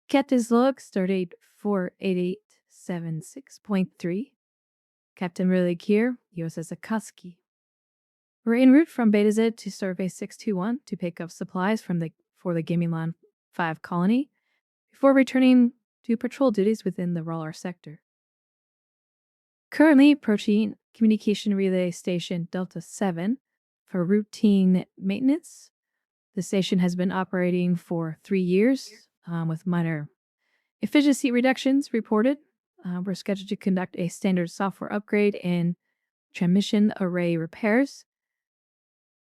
Captain's log, stardate 48876.3. Captain Riley here, USS Akatsuki. We're en route from Beta Z to Survey 621 to pick up supplies for the Gaming Line 5 colony before returning to patrol duties within the Roller sector. Currently approaching Communication Relay Station Delta 7 for routine maintenance. The station has been operating for 3 years with minor efficiency reductions reported. We're scheduled to conduct a standard software upgrade and transmission array repairs.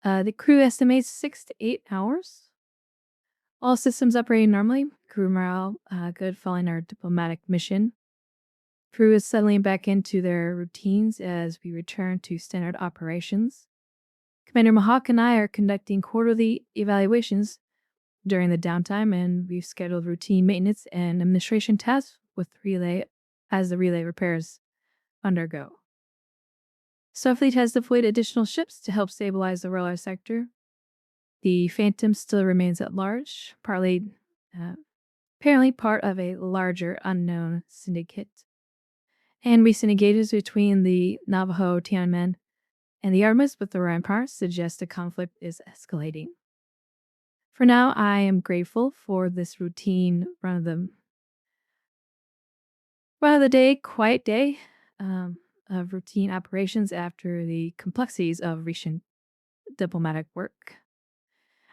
The crew estimates 6 to 8 hours. All systems operating normally. Crew morale good following our diplomatic mission. Crew is settling back into their routines as we return to standard operations. Commander Mahawk and I are conducting quarterly evaluations during the downtime, and we've scheduled routine maintenance and administration tasks with relay as the relay repairs undergo. Starfleet has deployed additional ships to help stabilize the Roller sector. The Phantom still remains at large, apparently part of a larger unknown syndicate. And recent engagements between the Navajo Tianmen and the Artemis with the Rampart suggest the conflict is escalating. For now, I am grateful for this routine run of the day, quiet day of routine operations after the complexities of recent diplomatic work.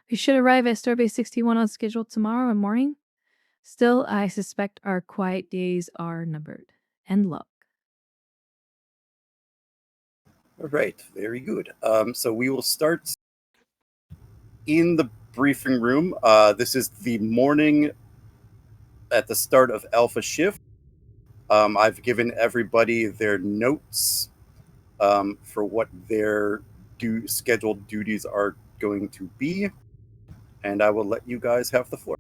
We should arrive at Starbase 61 on schedule tomorrow morning. Still, I suspect our quiet days are numbered. End log. All right, very good. So we will start in the briefing room. This is the morning at the start of Alpha Shift. I've given everybody their notes for what their scheduled duties are going to be, and I will let you guys have the floor.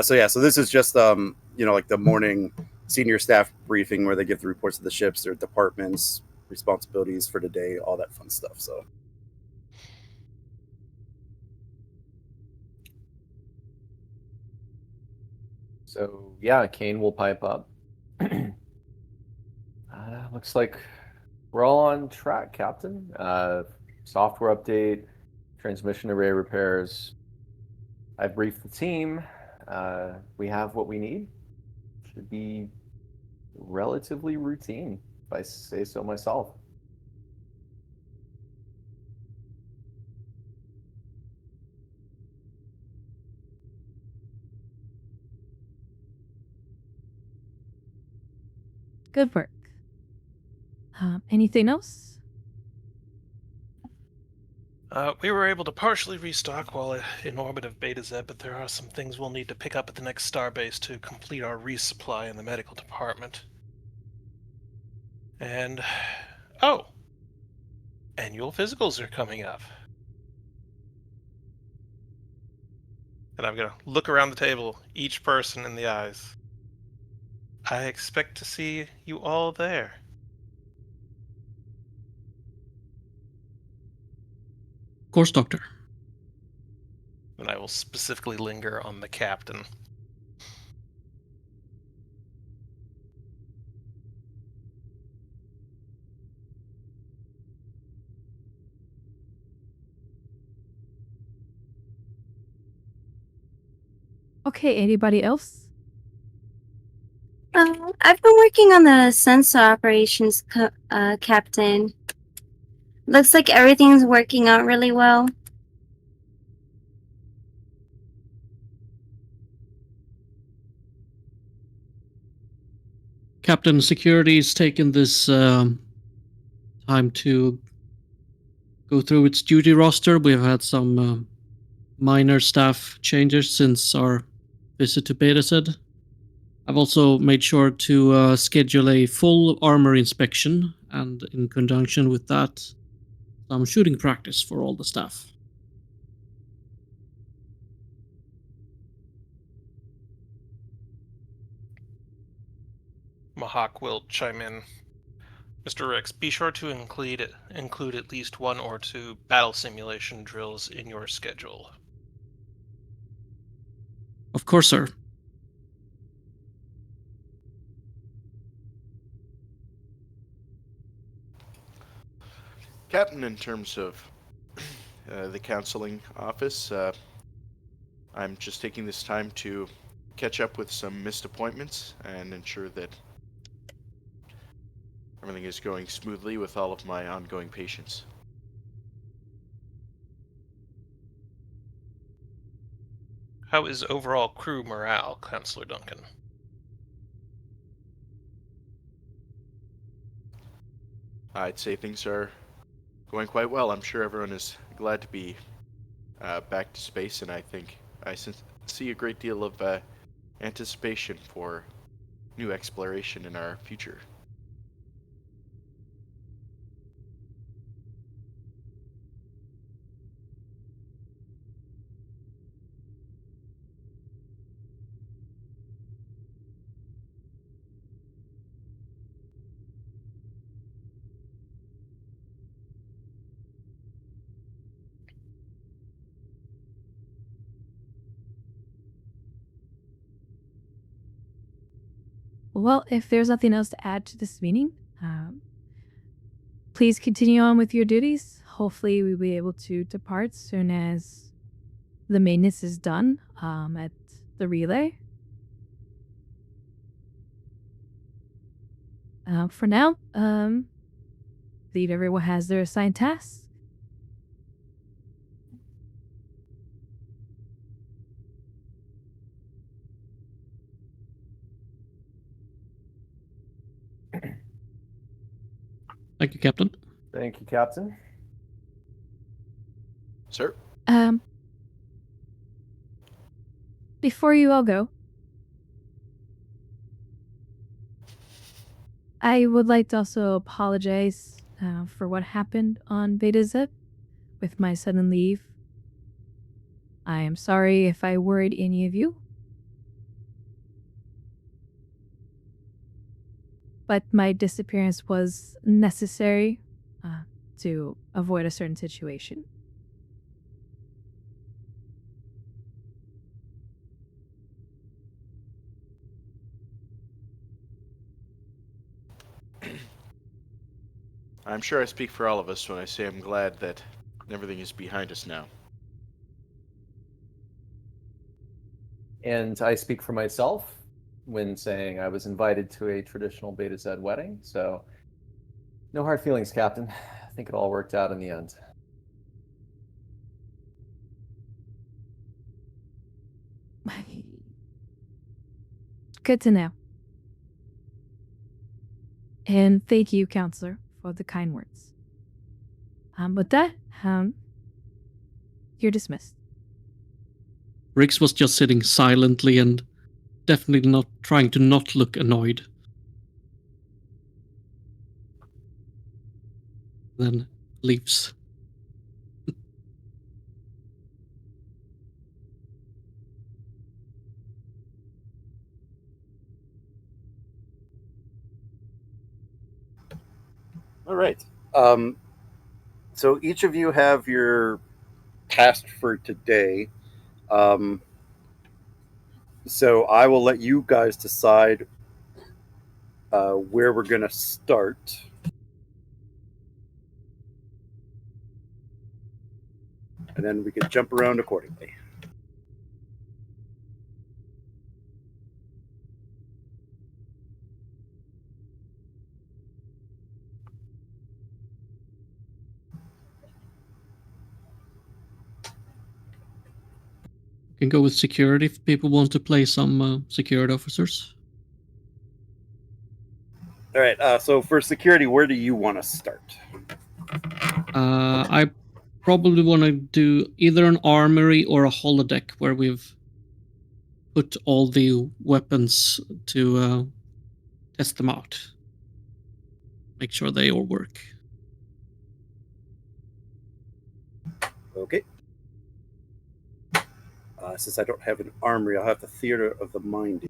So this is just like the morning senior staff briefing where they give the reports of the ships, their departments, responsibilities for the day, all that fun stuff. So yeah, Kane will pipe up. Looks like we're all on track, Captain. Software update, transmission array repairs. I briefed the team. We have what we need. Should be relatively routine, if I say so myself. Good work. Anything else? We were able to partially restock while in orbit of Beta Z, but there are some things we'll need to pick up at the next starbase to complete our resupply in the medical department. And, annual physicals are coming up. And I'm going to look around the table, each person in the eyes. I expect to see you all there. Of course, Doctor. And I will specifically linger on the captain. Okay, anybody else? I've been working on the sensor operations, Captain. Looks like everything's working out really well. Captain, security's taken this time to go through its duty roster. We've had some minor staff changes since our visit to Beta Z. I've also made sure to schedule a full armor inspection and in conjunction with that, some shooting practice for all the staff. Mahawk will chime in. Mr. Ricks, be sure to include at least 1 or 2 battle simulation drills in your schedule. Of course, sir. Captain, in terms of the counseling office, I'm just taking this time to catch up with some missed appointments and ensure that everything is going smoothly with all of my ongoing patients. How is overall crew morale, Counselor Duncan? I'd say things are going quite well. I'm sure everyone is glad to be back to space, and I think I see a great deal of anticipation for new exploration in our future. Well, if there's nothing else to add to this meeting, please continue on with your duties. Hopefully, we'll be able to depart soon as the maintenance is done at the relay. For now, believe everyone has their assigned tasks. Thank you, Captain. Thank you, Captain. Sir? Before you all go, I would like to also apologize for what happened on Beta Zip with my sudden leave. I am sorry if I worried any of you. But my disappearance was necessary to avoid a certain situation. I'm sure I speak for all of us when I say I'm glad that everything is behind us now. And I speak for myself when saying I was invited to a traditional Beta Z wedding, so no hard feelings, Captain. I think it all worked out in the end. Good to know. And thank you, Counselor, for the kind words. With that, you're dismissed. Rix was just sitting silently and definitely not trying to not look annoyed. Then leaves. All right. So each of you have your task for today. So I will let you guys decide where we're going to start. And then we can jump around accordingly. Can go with security if people want to play some security officers. All right. So for security, where do you want to start? I probably want to do either an armory or a holodeck where we've put all the weapons to test them out. make sure they all work. Okay. Since I don't have an armory, I'll have the theater of the mind.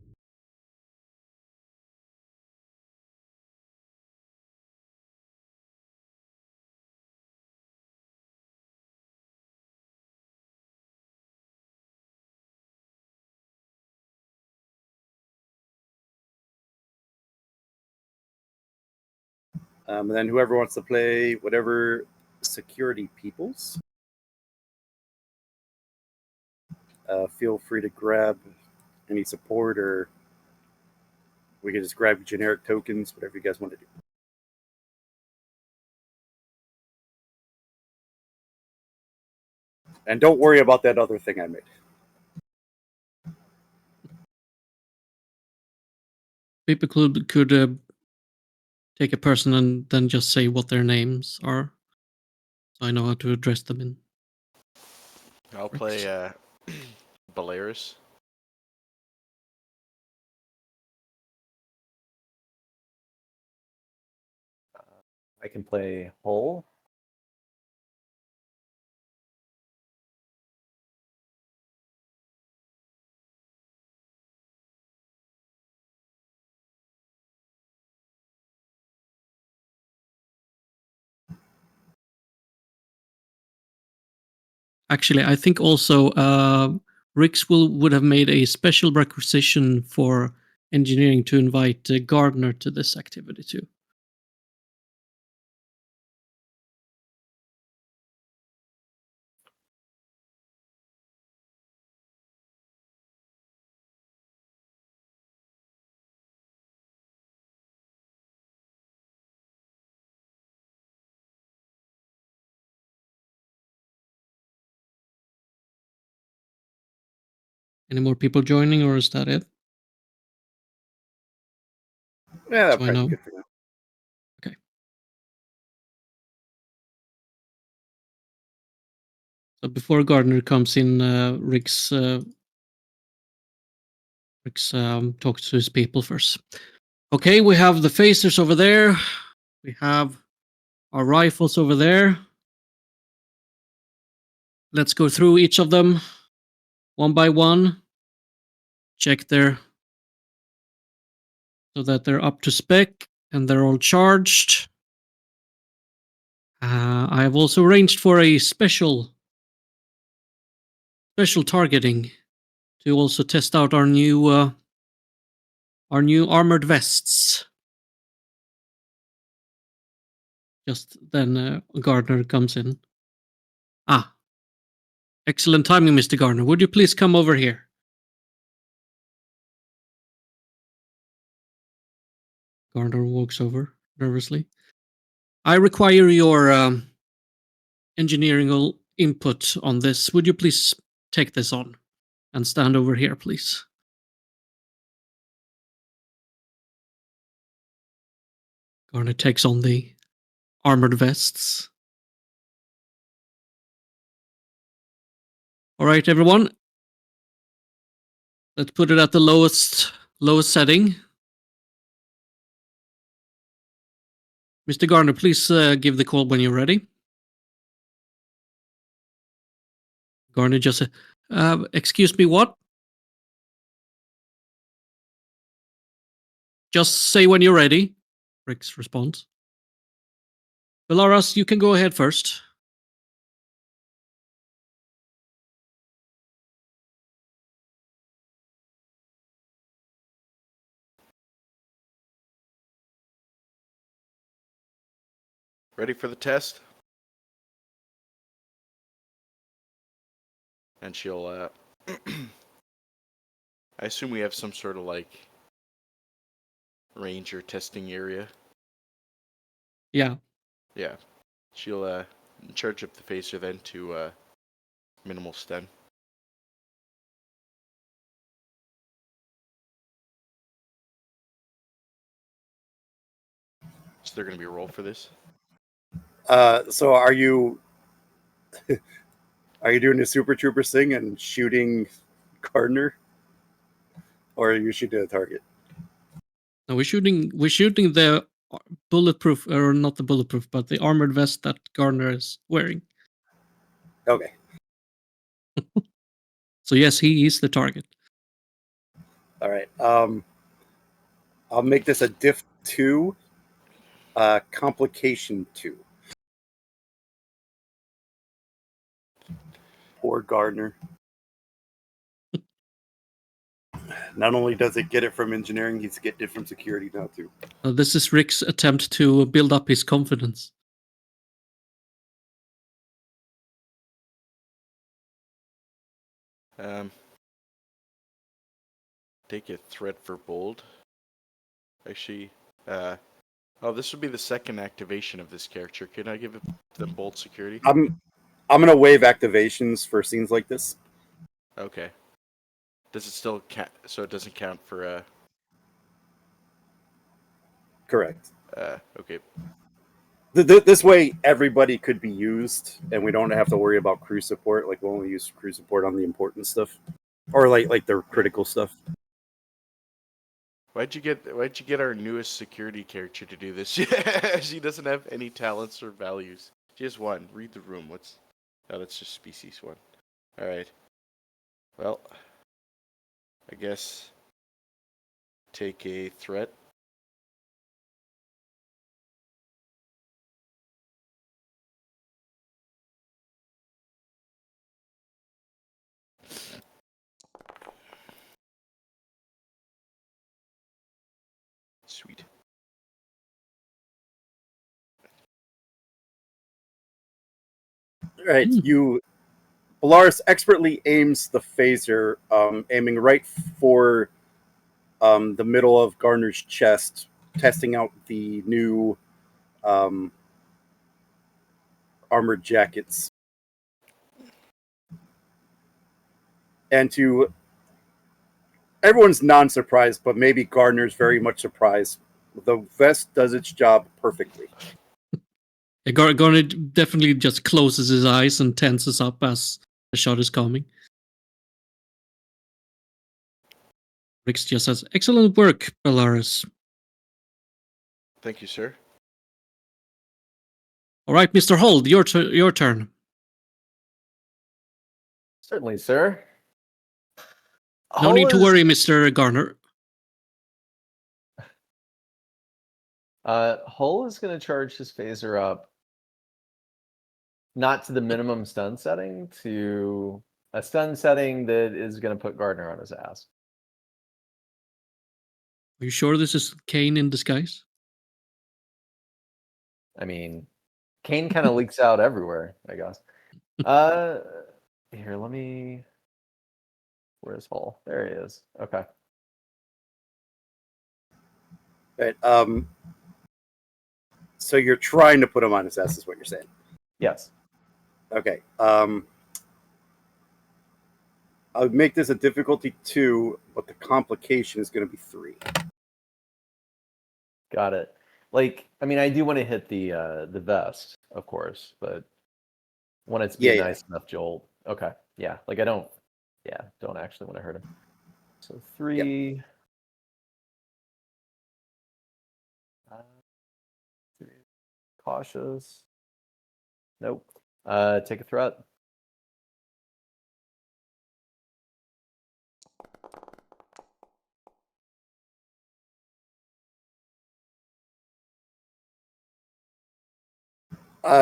And then whoever wants to play whatever security peoples, feel free to grab any support, or we can just grab generic tokens, whatever you guys want to do. And don't worry about that other thing I made. People could take a person and then just say what their names are, so I know how to address them in. I'll play Belarus. I can play Hull. Actually, I think also Rix would have made a special requisition for engineering to invite Gardner to this activity too. Any more people joining, or is that it? Yeah, that'll So I probably know. be good for now. Okay. So before Gardner comes in, Rix talks to his people first. Okay, we have the phasers over there. We have our rifles over there. Let's go through each of them one by one. Check their so that they're up to spec and they're all charged. I have also arranged for a special targeting to also test out our new armored vests. Just then Gardner comes in. Ah, excellent timing, Mr. Gardner. Would you please come over here? Gardner walks over nervously. I require your engineering input on this. Would you please take this on and stand over here, please? Gardner takes on the armored vests. All right, everyone. Let's put it at the lowest setting. Mr. Gardner, please give the call when you're ready. Gardner just said, excuse me, what? Just say when you're ready. Rix responds. Belarus, you can go ahead first. Ready for the test? And she'll, I assume we have some sort of like ranger testing area. Yeah. Yeah. She'll charge up the phaser then to minimal stun. Is there gonna be a roll for this? So are you doing a Super Troopers thing and shooting Gardner, or are you shooting a target? No, we're shooting the bulletproof, or not the bulletproof, but the armored vest that Gardner is wearing. Okay. So yes, he is the target. All right. I'll make this a diff 2, complication 2. Poor Gardner. Not only does it get it from engineering, he's getting it from security now too. This is Rick's attempt to build up his confidence. Take a threat for bold. Actually, this would be the second activation of this character. Can I give them bold security? I'm gonna waive activations for scenes like this. Okay. Does it still count? So it doesn't count for Correct. Okay. This way, everybody could be used, and we don't have to worry about crew support. Like, we only use crew support on the important stuff, or like the critical stuff. Why'd you get our newest security character to do this? She doesn't have any talents or values. She has one. Read the room. Oh, that's just species 1. All right. Well, I guess take a threat. Sweet. All right, Polaris expertly aims the phaser, aiming right for the middle of Gardner's chest, testing out the new armored jackets. And to everyone's non-surprised, but maybe Gardner's very much surprised, the vest does its job perfectly. Gardner definitely just closes his eyes and tenses up as the shot is coming. Rick just says, "Excellent work, Belarus." Thank you, sir. All right, Mr. Hold, your turn. Certainly, sir. No need to Hull is- worry, Mr. Garner. Hull is going to charge his phaser up, not to the minimum stun setting, to a stun setting that is going to put Gardner on his ass. Are you sure this is Kane in disguise? I mean, Kane kind of leaks out everywhere, I guess. Here, let me. Where's Hull? There he is. Okay. Right. So you're trying to put him on his ass, is what you're saying. Yes. Okay. I'll make this a difficulty 2, but the complication is going to be 3. Got it. Like, I mean, I do want to hit the vest, of course, but want it to be a nice enough jolt. Okay. Yeah. Like, I don't actually want to hurt him. So 3. Yep. 3. Cautious. Nope. Take a threat.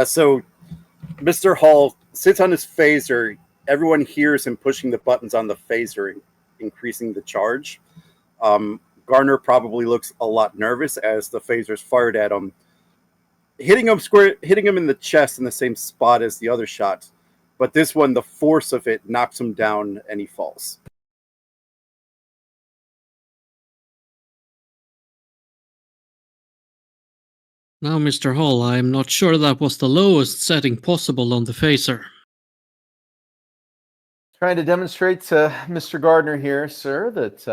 So Mr. Hall sits on his phaser. Everyone hears him pushing the buttons on the phaser, increasing the charge. Gardner probably looks a lot nervous as the phaser's fired at him, hitting him in the chest in the same spot as the other shot. But this one, the force of it knocks him down and he falls. Now, Mr. Hall, I'm not sure that was the lowest setting possible on the phaser. Trying to demonstrate to Mr. Gardner here, sir, that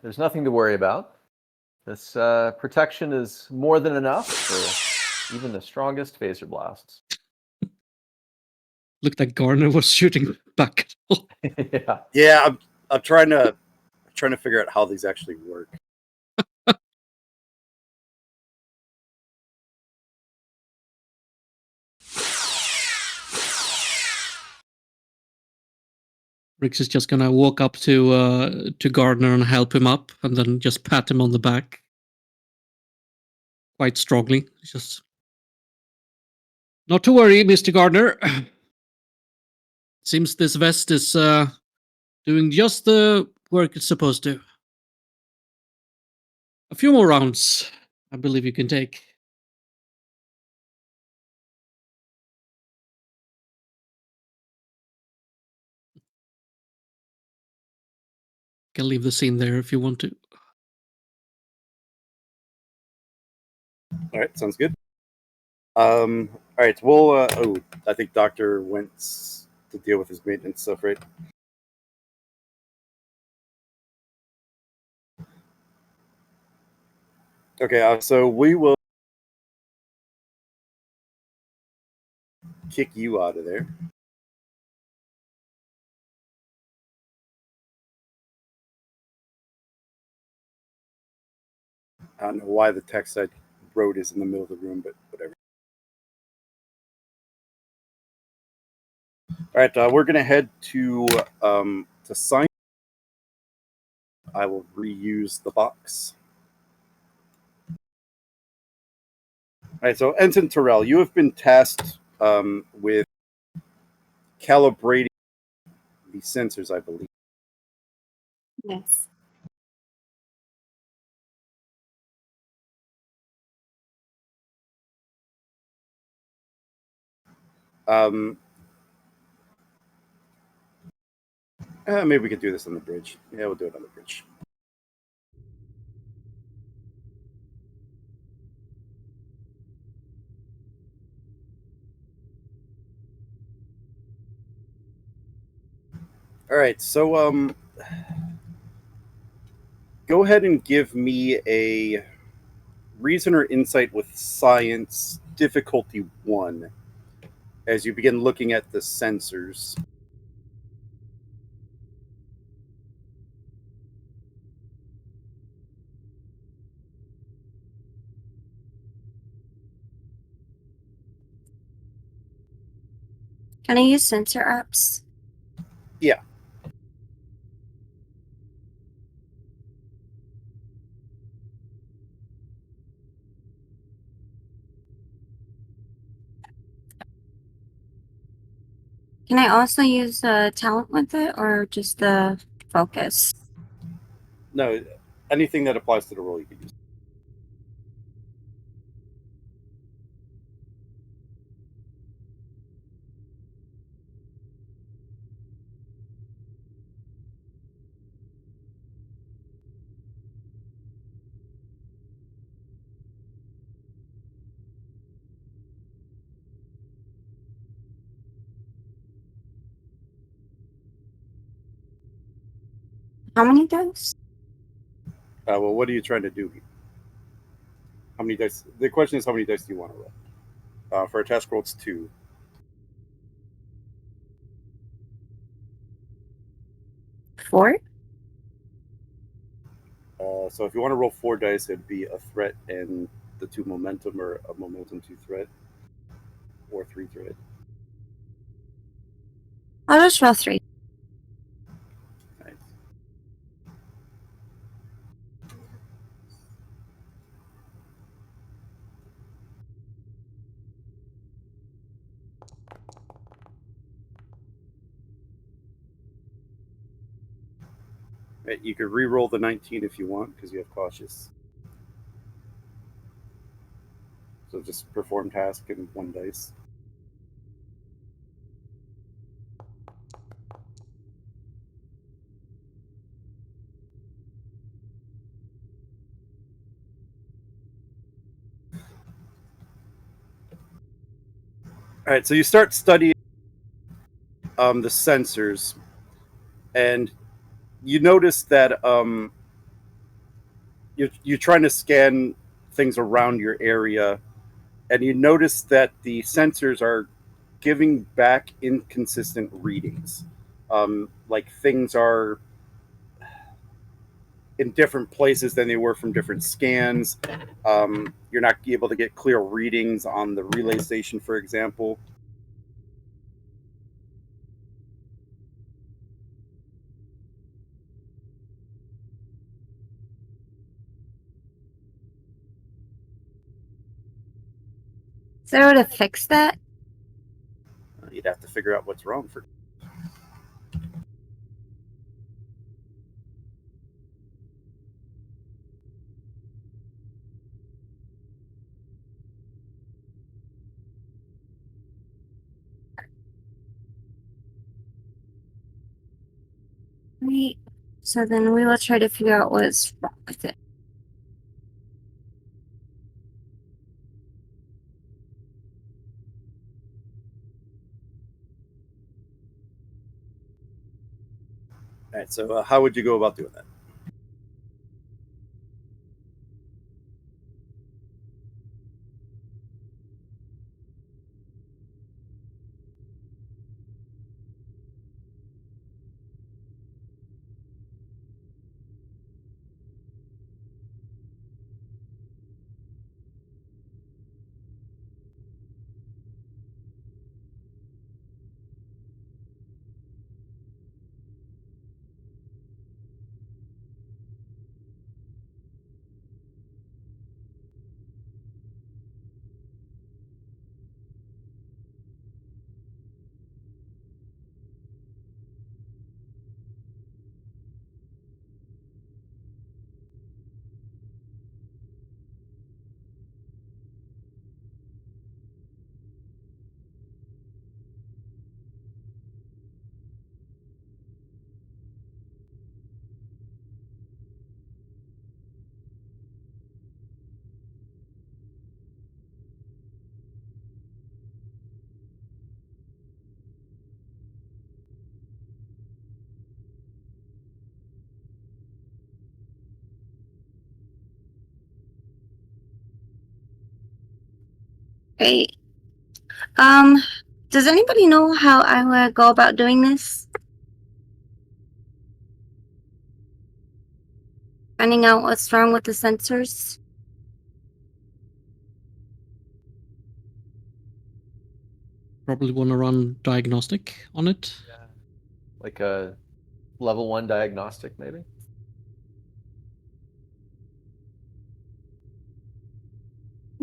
there's nothing to worry about. This protection is more than enough for even the strongest phaser blasts. Looked like Gardner was shooting back. Yeah. Yeah, I'm trying to figure out how these actually work. Rix is just gonna walk up to Gardner and help him up, and then just pat him on the back quite strongly. Just not to worry, Mr. Gardner. Seems this vest is doing just the work it's supposed to. A few more rounds, I believe you can take. Can leave the scene there if you want to. All right, sounds good. All right, we'll. I think Doctor went to deal with his maintenance stuff, right? Okay, so we will kick you out of there. I don't know why the text I wrote is in the middle of the room, but whatever. All right, we're gonna head to science. I will reuse the box. All right, so Ensign Terrell, you have been tasked with calibrating the sensors, I believe. Yes. Maybe we could do this on the bridge. Yeah, we'll do it on the bridge. All right, so go ahead and give me a reason or insight with science difficulty 1 as you begin looking at the sensors. Can I use sensor apps? Yeah. Can I also use talent with it, or just the focus? No, anything that applies to the role you can use. How many dice? Well, what are you trying to do here? How many dice? The question is, how many dice do you want to roll? For a task roll, it's 2. 4? So if you want to roll 4 dice, it'd be a threat and the 2 momentum, or a momentum 2 threat, or 3 threat. I'll just roll 3. Nice. Right, you could re-roll the 19 if you want, because you have cautious. So just perform task and 1 dice. All right, so you start studying the sensors, and you notice that you're trying to scan things around your area, and you notice that the sensors are giving back inconsistent readings. Like things are in different places than they were from different scans. You're not able to get clear readings on the relay station, for example. Is there a way to fix that? You'd have to figure out what's wrong for. Right. So then we will try to figure out what's wrong with it. All right. So how would you go about doing that? Right. Does anybody know how I would go about doing this? Finding out what's wrong with the sensors? Probably want to run diagnostic on it. Yeah. Like a level 1 diagnostic, maybe?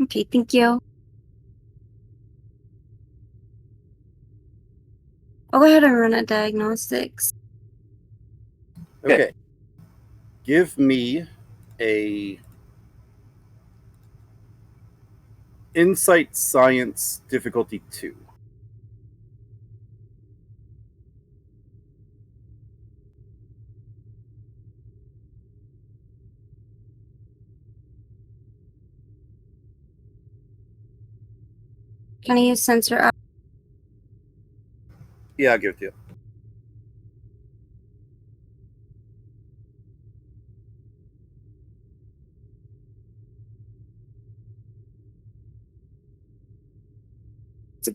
Okay, thank you. I'll go ahead and run a diagnostics. Okay. Give me a insight science difficulty 2. Can I use sensor up? Yeah, I'll give it to you. It's a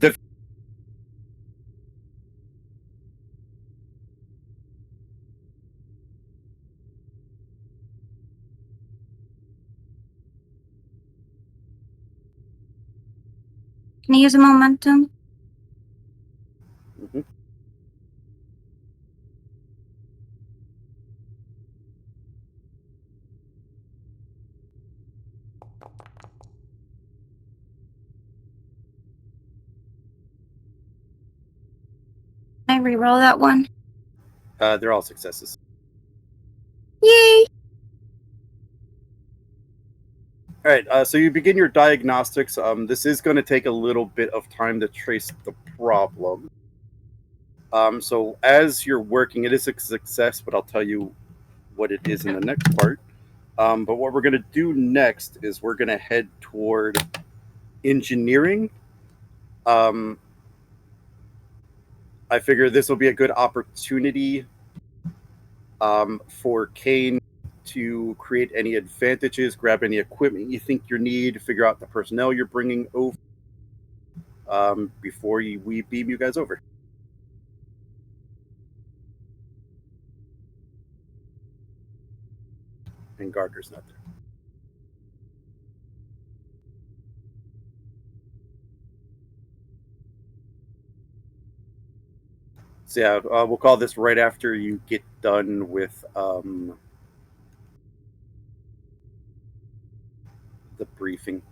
Can I use a momentum? Mhm. Can I re-roll that one? They're all successes. Yay! All right, so you begin your diagnostics. This is going to take a little bit of time to trace the problem. So as you're working, it is a success, but I'll tell you what it is in the next part. But what we're going to do next is we're going to head toward engineering. I figure this will be a good opportunity for Kane to create any advantages, grab any equipment you think you need, figure out the personnel you're bringing over before we beam you guys over. And Gardner's not there. So yeah, we'll call this right after you get done with the briefing.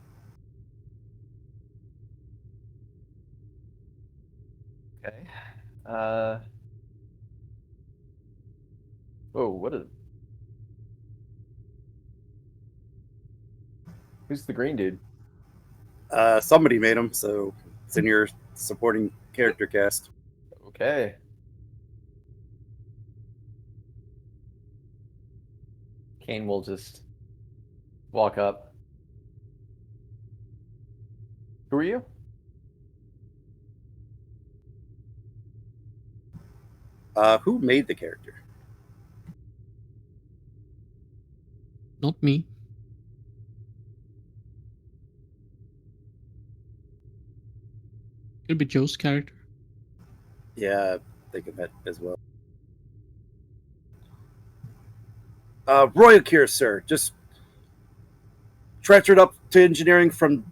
Whoa, what is? Who's the green dude? Somebody made him, so it's in your supporting character cast. Okay. Kane will just walk up. Who are you? Who made the character? Not me. Could be Joe's character. Yeah, think of that as well. Roy Akira, sir. Just transferred up to engineering from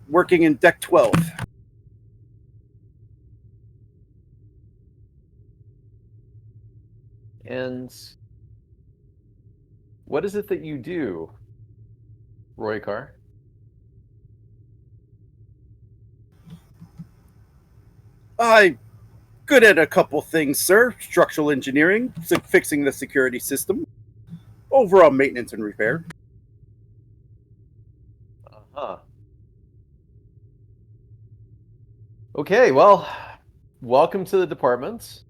working in Deck 12. And what is it that you do, Roy Carr? I'm good at a couple things, sir. Structural engineering, fixing the security system, overall maintenance and repair. Uh-huh. Okay, well, welcome to the department.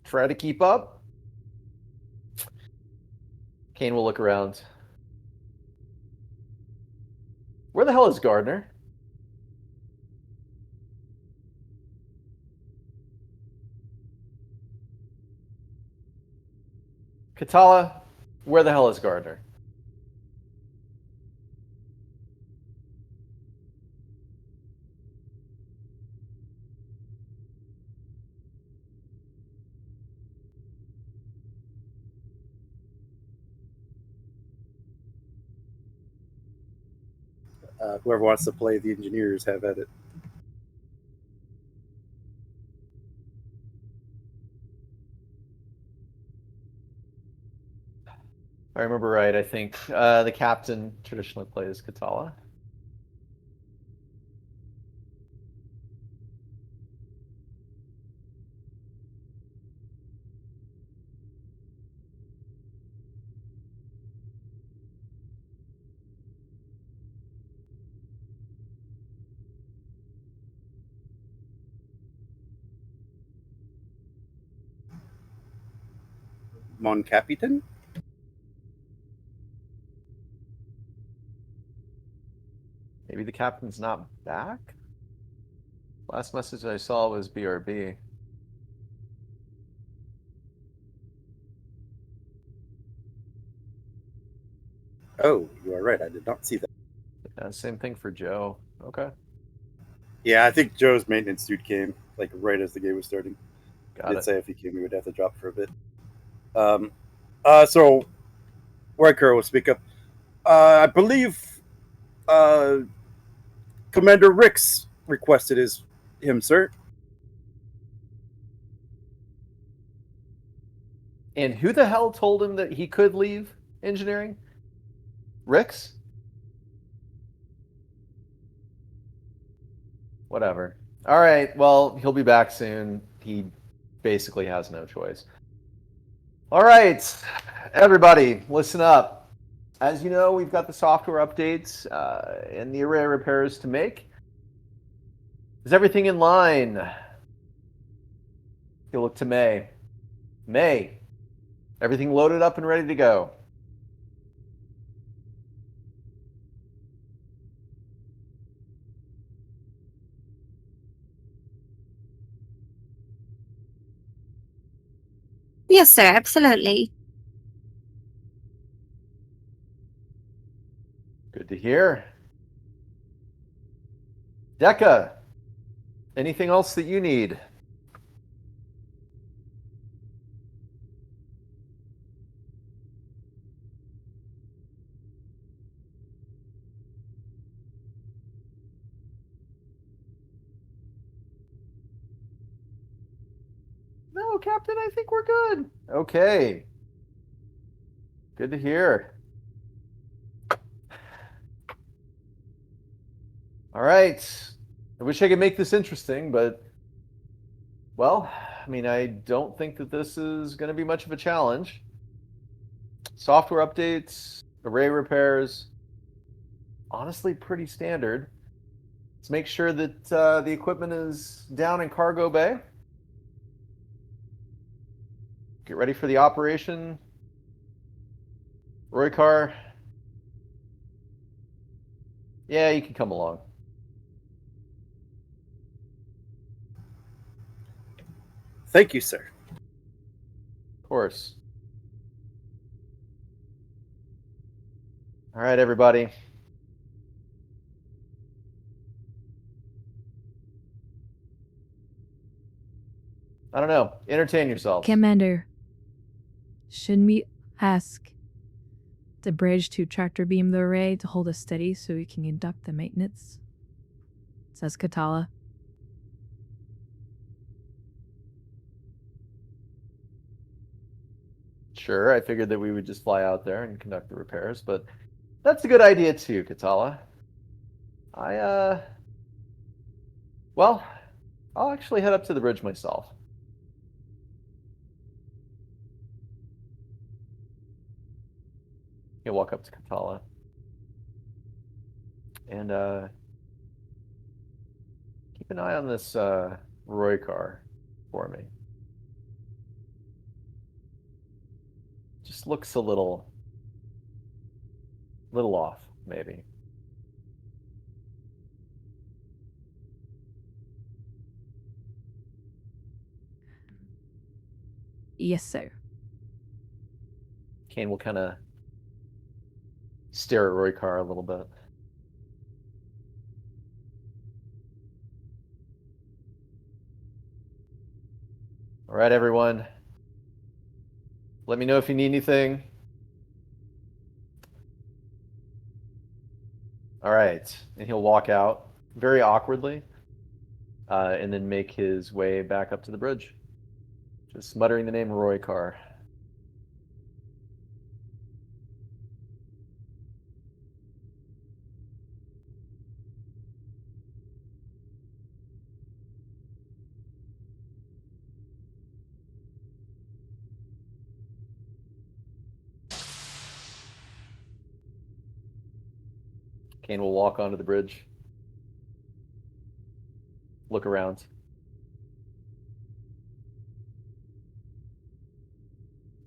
Try to keep up. Kane will look around. Where the hell is Gardner? Katala, where the hell is Gardner? Whoever wants to play the engineers, have at it. If I remember right, I think the captain traditionally plays Katala. Mon Capitan? Maybe the captain's not back? Last message I saw was BRB. Oh, you are right. I did not see that. Yeah, same thing for Joe. Okay, Yeah, I think Joe's maintenance dude came like right as the game was starting. got Did it. say if he came, we would have to drop for a bit. So Riker will speak up. I believe Commander Ricks requested him, sir. And who the hell told him that he could leave engineering? Ricks? Whatever. All right, well, he'll be back soon. He basically has no choice. All right, everybody, listen up. As you know, we've got the software updates and the array repairs to make. Is everything in line? You look to May. May, everything loaded up and ready to go. Yes, sir. Absolutely. Good to hear. Decca, anything else that you need? No, Captain, I think we're good. Okay. Good to hear. All right. I wish I could make this interesting, but, well, I mean, I don't think that this is going to be much of a challenge. Software updates, array repairs, honestly pretty standard. Let's make sure that the equipment is down in cargo bay. Get ready for the operation. Roykar. Yeah, you can come along. Thank you, sir. Of course. All right, everybody. I don't know. Entertain yourselves. Commander, shouldn't we ask the bridge to tractor beam the array to hold us steady so we can conduct the maintenance? Says Katala. Sure, I figured that we would just fly out there and conduct the repairs, but that's a good idea too, Katala. Well, I'll actually head up to the bridge myself. He'll walk up to Katala. And keep an eye on this Roykar for me. Just looks a little off, maybe. Yes, sir. Kane will kind of stare at Roykar a little bit. All right, everyone. Let me know if you need anything. All right. And he'll walk out very awkwardly and then make his way back up to the bridge. Just muttering the name Roykar. Kane will walk onto the bridge. Look around.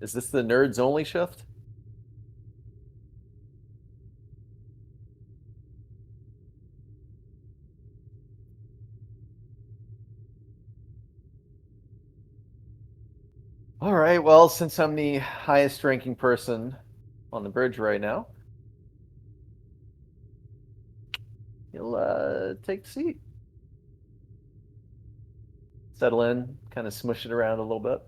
Is this the nerds only shift? All right, well, since I'm the highest ranking person on the bridge right now, he'll take the seat. Settle in, kind of smush it around a little bit.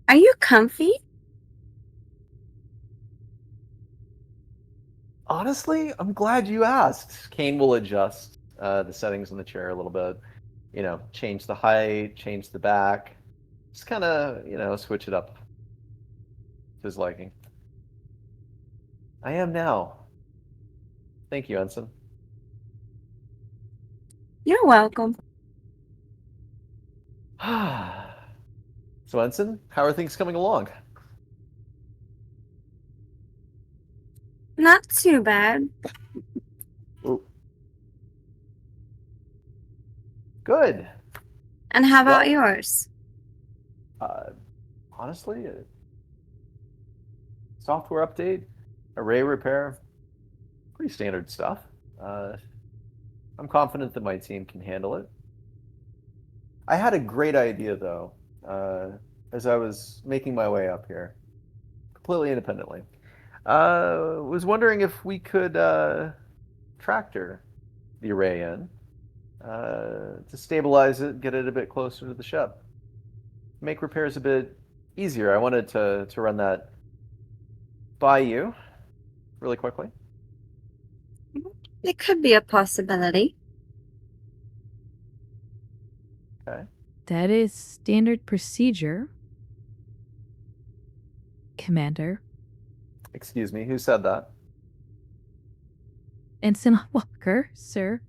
Are you comfy? Honestly, I'm glad you asked. Kane will adjust the settings on the chair a little bit. You know, change the height, change the back. Just kind of, you know, switch it up to his liking. I am now. Thank you, Ensign. You're welcome. So, Ensign, how are things coming along? Not too bad. Ooh. Good. And how about Well- yours? Honestly, software update, array repair, pretty standard stuff. I'm confident that my team can handle it. I had a great idea, though, as I was making my way up here, completely independently. Was wondering if we could tractor the array in to stabilize it, get it a bit closer to the ship, make repairs a bit easier. I wanted to run that by you really quickly. It could be a possibility. Okay. That is standard procedure. Commander. Excuse me, who said that? Ensign Walker, sir.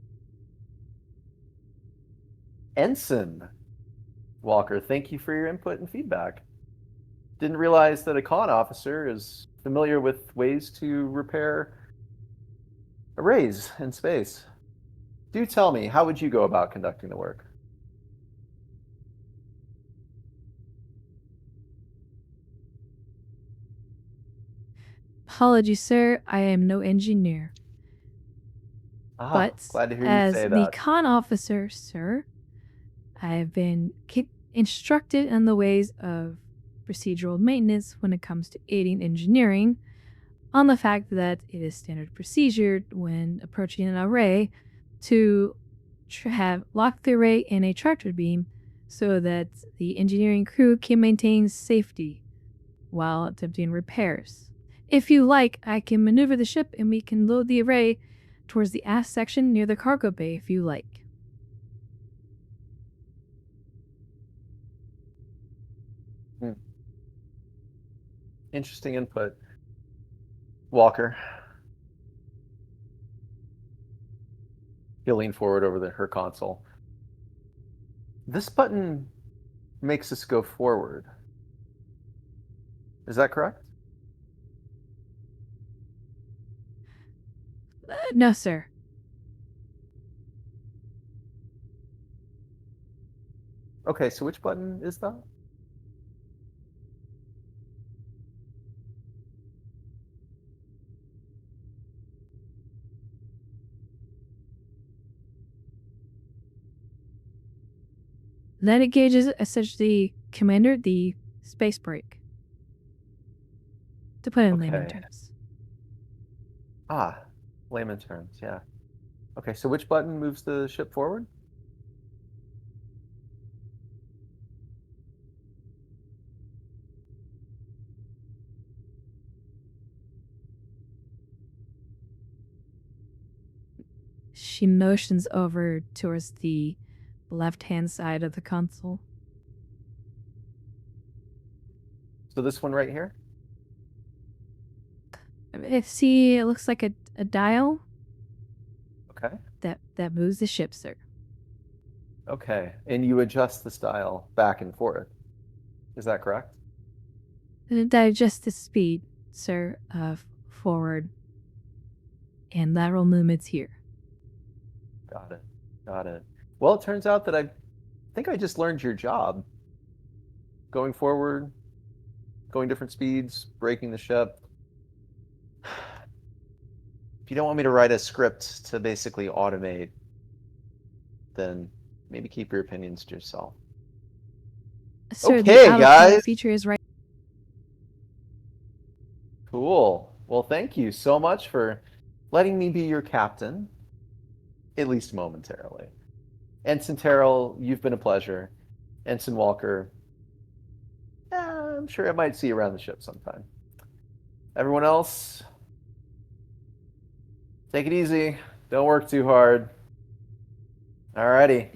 Ensign Walker, thank you for your input and feedback. Didn't realize that a con officer is familiar with ways to repair arrays in space. Do tell me, how would you go about conducting the work? Apologies, sir. I am no engineer. But Glad to hear you as say the that. con officer, sir, I have been instructed in the ways of procedural maintenance when it comes to aiding engineering, on the fact that it is standard procedure when approaching an array to have locked the array in a tractor beam so that the engineering crew can maintain safety while attempting repairs. If you like, I can maneuver the ship and we can load the array towards the aft section near the cargo bay if you like. Interesting input. Walker. He'll lean forward over her console. This button makes us go forward. Is that correct? No, sir. Okay, so which button is that? That engages essentially, Commander, the space brake. To put it in layman Okay. terms. Layman terms, yeah. Okay, so which button moves the ship forward? She motions over towards the left-hand side of the console. So this one right here? See, it looks like a dial Okay. that moves the ship, sir. Okay, and you adjust the style back and forth. Is that correct? Digest the speed, sir, forward and lateral movements here. Got it. Got it. Well, it turns out that I think I just learned your job. Going forward, going different speeds, braking the ship. If you don't want me to write a script to basically automate, then maybe keep your opinions to yourself. Sir, Okay, the autopilot guys. feature is right. Cool. Well, thank you so much for letting me be your captain, at least momentarily. Ensign Terrell, you've been a pleasure. Ensign Walker, I'm sure I might see you around the ship sometime. Everyone else, take it easy. Don't work too hard. Alrighty.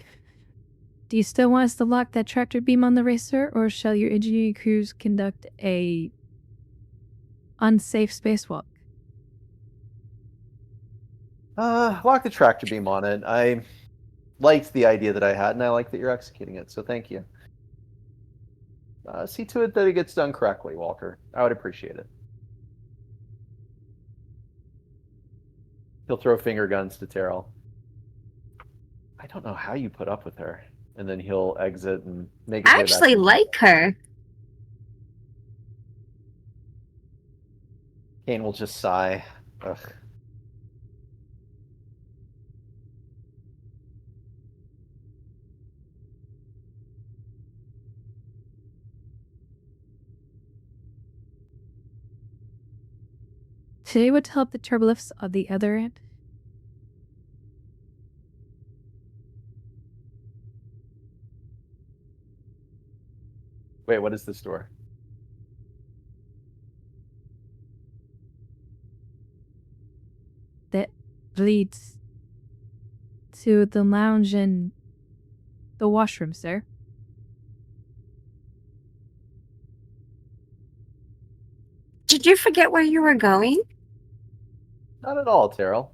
Do you still want us to lock that tractor beam on the racer, or shall your engineering crews conduct a unsafe spacewalk? Lock the tractor beam on it. I liked the idea that I had, and I like that you're executing it, so thank you. See to it that it gets done correctly, Walker. I would appreciate it. He'll throw finger guns to Terrell. I don't know how you put up with her. And then he'll exit and make his I way back actually to- like her. Kane will just sigh. Ugh. Today would help the turbolifts on the other end. Wait, what is this door? That leads to the lounge and the washroom, sir. Did you forget where you were going? Not at all, Terrell.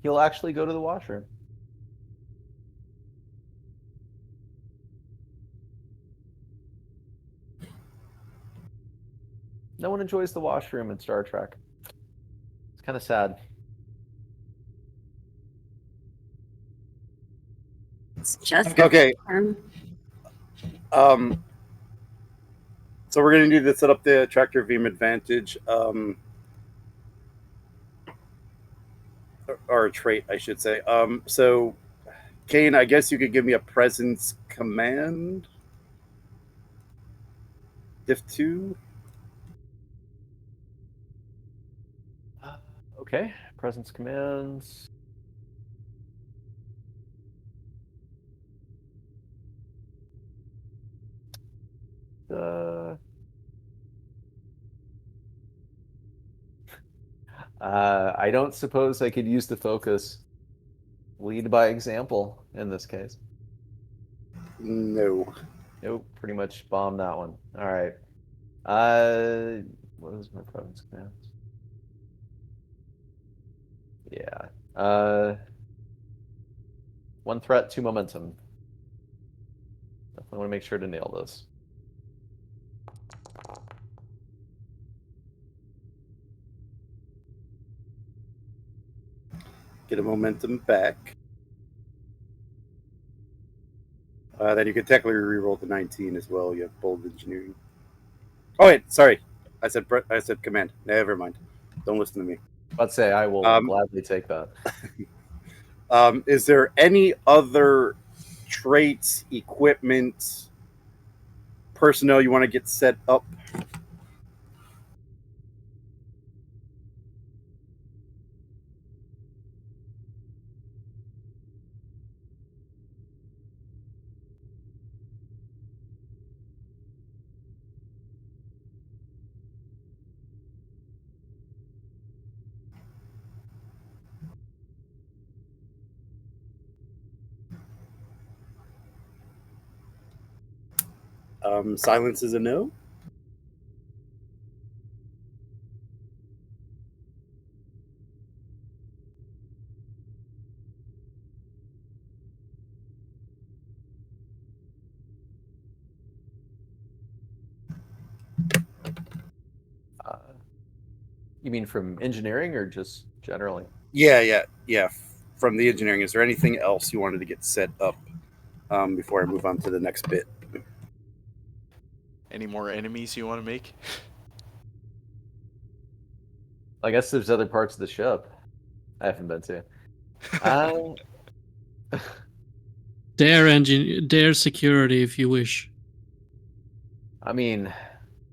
He'll actually go to the washroom. No one enjoys the washroom in Star Trek. It's kind of sad. It's just Okay. um, So we're going to need to set up the tractor beam advantage, or a trait, I should say. So, Kane, I guess you could give me a presence command. Diff 2. Okay, presence commands. I don't suppose I could use the focus. Lead by example in this case. No. Nope, pretty much bombed that one. All right. What was my presence commands? Yeah. One threat, 2 momentum. Definitely want to make sure to nail this. Get a momentum back. Then you can technically reroll the 19 as well. You have bold engineering. Oh wait, sorry. I said command. Never mind. Don't listen to me. I'd say I will gladly take that. Is there any other traits, equipment, personnel you want to get set up? Silence is a no. You mean from engineering or just generally? Yeah. From the engineering, is there anything else you wanted to get set up before I move on to the next bit? Any more enemies you want to make? I guess there's other parts of the ship I haven't been to. Dare security if you wish. I mean,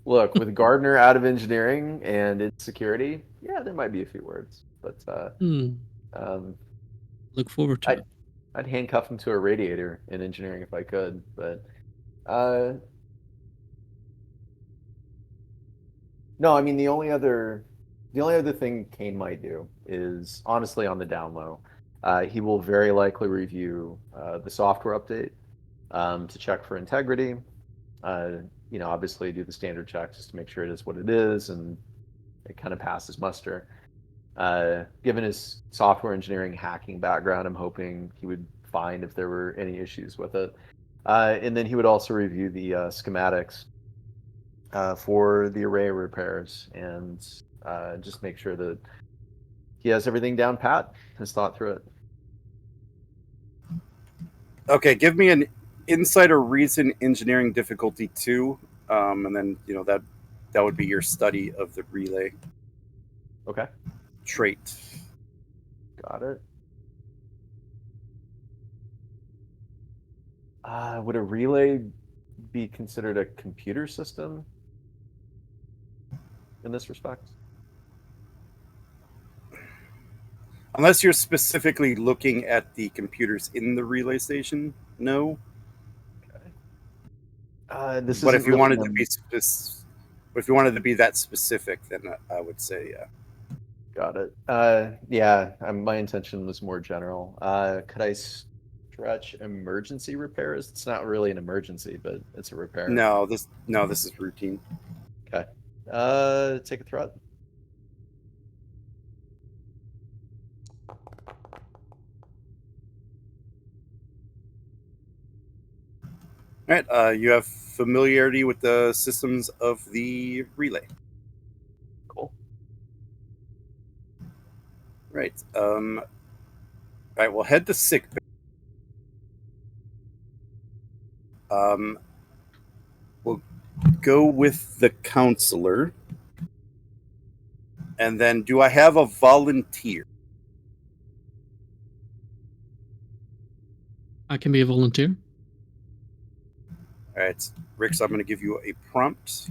look, with Gardner out of engineering and in security, yeah, there might be a few words, but look forward to it. I'd handcuff him to a radiator in engineering if I could, but no, I mean the only other thing Kane might do is honestly on the down low. He will very likely review the software update to check for integrity. Obviously do the standard checks just to make sure it is what it is and it kind of passes muster. Given his software engineering hacking background, I'm hoping he would find if there were any issues with it. And then he would also review the schematics for the array repairs and just make sure that he has everything down pat, has thought through it. Okay, give me an insight or reason engineering difficulty 2, and then that would be your study of the relay. Okay. Trait. Got it. Would a relay be considered a computer system in this respect? Unless you're specifically looking at the computers in the relay station, no. Okay. But if you wanted to be if you wanted to be that specific, then I would say yeah. Got it. Yeah, my intention was more general. Could I stretch emergency repairs? It's not really an emergency, but it's a repair. No, this is routine. Okay. Take a threat. All right. You have familiarity with the systems of the relay. Cool. Right. All right. We'll head to sick bay. We'll go with the counselor. And then, do I have a volunteer? I can be a volunteer. All right, Rix, I'm going to give you a prompt.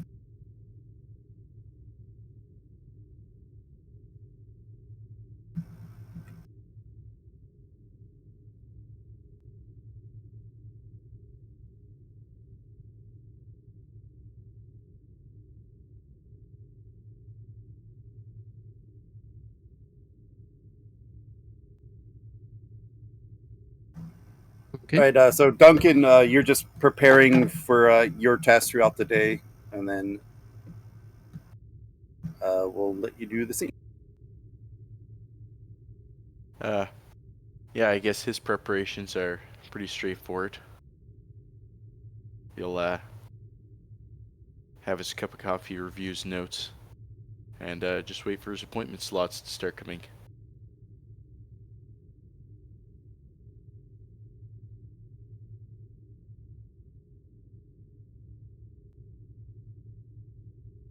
Okay. All right, so Duncan, you're just preparing for your task throughout the day, and then we'll let you do the scene. Yeah, I guess his preparations are pretty straightforward. He'll have his cup of coffee, review his notes, and just wait for his appointment slots to start coming.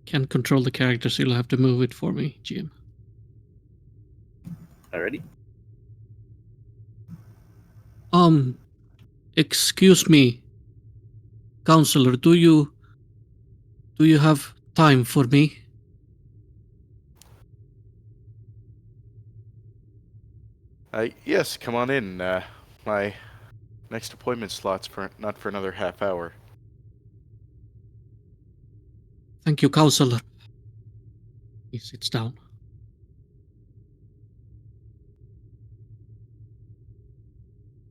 Can't control the character, so you'll have to move it for me, GM. Alrighty. Excuse me, counselor, do you have time for me? Yes, come on in. My next appointment slot's not for another half hour. Thank you, counselor. He sits down.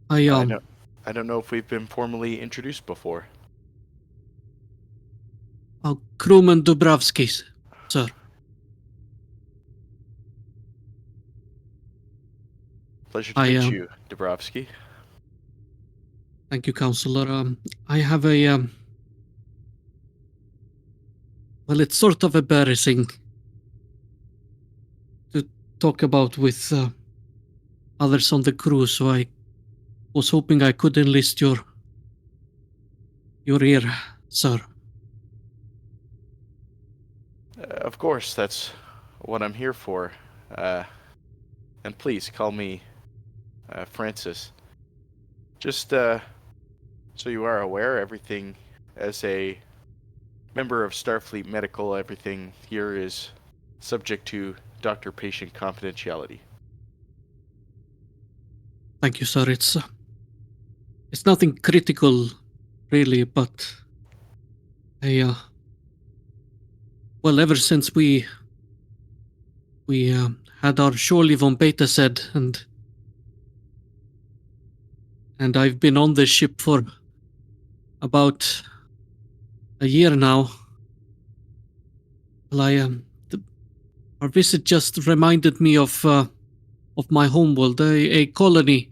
I don't know if we've been formally introduced before. Crewman Dubravsky, sir. Pleasure to meet you, Dabrowski. Thank you, counselor. I have a well, it's sort of embarrassing to talk about with others on the crew, so I was hoping I could enlist your ear, sir. Of course, that's what I'm here for. And please call me Francis. Just so you are aware, everything as a member of Starfleet Medical, everything here is subject to doctor-patient confidentiality. Thank you, sir. It's nothing critical, really, but well, ever since we had our shore leave on Beta said, and I've been on this ship for about a year now. Well, our visit just reminded me of my homeworld, a colony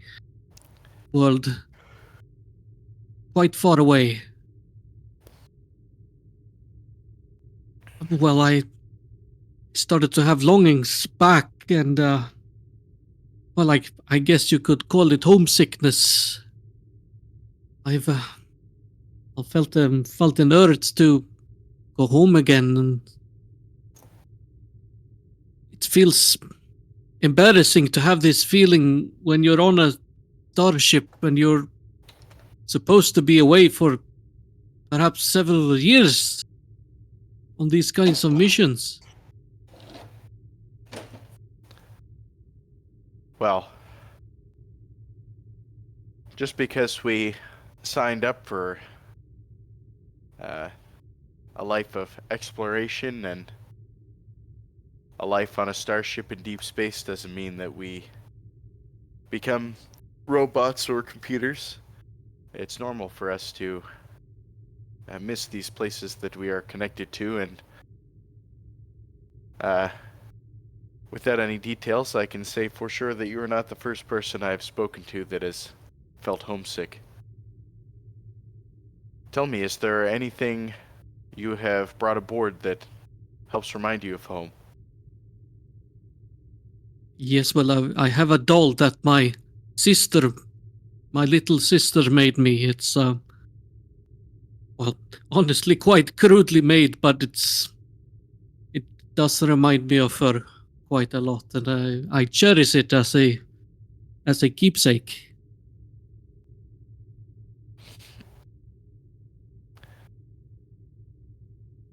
world, quite far away. Well, I started to have longings back, and well, I guess you could call it homesickness. I felt an urge to go home again, and it feels embarrassing to have this feeling when you're on a starship and you're supposed to be away for perhaps several years on these kinds of missions. Well, just because we signed up for a life of exploration and a life on a starship in deep space doesn't mean that we become robots or computers. It's normal for us to miss these places that we are connected to, and Without any details, I can say for sure that you are not the first person I have spoken to that has felt homesick. Tell me, is there anything you have brought aboard that helps remind you of home? Yes, well, I have a doll that my little sister made me. It's, well, honestly quite crudely made, but it does remind me of her quite a lot, and I cherish it as a keepsake.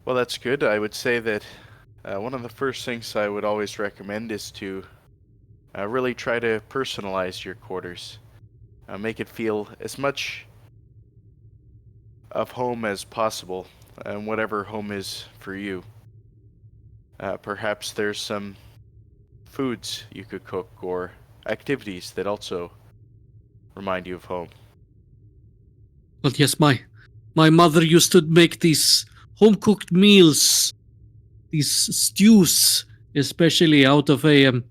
Well, that's good. I would say that one of the first things I would always recommend is to really try to personalize your quarters. Make it feel as much of home as possible, and whatever home is for you. Perhaps there's some foods you could cook or activities that also remind you of home. Well, yes, my mother used to make these home cooked meals, these stews, especially out of a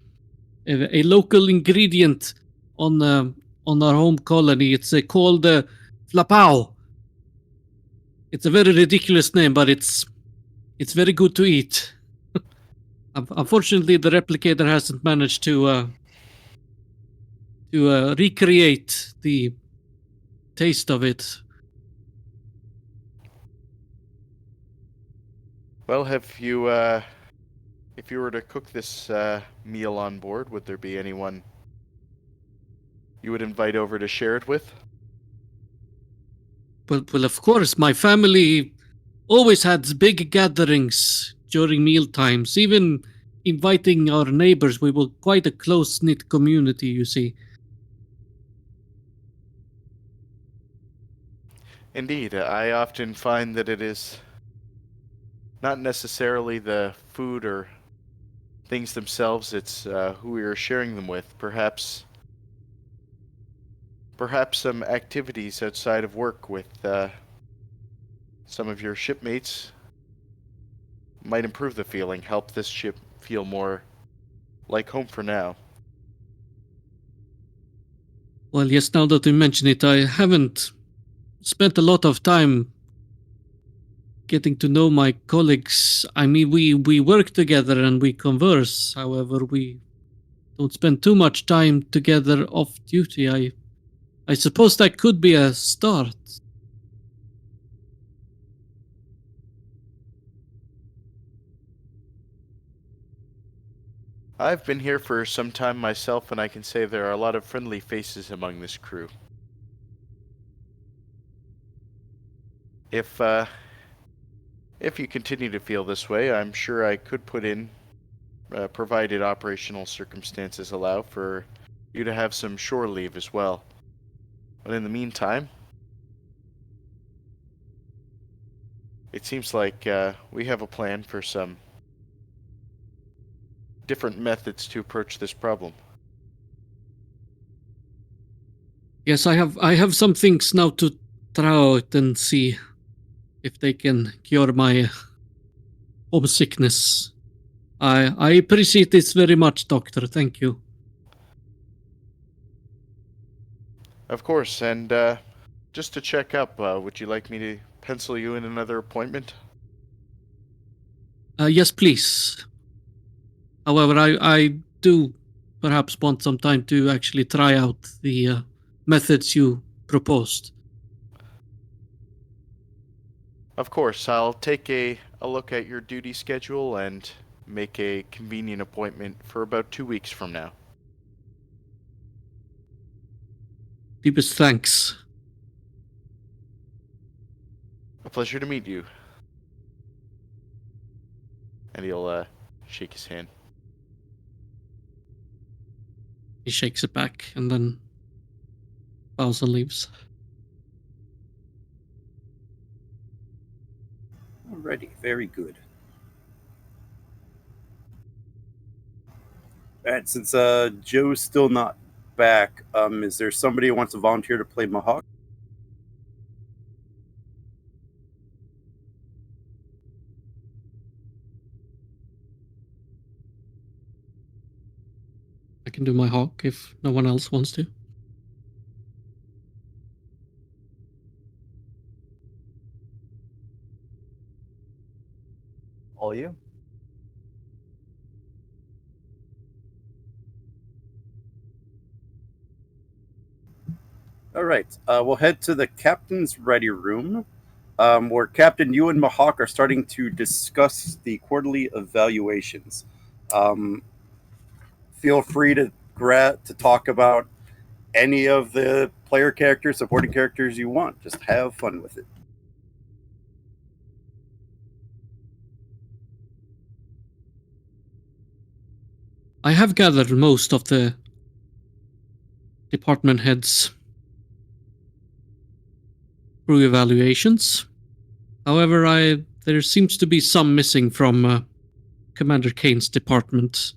local ingredient on our home colony. It's called flapao. It's a very ridiculous name, but it's very good to eat. Unfortunately, the replicator hasn't managed to recreate the taste of it. Well, have you, if you were to cook this meal on board, would there be anyone you would invite over to share it with? Well, of course, my family always had big gatherings during meal times, even inviting our neighbors. We were quite a close-knit community, you see. Indeed, I often find that it is not necessarily the food or things themselves, it's who we are sharing them with. Perhaps some activities outside of work with some of your shipmates might improve the feeling, help this ship feel more like home for now. Well, yes, now that you mention it, I haven't spent a lot of time getting to know my colleagues. I mean, we work together and we converse. However, we don't spend too much time together off duty. I suppose that could be a start. I've been here for some time myself, and I can say there are a lot of friendly faces among this crew. If you continue to feel this way, I'm sure I could put in, provided operational circumstances allow, for you to have some shore leave as well. But in the meantime, it seems like we have a plan for some different methods to approach this problem. Yes, I have some things now to try out and see if they can cure my homesickness. I appreciate this very much, Doctor. Thank you. Of course, and just to check up, would you like me to pencil you in another appointment? Yes, please. However, I do perhaps want some time to actually try out the methods you proposed. Of course, I'll take a look at your duty schedule and make a convenient appointment for about 2 weeks from now. Deepest thanks. A pleasure to meet you. And he'll shake his hand. He shakes it back and then bows and leaves. Alrighty, very good. Alright, since Joe's still not back, is there somebody who wants to volunteer to play Mahawk? can do my hawk if no one else wants to. All you. All right. We'll head to the captain's ready room, where Captain, you and Mahawk are starting to discuss the quarterly evaluations. Feel free to talk about any of the player characters, supporting characters you want. Just have fun with it. I have gathered most of the department heads through evaluations. However, there seems to be some missing from Commander Kane's department.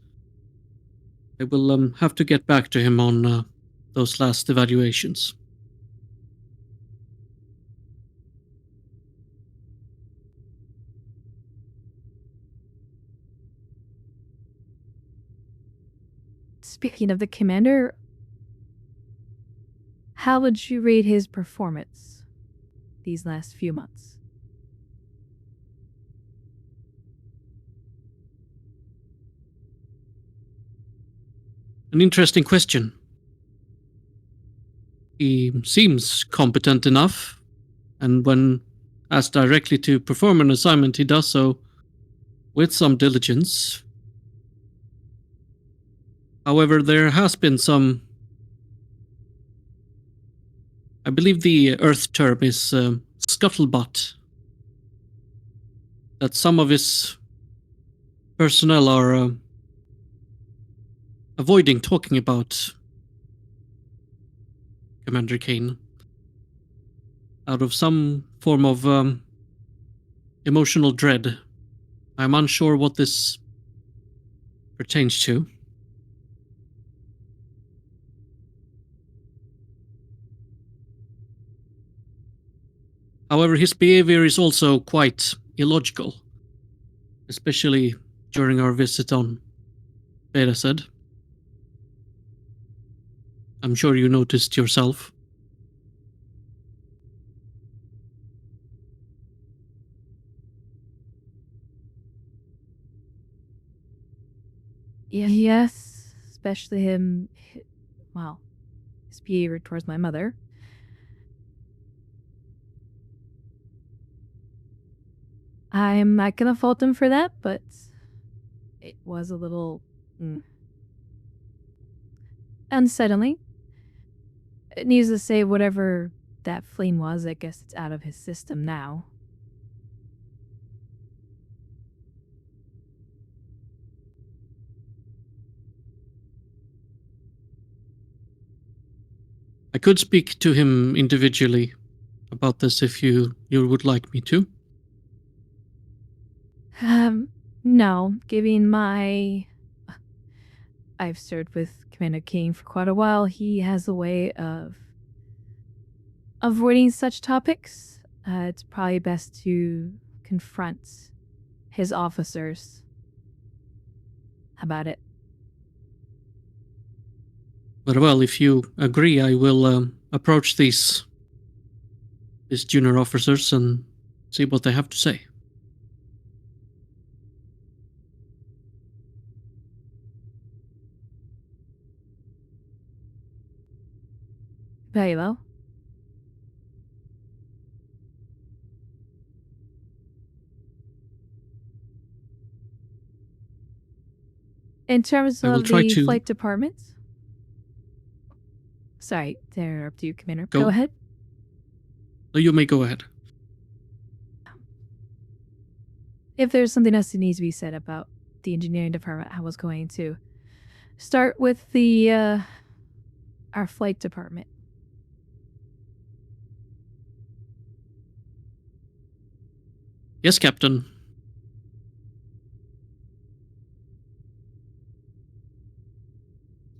I will have to get back to him on those last evaluations. Speaking of the commander, how would you rate his performance these last few months? An interesting question. He seems competent enough, and when asked directly to perform an assignment, he does so with some diligence. However, there has been some... I believe the Earth term is scuttlebutt. That some of his personnel are avoiding talking about Commander Kane out of some form of emotional dread. I'm unsure what this pertains to. However, his behavior is also quite illogical, especially during our visit on Betased. I'm sure you noticed yourself. Yes, especially him, well, his behavior towards my mother. I'm not gonna fault him for that, but it was a little unsettling. It needs to say whatever that flame was, I guess it's out of his system now. I could speak to him individually about this if you would like me to. No, giving my... I've served with Commander King for quite a while. He has a way of avoiding such topics. It's probably best to confront his officers about it. But well, if you agree, I will approach these junior officers and see what they have to say. Very well. In terms I will of try the to- flight department... Sorry to interrupt you, Commander. Go. Go ahead. No, you may go ahead. If there's something else that needs to be said about the engineering department, I was going to start with the our flight department. Yes, Captain.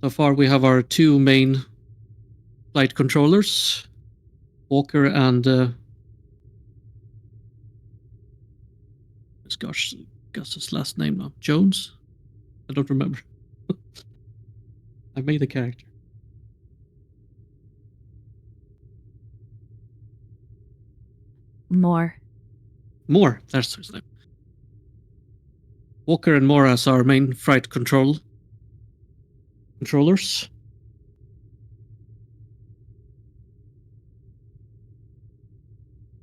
So far, we have our two main flight controllers, Walker and gosh, Gus's last name now. Jones? I don't remember. I made the character. More. That's his name. Walker and Mora as our main flight controllers.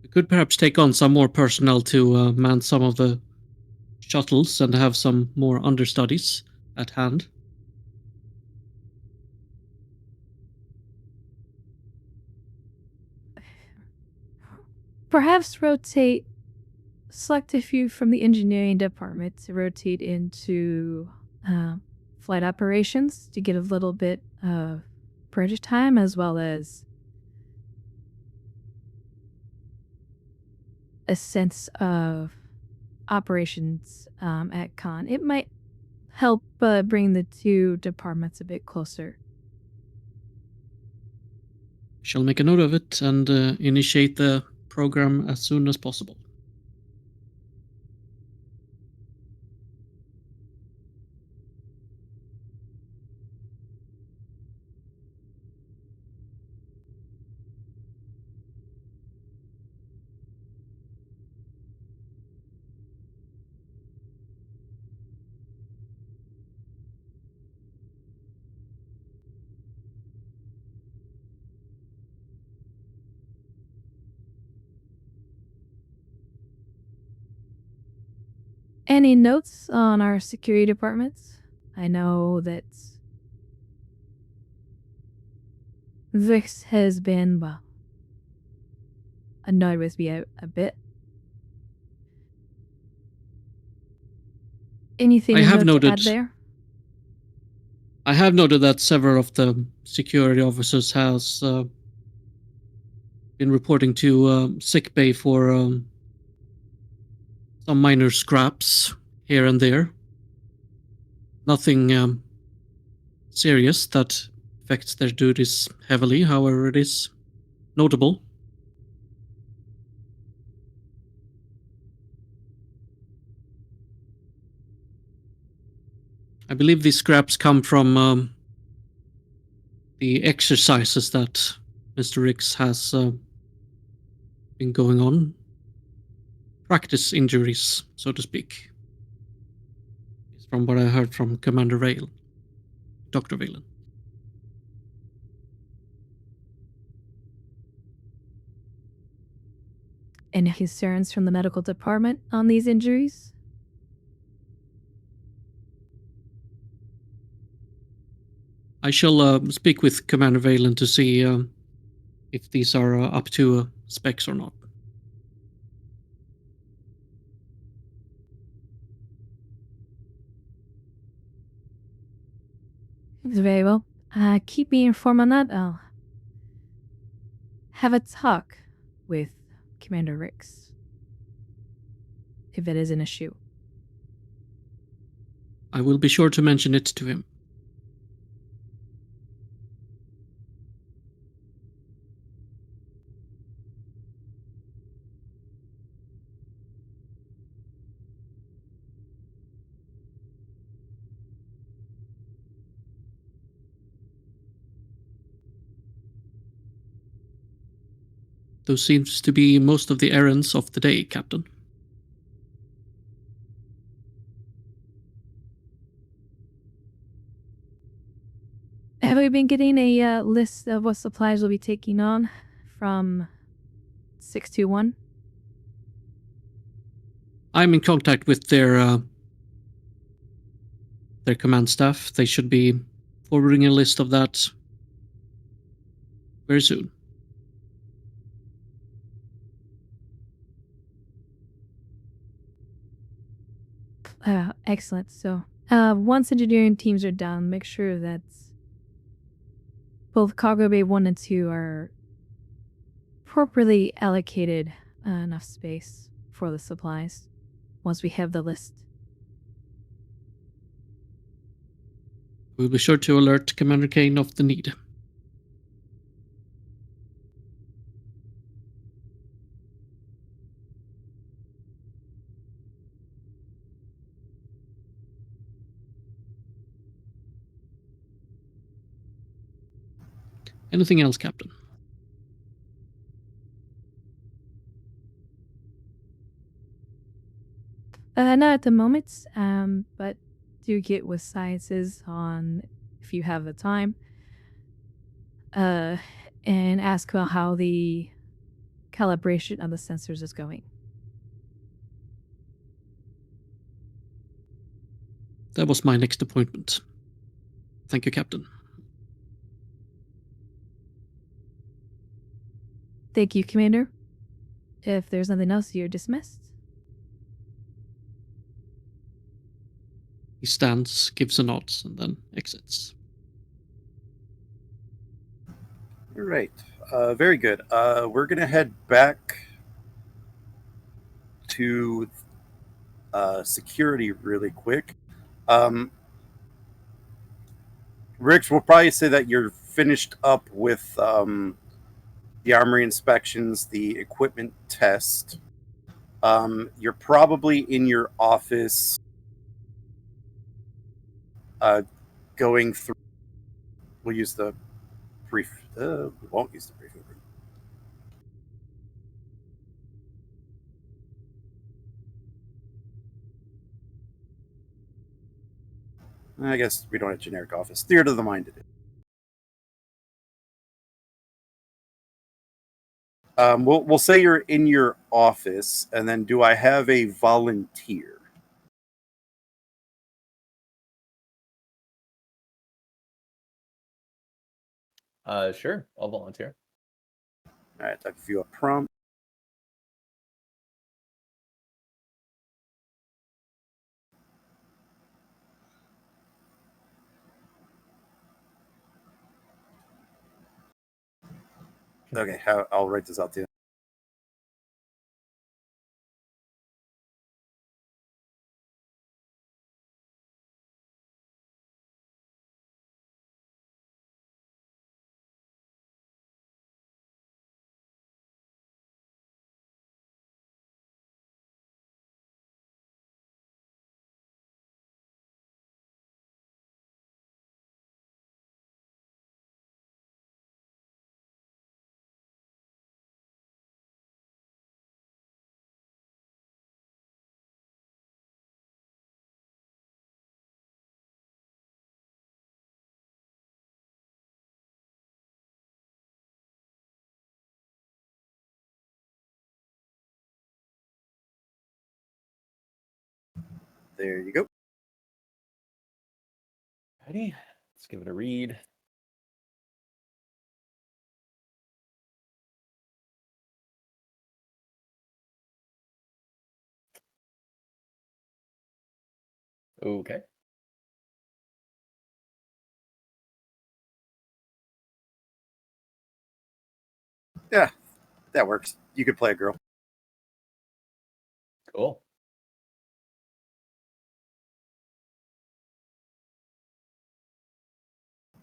We could perhaps take on some more personnel to man some of the shuttles and have some more understudies at hand. Perhaps select a few from the engineering department to rotate into flight operations to get a little bit of bridge time as well as a sense of operations at Con. It might help bring the two departments a bit closer. Shall make a note of it and initiate the program as soon as possible. Any notes on our security departments? I know that Vix has been, well, annoyed with me a bit. Anything I have to noted- add there? I have noted that several of the security officers has been reporting to sick bay for some minor scraps here and there. Nothing serious that affects their duties heavily, however it is notable. I believe these scraps come from the exercises that Mr. Rix has been going on. Practice injuries, so to speak. It's from what I heard from Commander Vale, Dr. Valen. Any concerns from the medical department on these injuries? I shall speak with Commander Valen to see if these are up to specs or not. Very well. Keep me informed on that. I'll have a talk with Commander Rix if it is an issue. I will be sure to mention it to him. Those seems to be most of the errands of the day, Captain. Have we been getting a list of what supplies we'll be taking on from 621? I'm in contact with their command staff. They should be forwarding a list of that very soon. Excellent. So, once engineering teams are done, make sure that both Cargo Bay 1 and 2 are properly allocated enough space for the supplies once we have the list. We'll be sure to alert Commander Kane of the need. Anything else, Captain? Not at the moment, but do get with sciences on if you have the time. And ask about how the calibration of the sensors is going. That was my next appointment. Thank you, Captain. Thank you, Commander. If there's nothing else, you're dismissed. He stands, gives a nod, and then exits. All right. Very good. We're going to head back to security really quick. Rich, we'll probably say that you're finished up with the armory inspections, the equipment test. You're probably in your office going through. We'll use the brief. We won't use the briefing room. I guess we don't have generic office. Theater of the mind it is. We'll say you're in your office, and then do I have a volunteer? Sure, I'll volunteer. All right, I'll give you a prompt. Okay, I'll write this out to you. There you go. Ready? Let's give it a read. Okay. Yeah, that works. You could play a girl. Cool.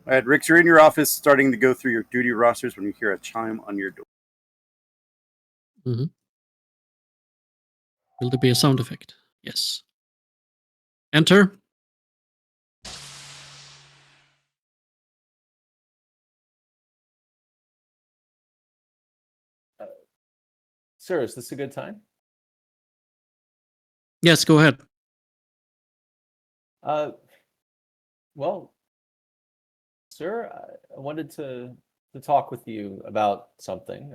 All right, Rick, you're in your office starting to go through your duty rosters when you hear a chime on your door. Mm-hmm. Will there be a sound effect? Yes. Enter. Sir, is this a good time? Yes, go ahead. Well, sir, I wanted to talk with you about something.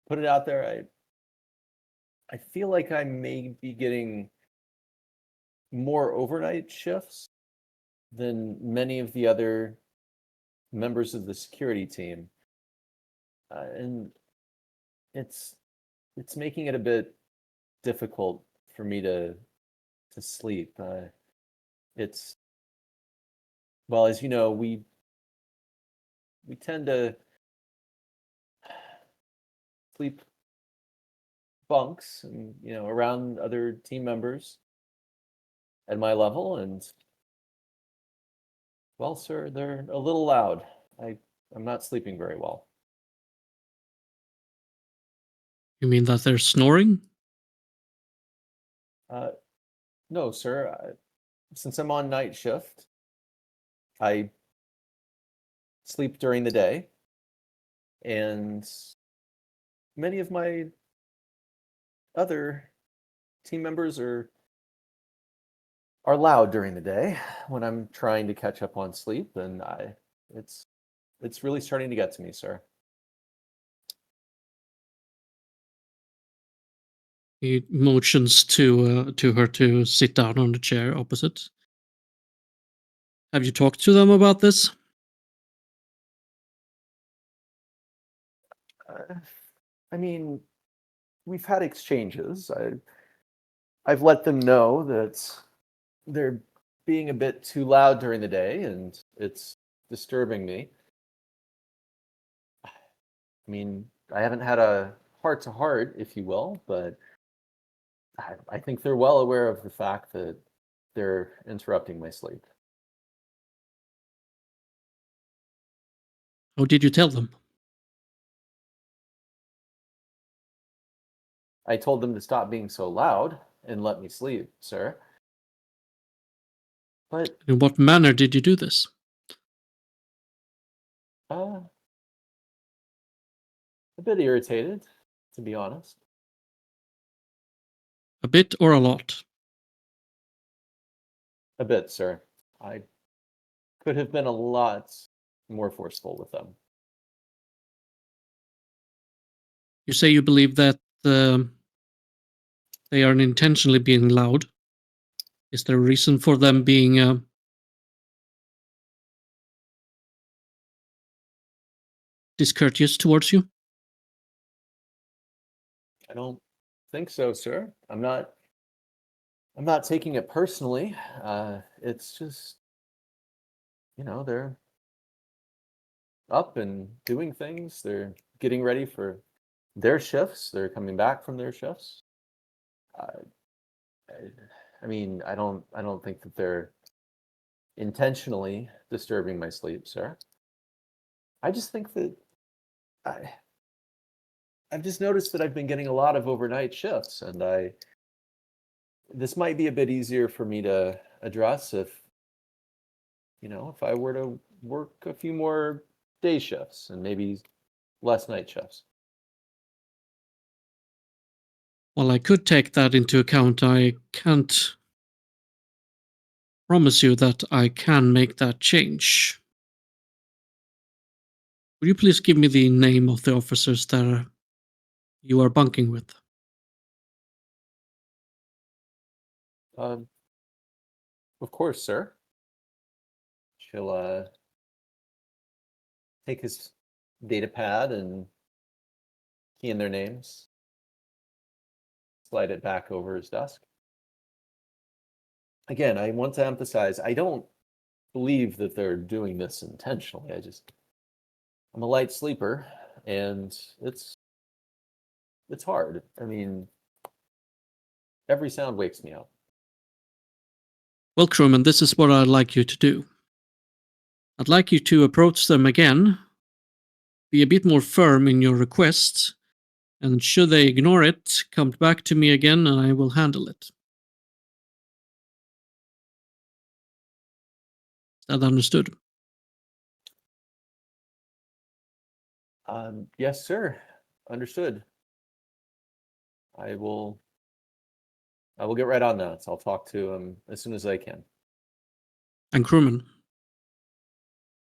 Put it out there. I feel like I may be getting more overnight shifts than many of the other members of the security team, and it's making it a bit difficult for me to sleep. It's well, as you know, we tend to sleep bunks and around other team members at my level, and well, sir, they're a little loud. I'm not sleeping very well. You mean that they're snoring? No, sir. Since I'm on night shift, I sleep during the day, and many of my other team members are loud during the day when I'm trying to catch up on sleep, and it's really starting to get to me, sir. He motions to her to sit down on the chair opposite. Have you talked to them about this? I mean, we've had exchanges. I've let them know that they're being a bit too loud during the day, and it's disturbing me. I mean, I haven't had a heart-to-heart, if you will, but I think they're well aware of the fact that they're interrupting my sleep. How did you tell them? I told them to stop being so loud and let me sleep, sir. But In what manner did you do this? a bit irritated, to be honest. A bit or a lot? A bit, sir. I could have been a lot more forceful with them. You say you believe that they are intentionally being loud. Is there a reason for them being discourteous towards you? I don't think so, sir. I'm not taking it personally. It's just, they're up and doing things. They're getting ready for their shifts. They're coming back from their shifts. Uh, I mean, I don't think that they're intentionally disturbing my sleep, sir. I just think that I've just noticed that I've been getting a lot of overnight shifts, and this might be a bit easier for me to address if I were to work a few more day shifts and maybe less night shifts. Well, I could take that into account. I can't promise you that I can make that change. Would you please give me the name of the officers that you are bunking with? Of course, sir. She'll take his data pad and key in their names, slide it back over his desk. Again, I want to emphasize, I don't believe that they're doing this intentionally. I'm a light sleeper, and it's hard. I mean, every sound wakes me up. Well, crewman, this is what I'd like you to do. I'd like you to approach them again, be a bit more firm in your request, and should they ignore it, come back to me again and I will handle it. Is that understood? Yes, sir. Understood. I will get right on that. I'll talk to him as soon as I can. And crewman,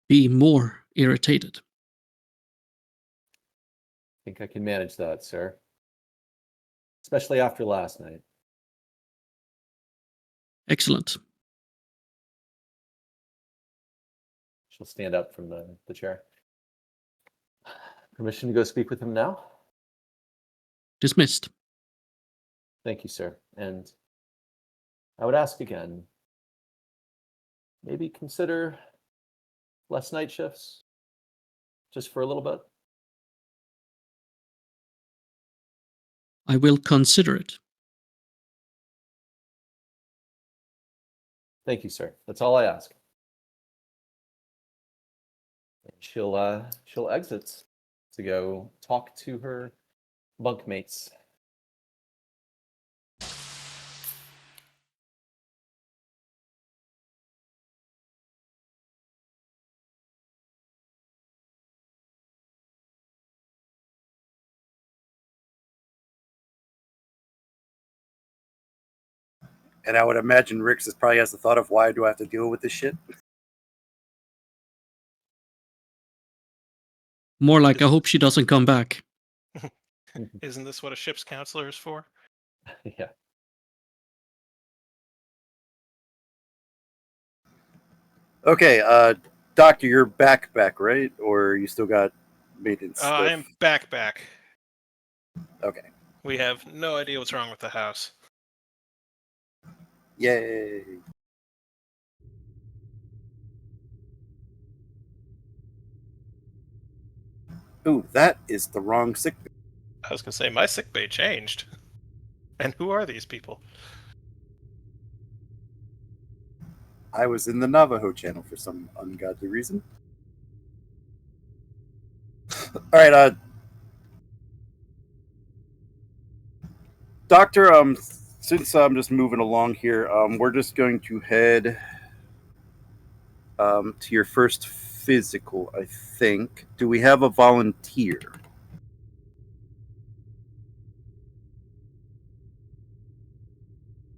be more irritated. I think I can manage that, sir. Especially after last night. Excellent. She'll stand up from the chair. Permission to go speak with him now? Dismissed. Thank you, sir. And I would ask again, maybe consider less night shifts just for a little bit. I will consider it. Thank you, sir. That's all I ask. And she'll exit to go talk to her bunkmates. And I would imagine Rix is probably has the thought of, why do I have to deal with this shit? More like, I hope she doesn't come back. Isn't this what a ship's counselor is for? Yeah. Okay, Doctor, you're back, right? Or you still got maintenance stuff? I'm back. Okay. We have no idea what's wrong with the house. Yay. Ooh, that is the wrong sick bay. I was going to say, my sickbay changed. And who are these people? I was in the Navajo channel for some ungodly reason. Alright, Doctor, since I'm just moving along here, we're just going to head to your first physical, I think. Do we have a volunteer?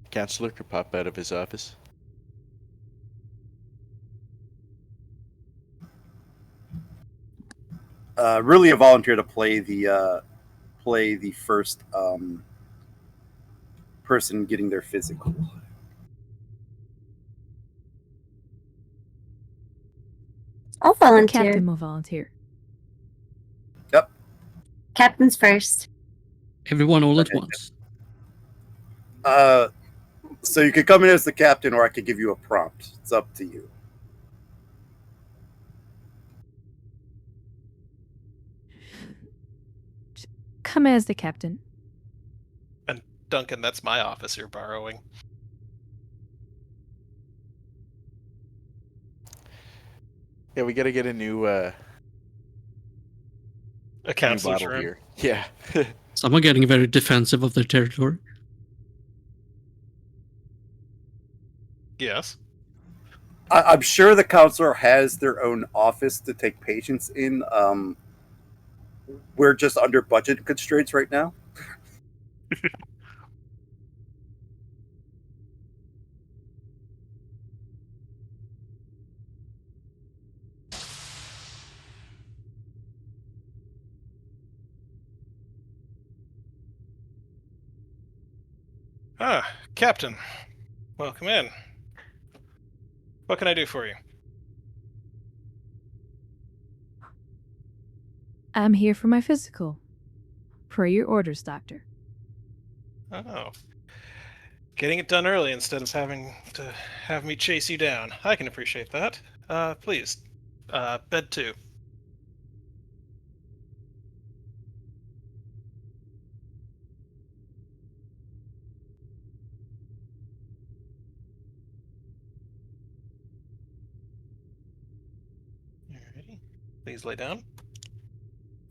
Counselor could pop out of his office. Really a volunteer to play the first person getting their physical. I'll The volunteer. captain will volunteer. Yep. Captain's first. Everyone all at Okay. once. So you could come in as the captain, or I could give you a prompt. It's up to you. Come as the captain. And Duncan, that's my office you're borrowing. Yeah, we gotta get a new A counselor's bottle room. here. Yeah. Someone getting very defensive of their territory. Yes. I'm sure the counselor has their own office to take patients in. We're just under budget constraints right now. Ah, Captain. Welcome in. What can I do for you? I'm here for my physical. Per your orders, Doctor. Oh. Getting it done early instead of having to have me chase you down. I can appreciate that. Please. Bed 2. Alrighty. Please lay down.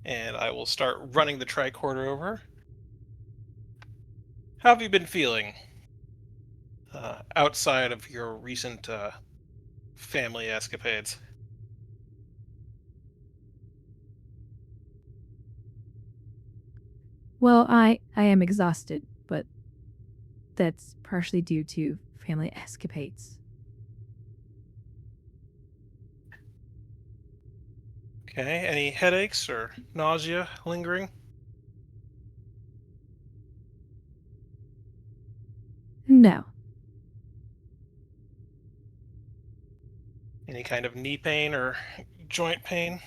And I will start running the tricorder over. How have you been feeling? Outside of your recent family escapades. Well, I am exhausted, but that's partially due to family escapades. Okay, any headaches or nausea lingering? No. Any kind of knee pain or joint pain?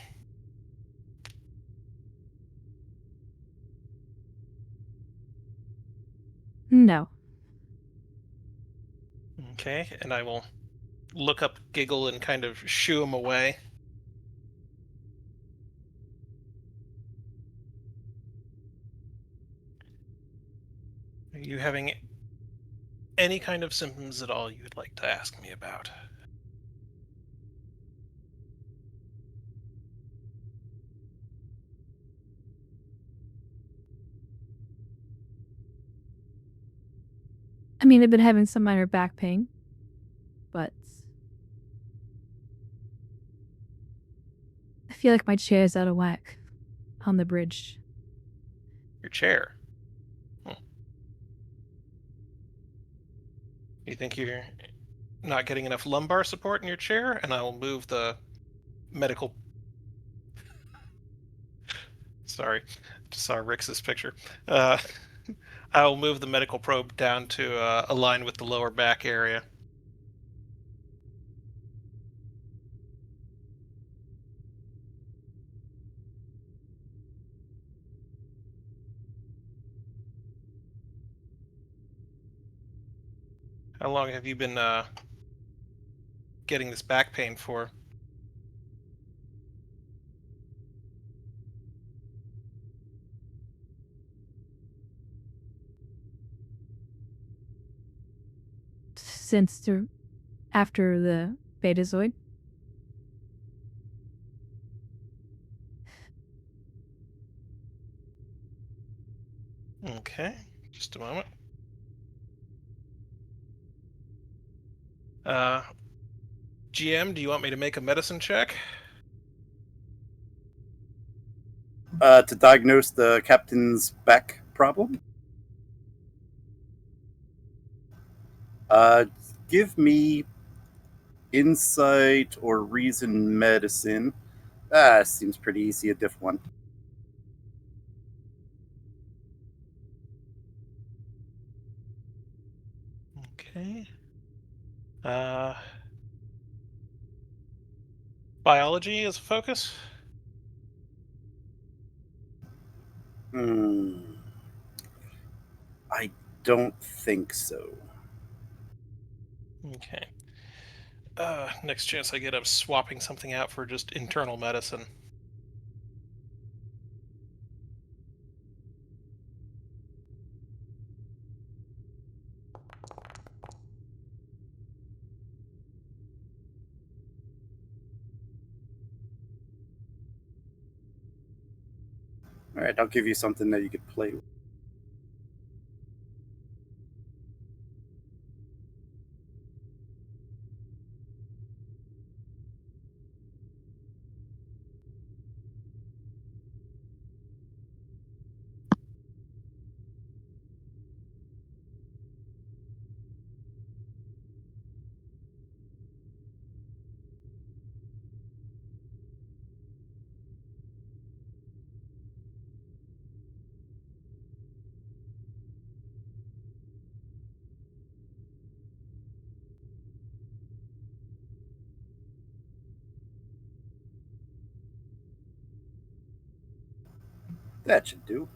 No. Okay, and I will look up Giggle and kind of shoo him away. Are you having any kind of symptoms at all you would like to ask me about? I mean, I've been having some minor back pain, but I feel like my chair's out of whack on the bridge. Your chair. You think you're not getting enough lumbar support in your chair? And I will move the medical. Sorry, just saw Rix's picture. Uh, I will move the medical probe down to align with the lower back area. How long have you been getting this back pain for? Since after the Betazoid. Okay, just a moment. GM, do you want me to make a medicine check? To diagnose the captain's back problem? Give me insight or reason medicine. Seems pretty easy, a diff one. Okay. Biology is a focus? I don't think so. Okay. Next chance I get, I'm swapping something out for just internal medicine. All right, I'll give you something that you could play with. That should do.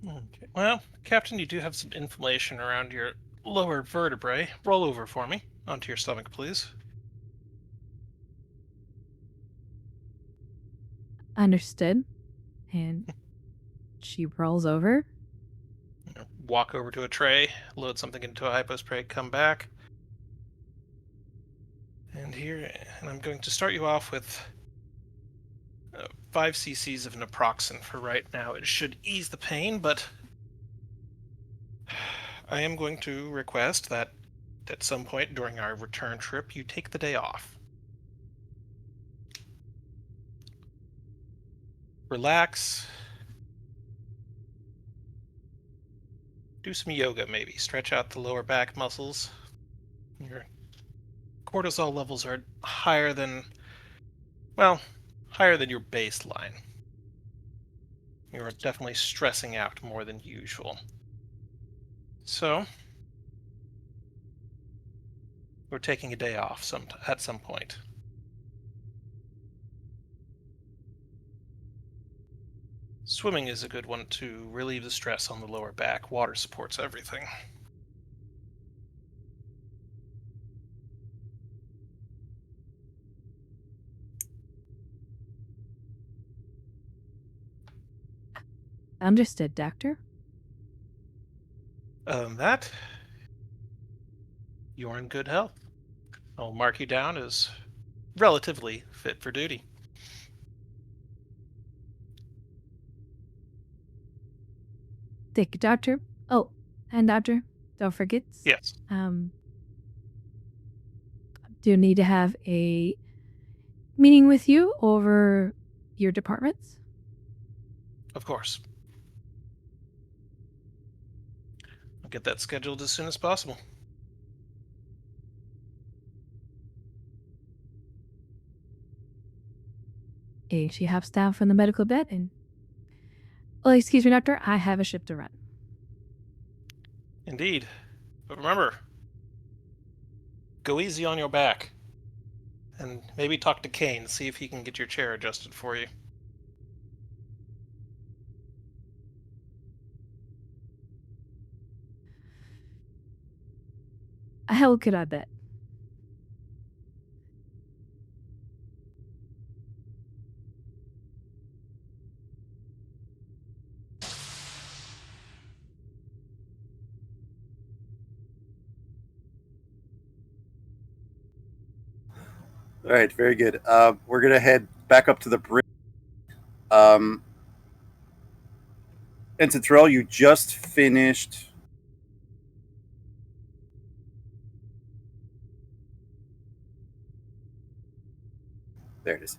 Okay. Well, Captain, you do have some inflammation around your lower vertebrae. Roll over for me. Onto your stomach, please. Understood. And she rolls over. Walk over to a tray, load something into a hypospray, come back. And I'm going to start you off with 5 cc's of naproxen for right now. It should ease the pain, but I am going to request that at some point during our return trip, you take the day off. Relax. Do some yoga, maybe. Stretch out the lower back muscles. Your cortisol levels are higher than your baseline. You're definitely stressing out more than usual. So, we're taking a day off at some point. Swimming is a good one to relieve the stress on the lower back. Water supports everything. Understood, Doctor. That you're in good health. I'll mark you down as relatively fit for duty. Thank you, Doctor. Oh, And Doctor, don't forget. Yes, Do need to have a meeting with you over your departments. of course. I'll get that scheduled as soon as possible. She hops down from the medical bed and, well, excuse me, Doctor, I have a ship to run. Indeed. But remember, go easy on your back. And maybe talk to Kane, see if he can get your chair adjusted for you. How could I bet? All right, very good. We're gonna head back up to the bridge. And Terrell, you just finished. There it is.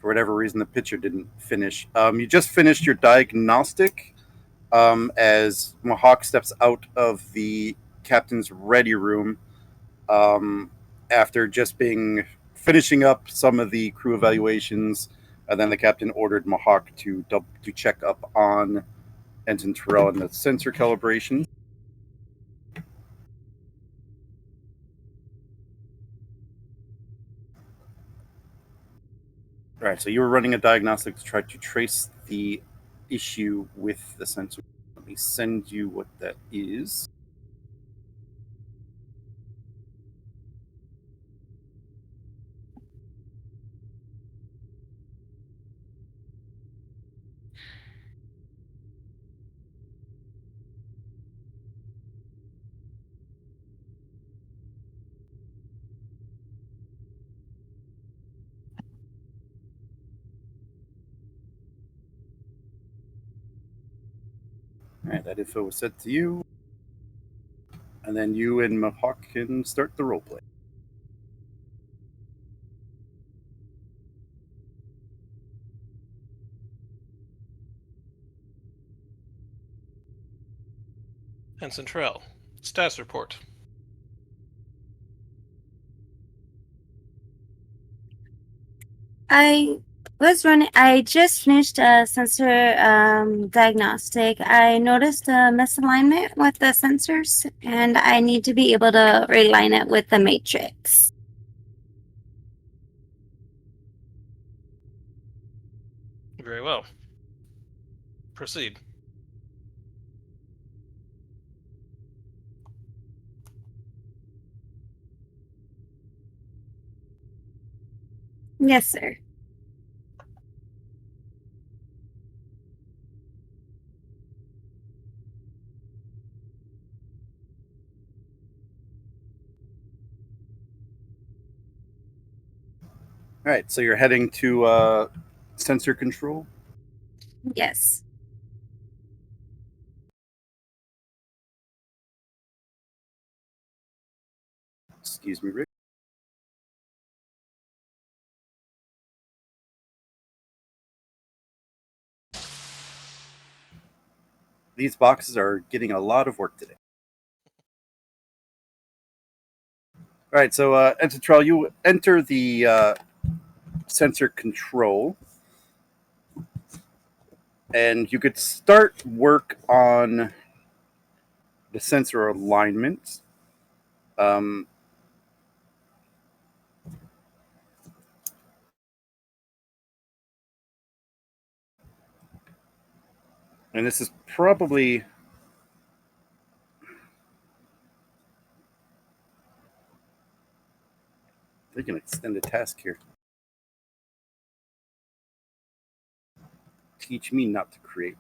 For whatever reason, the picture didn't finish. You just finished your diagnostic as Mahawk steps out of the captain's ready room after just finishing up some of the crew evaluations, and then the captain ordered Mahawk to check up on Ensign Terrell and the sensor calibration. All right, so you were running a diagnostic to try to trace the issue with the sensor. Let me send you what that is. All right, that info was sent to you. And then you and Mahawk can start the roleplay. Ensign Trell, status report. I just finished a sensor diagnostic. I noticed a misalignment with the sensors, and I need to be able to realign it with the matrix. Very well. Proceed. Yes, sir. All right, so you're heading to sensor control. Yes. Excuse me, Rick. These boxes are getting a lot of work today. All right, so Entitrell, you enter the sensor control, and you could start work on the sensor alignment. Um, and this is probably they can extend the task here. Teach me not to create.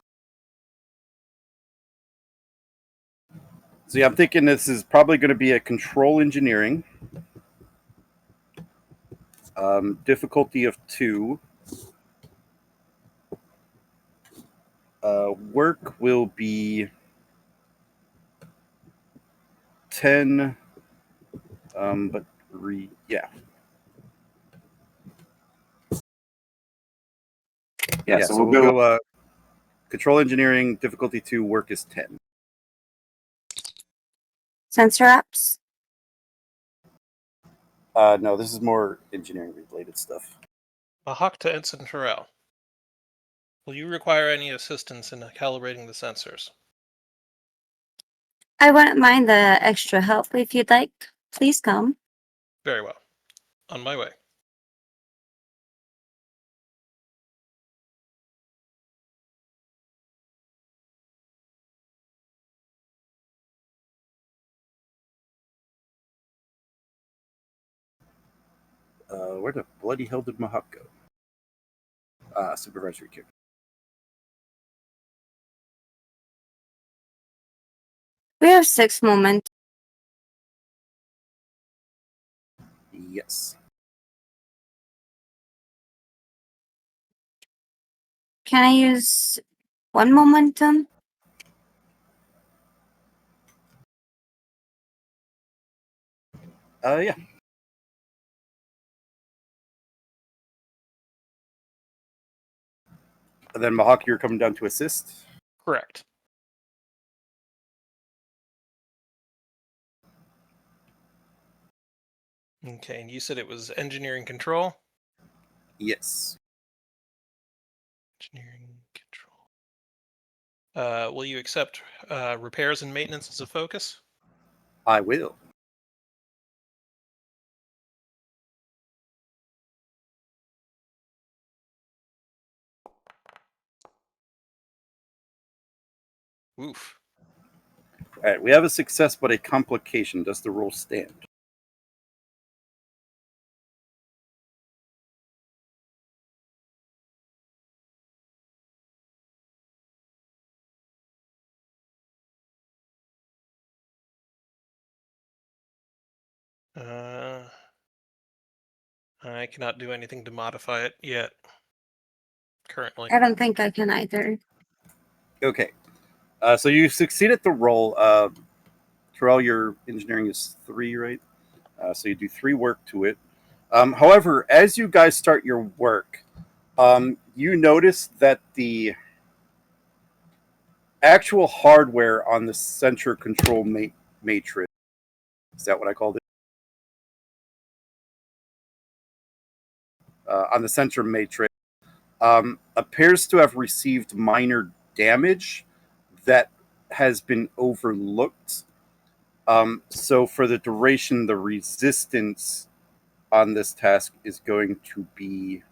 So yeah, I'm thinking this is probably going to be a control engineering. Difficulty of 2. Work will be 10. But yeah. Yeah, so we'll go control engineering, difficulty 2, work is 10. Sensor apps. No, this is more engineering related stuff. Mahak to Ensign Terrell. Will you require any assistance in calibrating the sensors? I wouldn't mind the extra help if you'd like. Please come. Very well. On my way. Where the bloody hell did Mahak go? Supervisory care. We have 6 moments. Yes. Can I use 1 momentum? Yeah. And then Mahak, you're coming down to assist. Correct. Okay, and you said it was engineering control? Yes. Engineering control. Will you accept repairs and maintenance as a focus? I will. Oof. All right, we have a success, but a complication. Does the roll stand? I cannot do anything to modify it yet. Currently. I don't think I can either. Okay. So you succeeded the roll. Terrell, your engineering is 3, right? So you do 3 work to it. However, as you guys start your work, you notice that the actual hardware on the sensor control matrix, is that what I called it? On the sensor matrix, appears to have received minor damage that has been overlooked. So for the duration, the resistance on this task is going to be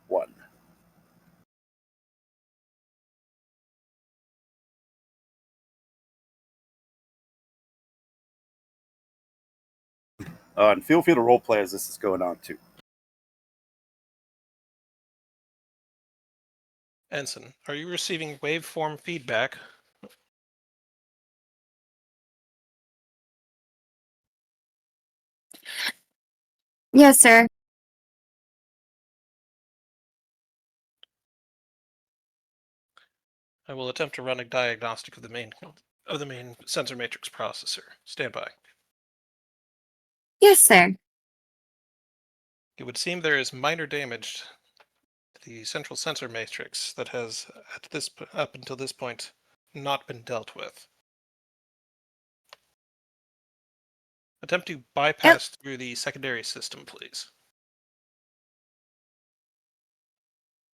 1. And feel free to roleplay as this is going on too. Ensign, are you receiving waveform feedback? Yes, sir. I will attempt to run a diagnostic of the main sensor matrix processor. Stand by. Yes, sir. It would seem there is minor damage to the central sensor matrix that has, up until this point, not been dealt with. Attempt to bypass through the secondary system, please.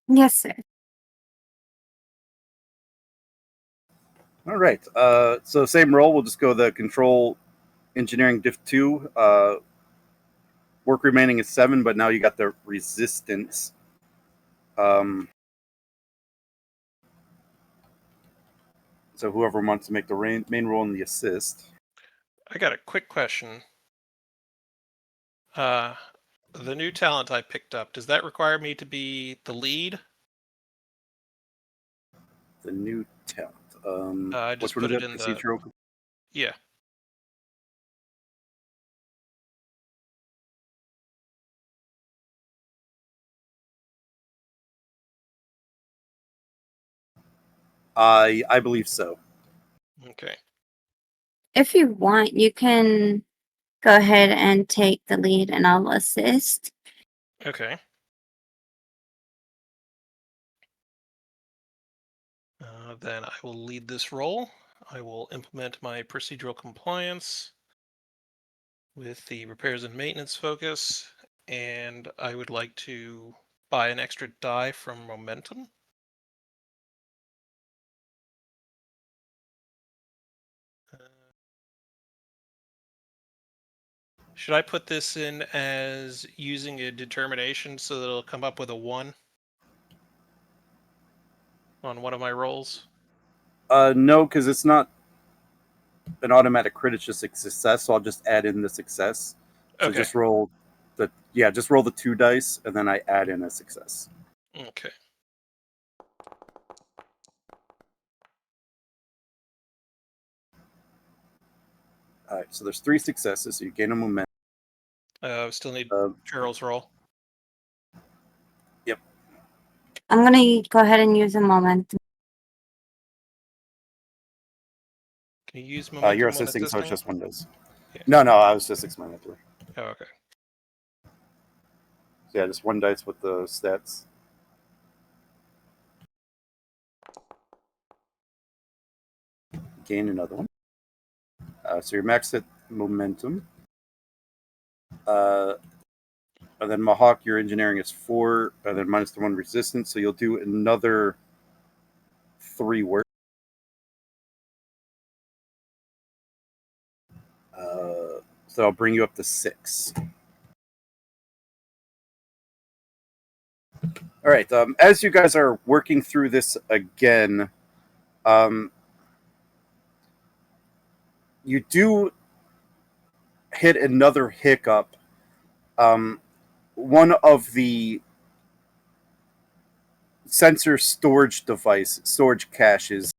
Yes, sir. All right. So same roll. We'll just go the control engineering diff 2. Work remaining is 7, but now you got the resistance. So whoever wants to make the main roll in the assist. I got a quick question. The new talent I picked up, does that require me to be the lead? The new talent. I just which one put is it that? in the... Procedural? Yeah. I believe so. Okay. If you want, you can go ahead and take the lead and I'll assist. Okay. Then I will lead this role. I will implement my procedural compliance with the repairs and maintenance focus, and I would like to buy an extra die from Momentum. Should I put this in as using a determination so that it'll come up with a 1 on one of my rolls? No, because it's not an automatic crit, it's just a success, so I'll just add in the success. So Okay. just roll just roll the 2 dice, and then I add in a success. Okay. All right, so there's 3 successes, so you gain a momentum. Still need Uh, Cheryl's roll. Yep. I'm gonna go ahead and use a moment. Can you use momentum you're when assisting, so it's assisting? just 1 dice. Yeah. No, I was just explaining it to her. Oh, okay. So yeah, just 1 dice with the stats. Gain another one. So you're maxed at momentum. And then Mahawk, your engineering is 4, and then minus the 1 resistance, so you'll do another 3 work. So I'll bring you up to 6. All right. As you guys are working through this again, you do hit another hiccup. One of the sensor storage caches,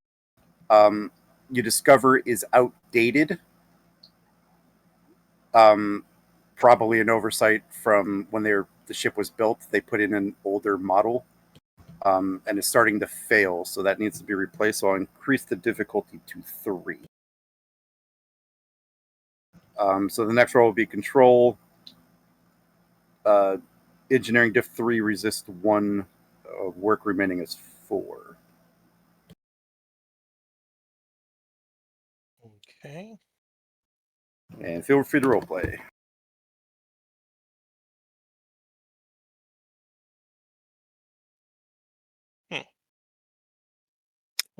you discover is outdated. Probably an oversight from when the ship was built. They put in an older model, and it's starting to fail, so that needs to be replaced. So I'll increase the difficulty to 3. So the next roll will be control. Engineering diff 3, resist 1, work remaining is 4. Okay. And feel free to roleplay.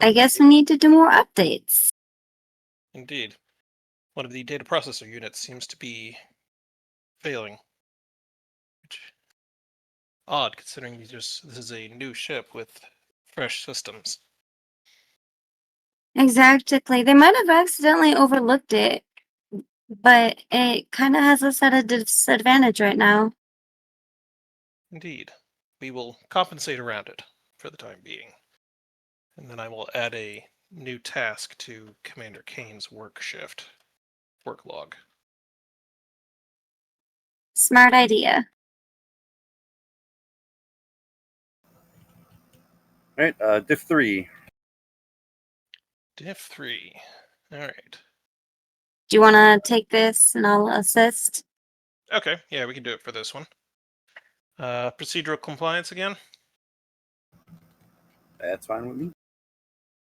I guess we need to do more updates. Indeed. One of the data processor units seems to be failing. Which odd, considering this is a new ship with fresh systems. Exactly. They might have accidentally overlooked it, but it kind of has us at a disadvantage right now. Indeed. We will compensate around it for the time being. And then I will add a new task to Commander Kane's work log. Smart idea. All right, diff 3. Diff 3. Alright. Do you want to take this and I'll assist? Okay, yeah, we can do it for this one. Procedural compliance again. That's fine with me.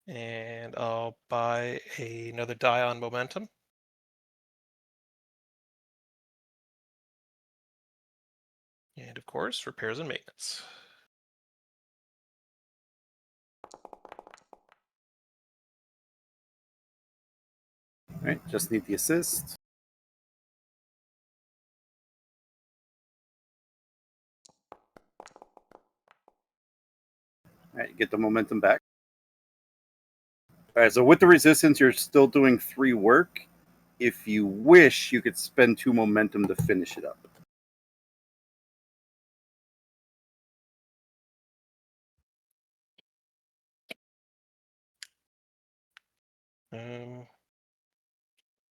And I'll buy another die on momentum. And of course, repairs and maintenance. All right, just need the assist. All right, get the momentum back. All right, so with the resistance, you're still doing 3 work. If you wish, you could spend 2 momentum to finish it up.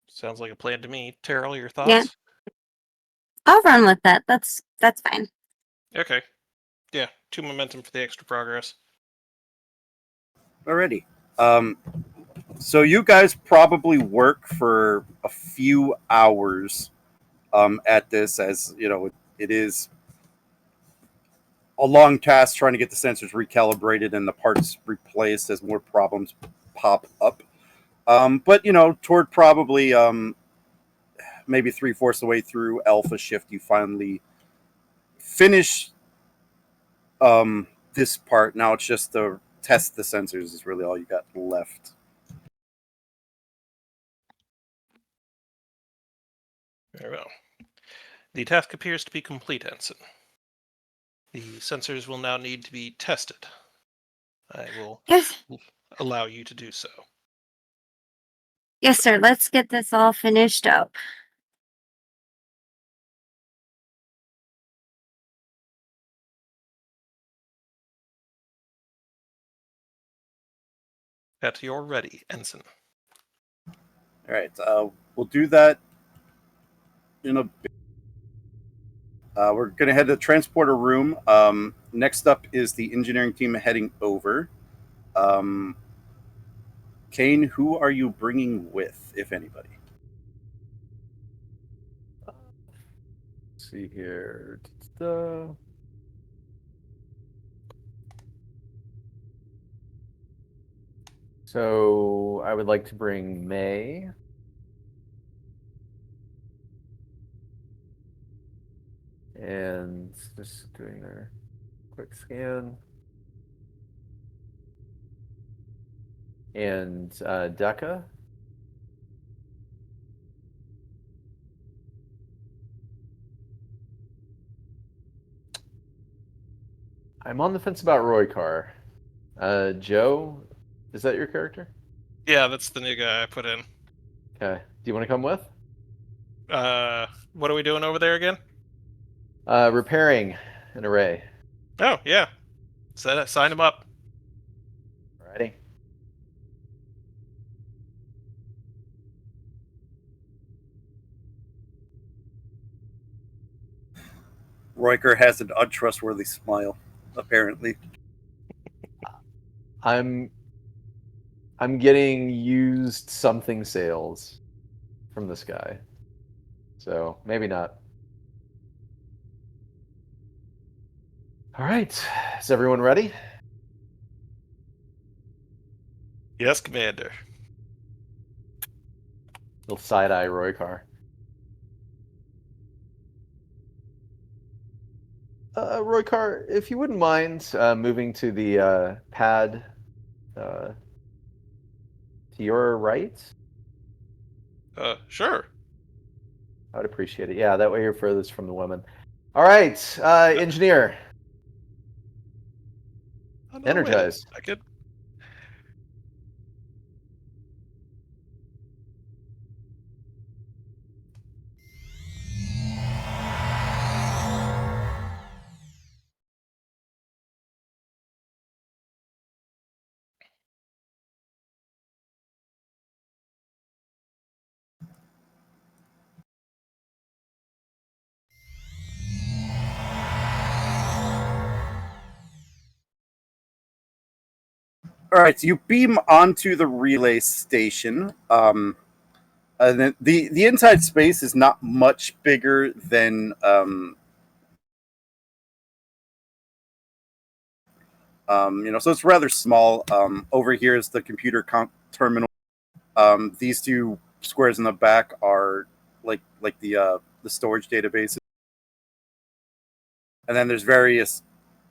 Sounds like a plan to me. Terrell, your Yeah. thoughts? I'll run with that. That's fine. Okay. Yeah, 2 momentum for the extra progress. Alrighty. So you guys probably work for a few hours at this, as you know, it is a long task trying to get the sensors recalibrated and the parts replaced as more problems pop up. But you know, toward probably maybe 3/4 the way through Alpha Shift, you finally finish this part. Now it's just to test the sensors is really all you got left. Very well. The task appears to be complete, Ensign. The sensors will now need to be tested. I will Yes, allow you to do so. yes, sir. Let's get this all finished up. At your ready, Ensign. All right, we'll do that in a bit. We're going to head to the transporter room. Next up is the engineering team heading over. Kane, who are you bringing with, if anybody? Let's see here. Da-da-da. So I would like to bring May. And just doing their quick scan. And Deca. I'm on the fence about Roy Carr. Joe, is that your character? Yeah, that's the new guy I put in. Okay. Do you want to come with? What are we doing over there again? Repairing an array. Oh, yeah. Sign him up. Alrighty. Riker has an untrustworthy smile, apparently. I'm getting used something sales from this guy. So maybe not. All right. Is everyone ready? Yes, Commander. Little side eye Roy Carr. Roy Carr, if you wouldn't mind moving to the pad to your right, Sure. I would appreciate it. Yeah, that way you're furthest from the women. All right, engineer, Oh, no, energize. Wait a second. All right, so you beam onto the relay station. And then the inside space is not much bigger than so it's rather small. Over here is the computer terminal. These two squares in the back are like the storage databases, and then there's various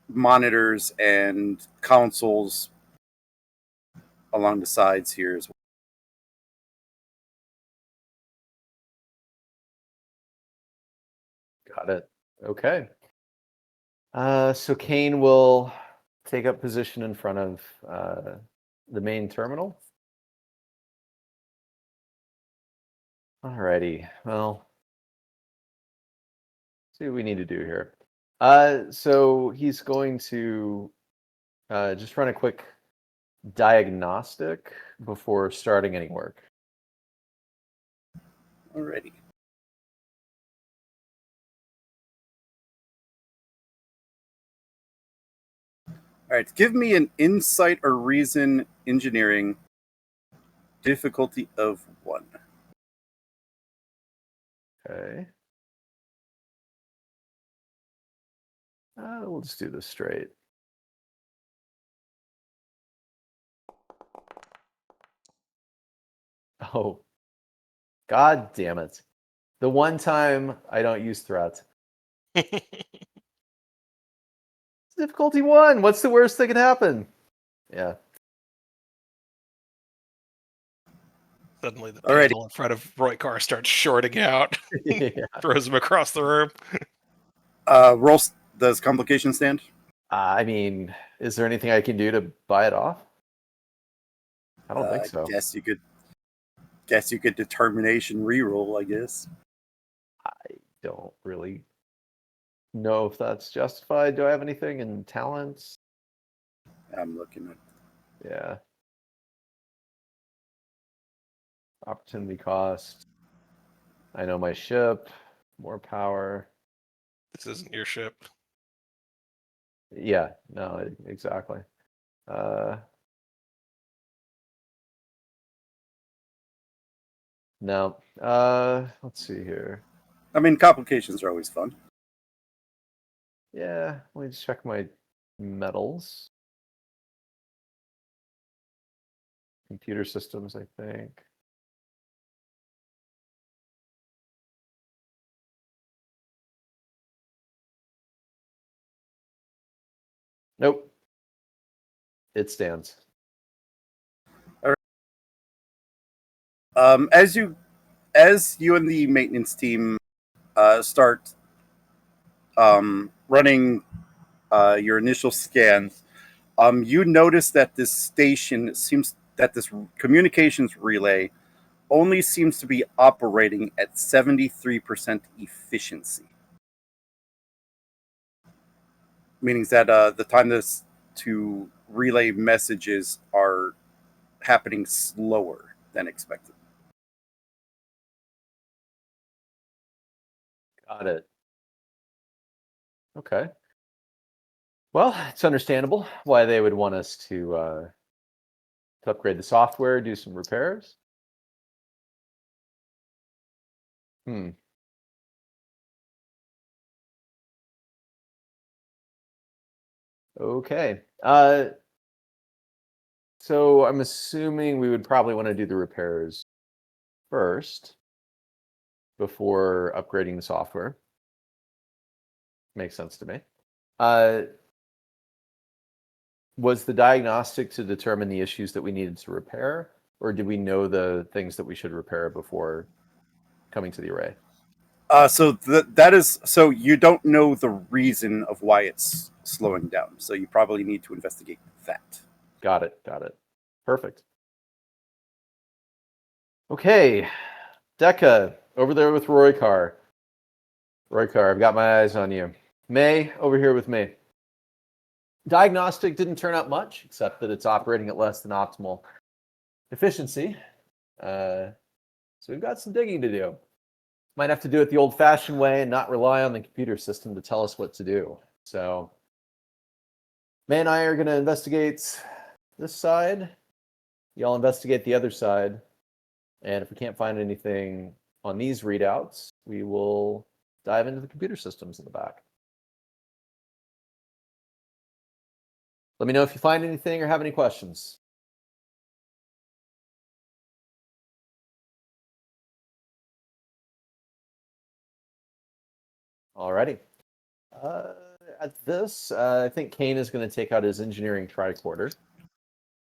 monitors and consoles along the sides here as well. Got it. Okay. So Kane will take up position in front of the main terminal. Alrighty. Well, see what we need to do here. So he's going to just run a quick diagnostic before starting any work. Alrighty. All right, give me an insight or reason engineering difficulty of 1. Okay. We'll just do this straight. Oh, God damn it. The one time I don't use threats. Difficulty 1. What's the worst that can happen? Yeah. Suddenly the Alrighty. panel in front of Roykar starts shorting out. Yeah. Throws him across the room. Roll. Does complication stand? I mean, is there anything I can do to buy it off? I don't think so. Guess you could determination reroll, I guess. I don't really know if that's justified. Do I have anything in talents? I'm looking at. Yeah. Opportunity cost. I know my ship. More power. This isn't your ship. Yeah, no, exactly. No. Let's see here. I mean, complications are always fun. Yeah, let me just check my metals. Computer systems, I think. Nope. It stands. As you and the maintenance team start running your initial scans, you notice that this communications relay only seems to be operating at 73% efficiency, meaning that the time to relay messages are happening slower than expected. Got it. Okay. Well, it's understandable why they would want us to upgrade the software, do some repairs. Okay. So I'm assuming we would probably want to do the repairs first before upgrading the software. Makes sense to me. Was the diagnostic to determine the issues that we needed to repair, or did we know the things that we should repair before coming to the array? So you don't know the reason of why it's slowing down. So you probably need to investigate that. Got it. Perfect. Okay, Decca, over there with Roykar. Roykar, I've got my eyes on you. May, over here with me. Diagnostic didn't turn out much, except that it's operating at less than optimal efficiency. So we've got some digging to do. Might have to do it the old-fashioned way and not rely on the computer system to tell us what to do. So May and I are going to investigate this side. Y'all investigate the other side. And if we can't find anything on these readouts, we will dive into the computer systems in the back. Let me know if you find anything or have any questions. Alrighty. At this, I think Kane is going to take out his engineering tricorder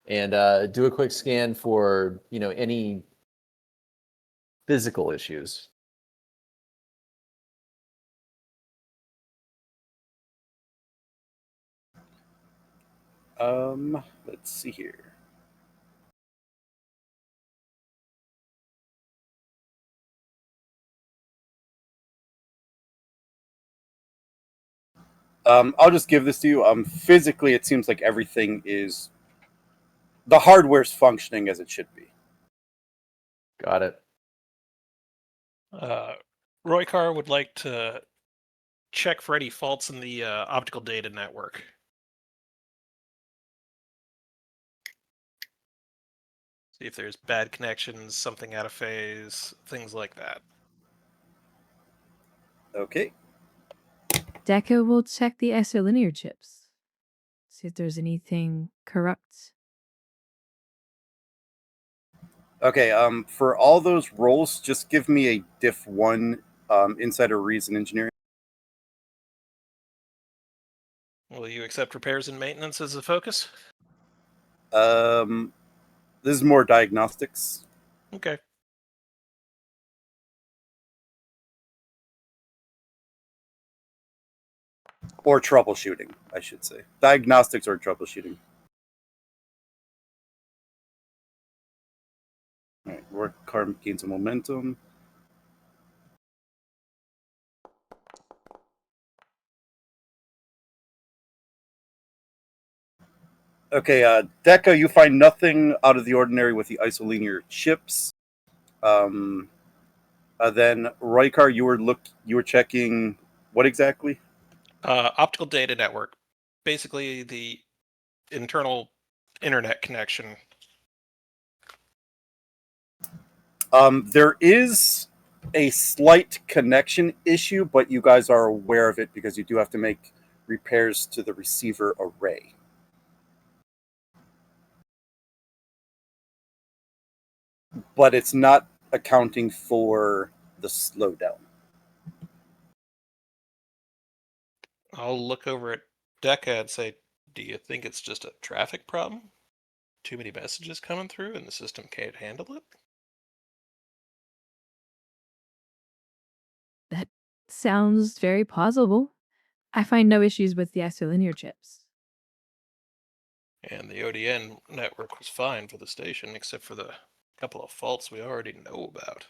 and do a quick scan for any physical issues. Let's see here. I'll just give this to you. Physically, it seems like everything is the hardware's functioning as it should be. Got it. Roykar would like to check for any faults in the optical data network. See if there's bad connections, something out of phase, things like that. Okay. Deca will check the isolinear chips. See if there's anything corrupt. Okay, for all those rolls, just give me a diff 1 insider reason engineering. Will you accept repairs and maintenance as a focus? This is more diagnostics. Okay. Or troubleshooting, I should say. Diagnostics or troubleshooting. Alright, work card gains some momentum. Okay, Deca, you find nothing out of the ordinary with the isolinear chips. Then Rykar, you were checking what exactly? Optical data network. Basically, the internal internet connection. There is a slight connection issue, but you guys are aware of it because you do have to make repairs to the receiver array. But it's not accounting for the slowdown. I'll look over at Deca and say, do you think it's just a traffic problem? Too many messages coming through and the system can't handle it? That sounds very plausible. I find no issues with the isolinear chips. And the ODN network was fine for the station, except for the couple of faults we already know about.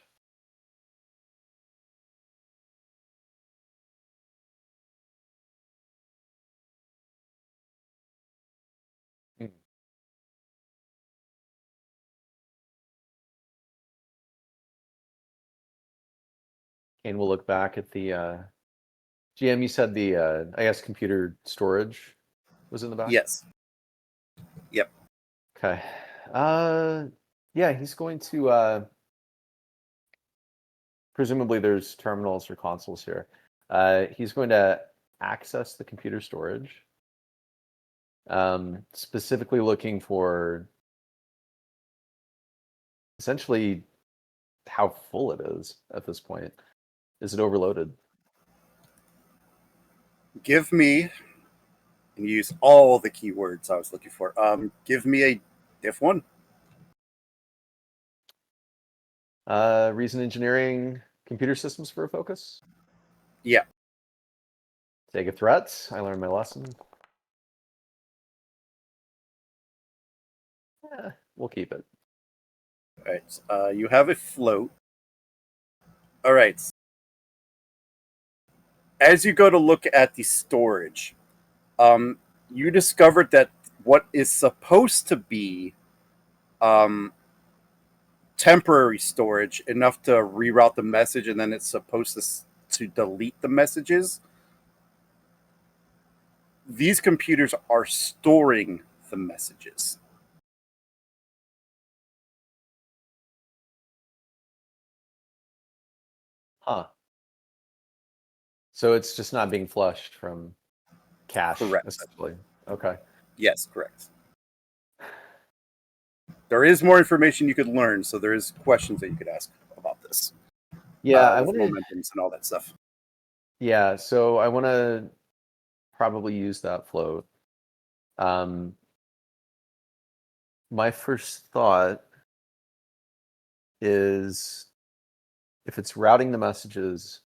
And we'll look back at the GM. You said the I guess computer storage was in the back. Yes. Yep. Okay. Yeah, he's going to presumably there's terminals or consoles here. He's going to access the computer storage. Specifically looking for essentially how full it is at this point. Is it overloaded? Give me, and use all the keywords I was looking for. Give me a diff 1. Reason engineering computer systems for a focus? Yeah. Take a threat. I learned my lesson. Yeah, we'll keep it. All right. You have a float. All right. As you go to look at the storage, you discovered that what is supposed to be temporary storage, enough to reroute the message, and then it's supposed to delete the messages. These computers are storing the messages. Huh. So it's just not being flushed from cache, Correct. essentially. Okay. Yes, correct. There is more information you could learn, so there is questions that you could ask about this. Yeah, I with want to. momentums and all that stuff. Yeah, so I want to probably use that float. My first thought is if it's routing the messages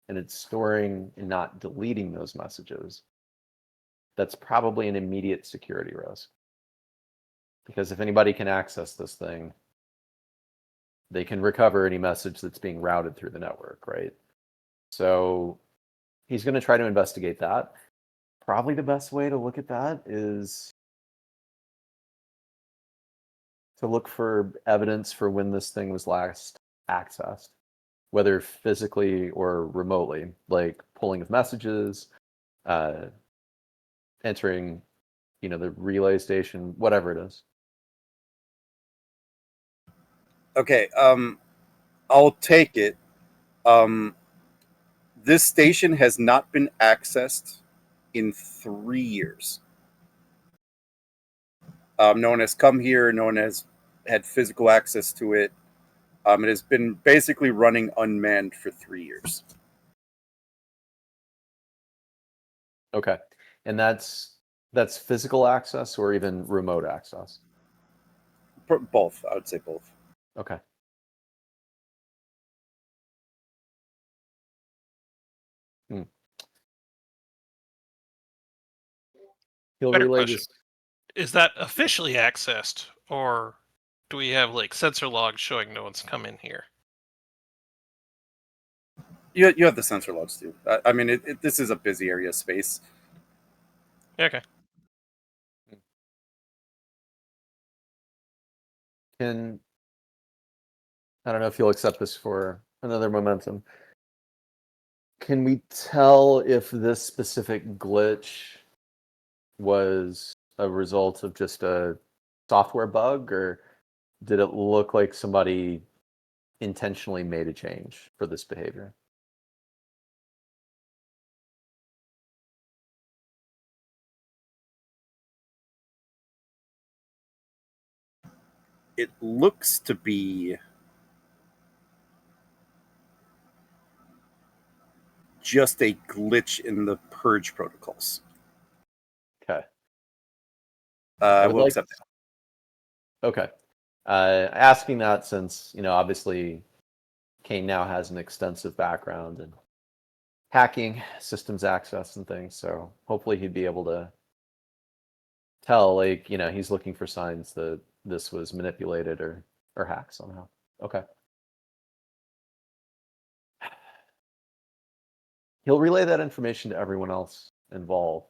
and it's storing and not deleting those messages, that's probably an immediate security risk. Because if anybody can access this thing, they can recover any message that's being routed through the network, right? So he's going to try to investigate that. Probably the best way to look at that is to look for evidence for when this thing was last accessed, whether physically or remotely, like pulling of messages, entering, the relay station, whatever it is. Okay, I'll take it. This station has not been accessed in 3 years. No one has come here. No one has had physical access to it. It has been basically running unmanned for 3 years. Okay, and that's physical access or even remote access. Both, I would say both. Okay. Hmm. He'll Better relay question. this. Is that officially accessed, or do we have like sensor logs showing no one's come in here? You have the sensor logs too. I mean, this is a busy area of space. Okay. I don't know if you'll accept this for another momentum. Can we tell if this specific glitch was a result of just a software bug, or did it look like somebody intentionally made a change for this behavior? It looks to be just a glitch in the purge protocols. Okay. I would will like- accept that. Okay. Asking that since, obviously Kane now has an extensive background in hacking, systems access, and things. So hopefully he'd be able to tell, he's looking for signs that this was manipulated or hacked somehow. Okay. He'll relay that information to everyone else involved.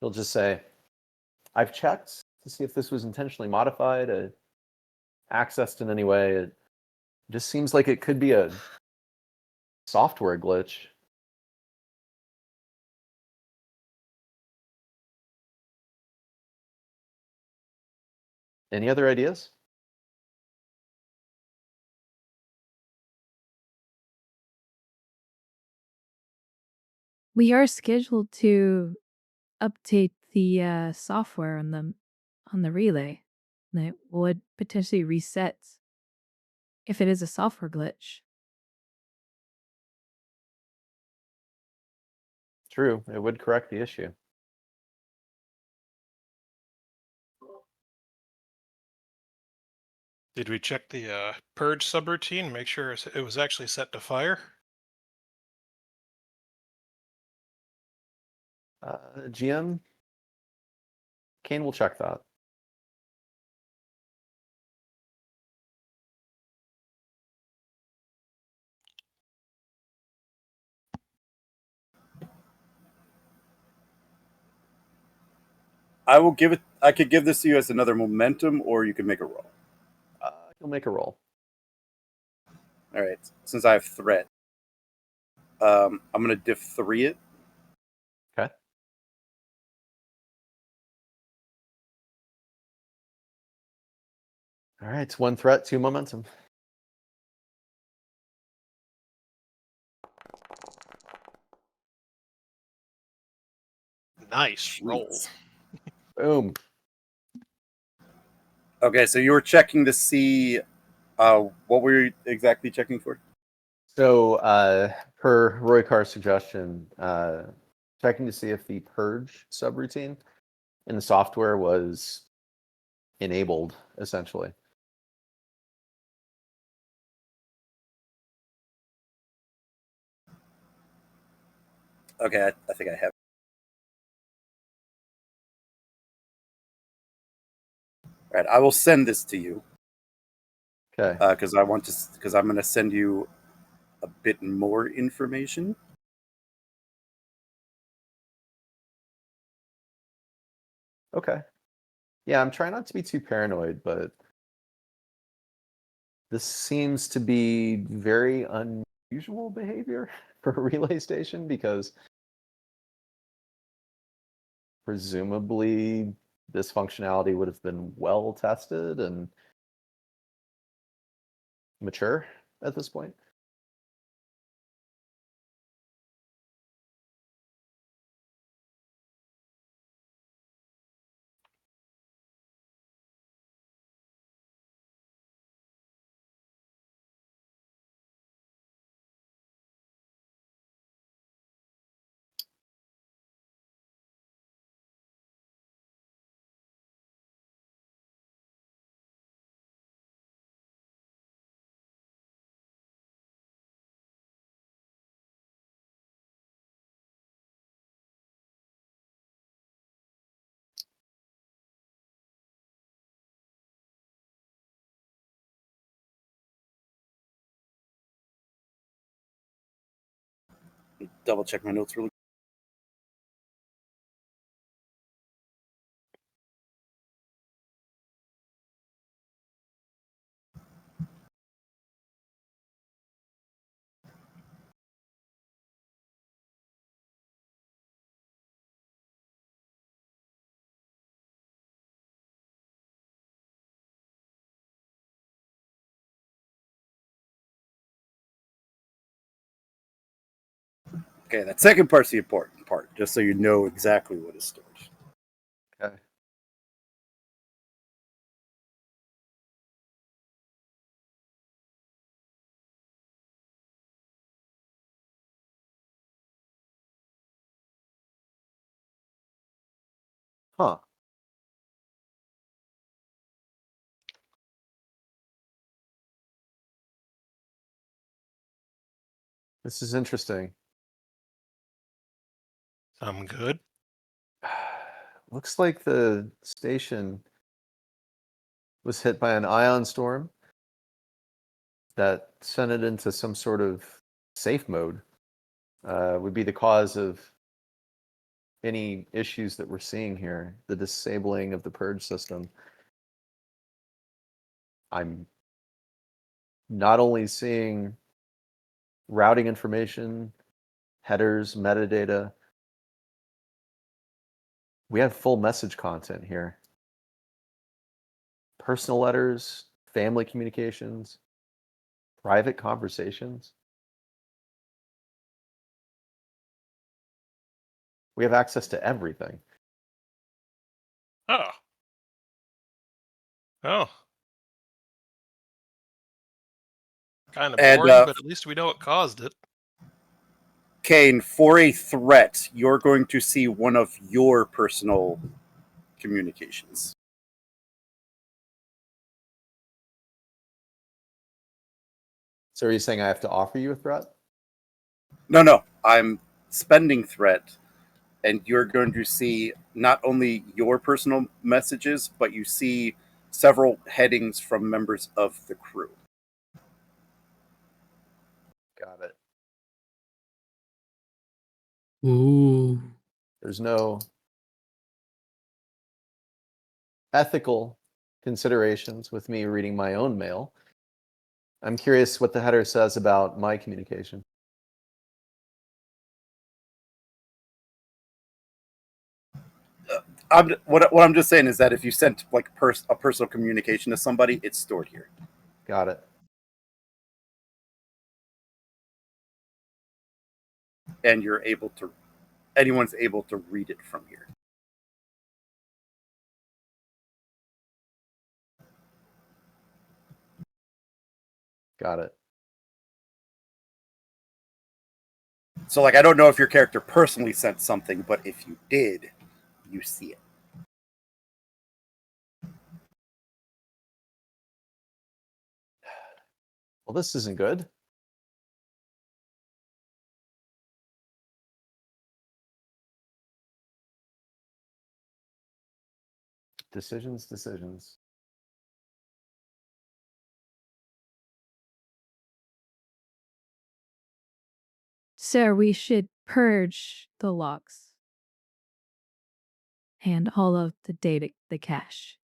He'll just say, I've checked to see if this was intentionally modified, accessed in any way. It just seems like it could be a software glitch. Any other ideas? We are scheduled to update the software on the relay that would potentially reset if it is a software glitch. True, it would correct the issue. Did we check the purge subroutine, make sure it was actually set to fire? GM, Kane will check that. I will give it. I could give this to you as another momentum, or you can make a roll. He'll make a roll. All right. Since I have threat, I'm going to diff 3 it. Okay. All right, it's 1 threat, 2 momentum. Nice roll. Jeez. Boom. Okay, so you were checking to see what were you exactly checking for? So, per Roy Carr's suggestion, checking to see if the purge subroutine in the software was enabled, essentially. Okay, I think I have. All right, I will send this to you. Okay. Because I'm going to send you a bit more information. Okay. Yeah, I'm trying not to be too paranoid, but this seems to be very unusual behavior for a relay station, because presumably this functionality would have been well tested and mature at this point. Double check my notes really. Okay, that second part's the important part, just so you know exactly what is stored. Okay. Huh. This is interesting. I'm good. Looks like the station was hit by an ion storm that sent it into some sort of safe mode. Would be the cause of any issues that we're seeing here, the disabling of the purge system. I'm not only seeing routing information, headers, metadata. We have full message content here. Personal letters, family communications, private conversations. We have access to everything. Oh. Oh. Kind of And, boring, but at least we know what caused it. Kane, for a threat, you're going to see one of your personal communications. So are you saying I have to offer you a threat? No, I'm spending threat, and you're going to see not only your personal messages, but you see several headings from members of the crew. Got it. Ooh. There's no ethical considerations with me reading my own mail. I'm curious what the header says about my communication. What I'm just saying is that if you sent like a personal communication to somebody, it's stored here. Got it. And anyone's able to read it from here. Got it. So, like, I don't know if your character personally sent something, but if you did, you see it. Well, this isn't good. Decisions. Sir, we should purge the logs and all of the data, the cache.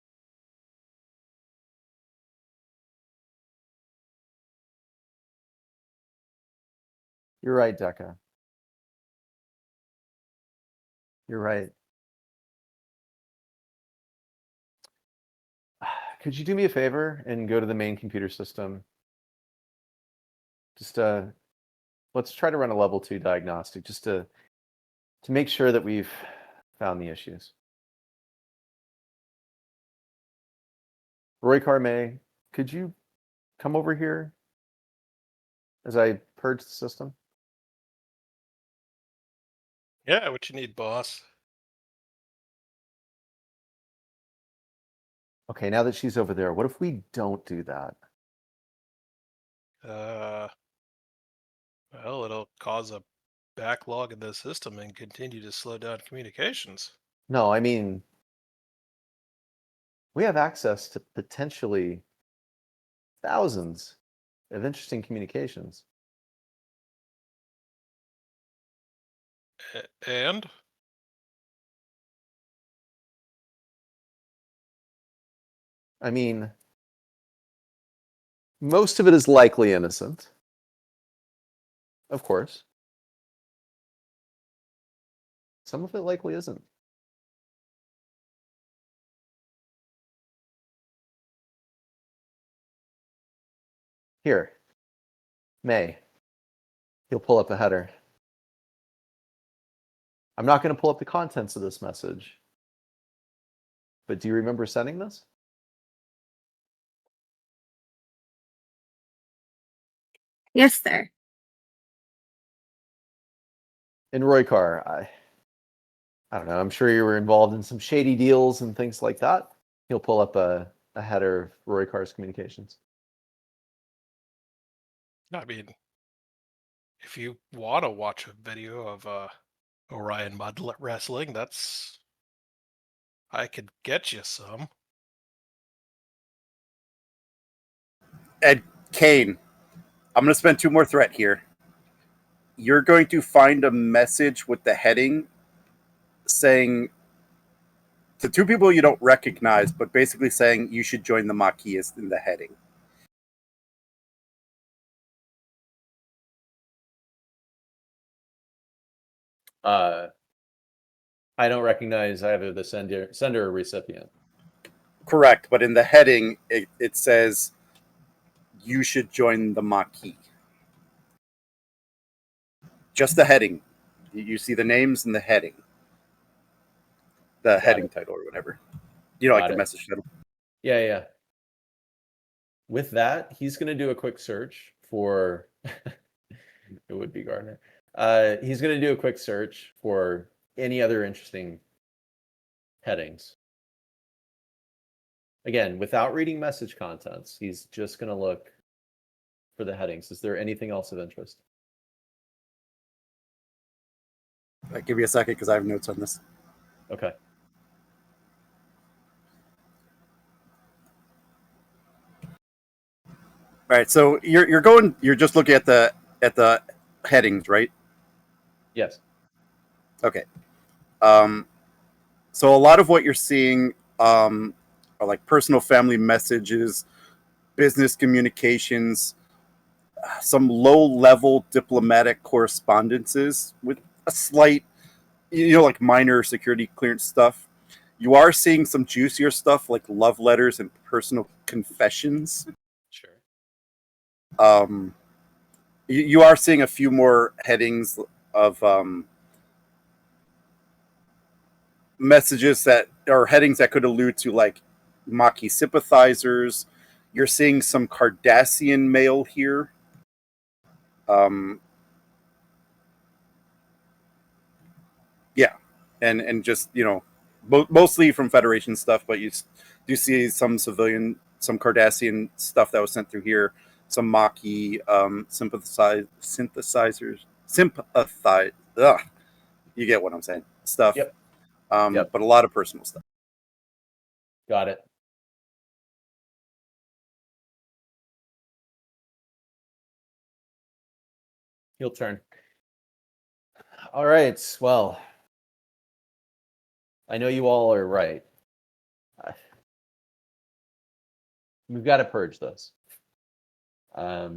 You're right, Decca. You're right. could you do me a favor and go to the main computer system? Just let's try to run a level 2 diagnostic just to make sure that we've found the issues. Roy Carme, could you come over here as I purge the system? Yeah, what you need, boss? Okay, now that she's over there, what if we don't do that? Well, it'll cause a backlog in the system and continue to slow down communications. No, I mean, we have access to potentially thousands of interesting communications. And I mean, most of it is likely innocent, of course. Some of it likely isn't. Here, May. He'll pull up a header. I'm not going to pull up the contents of this message, but do you remember sending this? Yes, sir. In Roykar, I don't know. I'm sure you were involved in some shady deals and things like that. He'll pull up a header of Roykar's communications. I mean, if you want to watch a video of Orion Mud Wrestling, I could get you some. Ed Kane, I'm going to spend 2 more threat here. You're going to find a message with the heading saying to 2 people you don't recognize, but basically saying you should join the Maquis is in the heading. I don't recognize either the sender or recipient. Correct, but in the heading, it says you should join the Maquis. Just the heading. You see the names in the heading. The heading title or whatever. You know, like the message title. Yeah. With that, he's going to do a quick search for... It would be Gardner. He's going to do a quick search for any other interesting headings. Again, without reading message contents, he's just going to look for the headings. Is there anything else of interest? I'll give you a second because I have notes on this. Okay. All right, so you're just looking at the headings, right? Yes. Okay. So a lot of what you're seeing are like personal family messages, business communications, some low-level diplomatic correspondences with a slight, like minor security clearance stuff. You are seeing some juicier stuff like love letters and personal confessions. Sure. You are seeing a few more headings of messages that are headings that could allude to like Maquis sympathizers. You're seeing some Cardassian mail here. Yeah, and just mostly from Federation stuff, but you do see some civilian, some Cardassian stuff that was sent through here. Some Maquis synthesizers. Ugh, you get what I'm saying. Stuff. Yep. But a lot of personal stuff. Got it. He'll turn. All right. Well, I know you all are right. We've got to purge this. I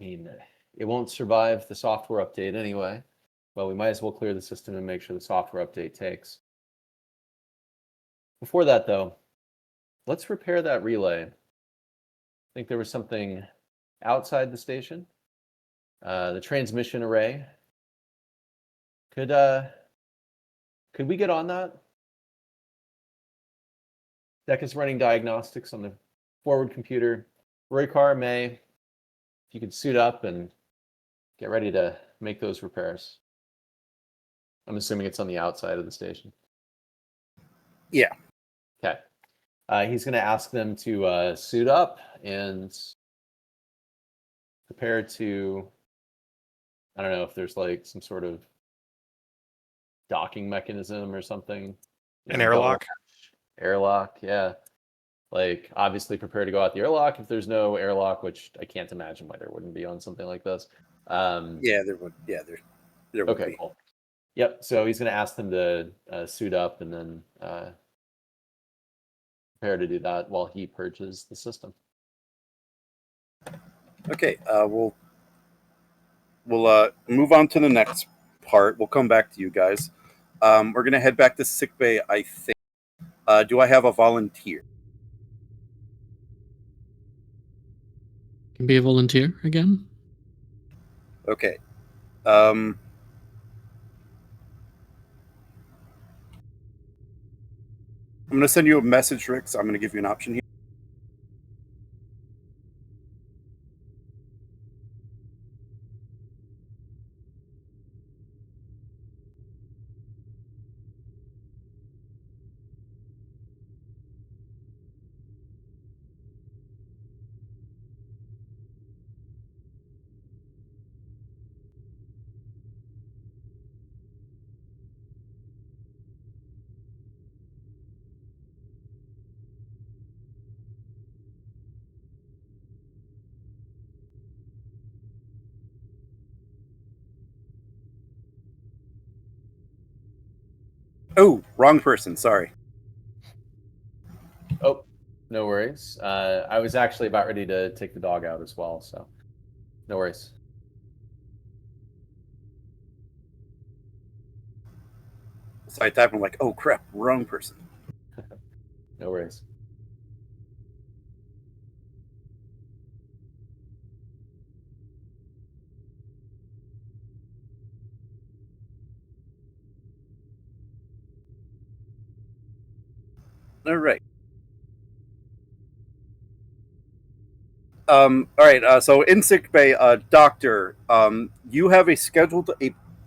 mean, it won't survive the software update anyway. Well, we might as well clear the system and make sure the software update takes. Before that, though, let's repair that relay. I think there was something outside the station. The transmission array. Could we get on that? Deck is running diagnostics on the forward computer. Roykar, May, if you could suit up and get ready to make those repairs. I'm assuming it's on the outside of the station. Yeah. Okay. He's going to ask them to suit up and prepare to, I don't know if there's like some sort of docking mechanism or something. An airlock. Airlock, yeah. Like, obviously prepare to go out the airlock if there's no airlock, which I can't imagine why there wouldn't be on something like this. Yeah, there would. Yeah, there would Okay, be. cool. Yep, so he's going to ask them to suit up and then prepare to do that while he purges the system. Okay, we'll move on to the next part. We'll come back to you guys. We're gonna head back to sickbay, I think. Do I have a volunteer? Can be a volunteer again. Okay. I'm gonna send you a message, Rick. So I'm gonna give you an option here. Oh, wrong person. Sorry. Oh, no worries. I was actually about ready to take the dog out as well, so no worries. So I type. I'm like, oh crap, wrong person. No worries. All right. All right. So in sick bay, doctor, you have a scheduled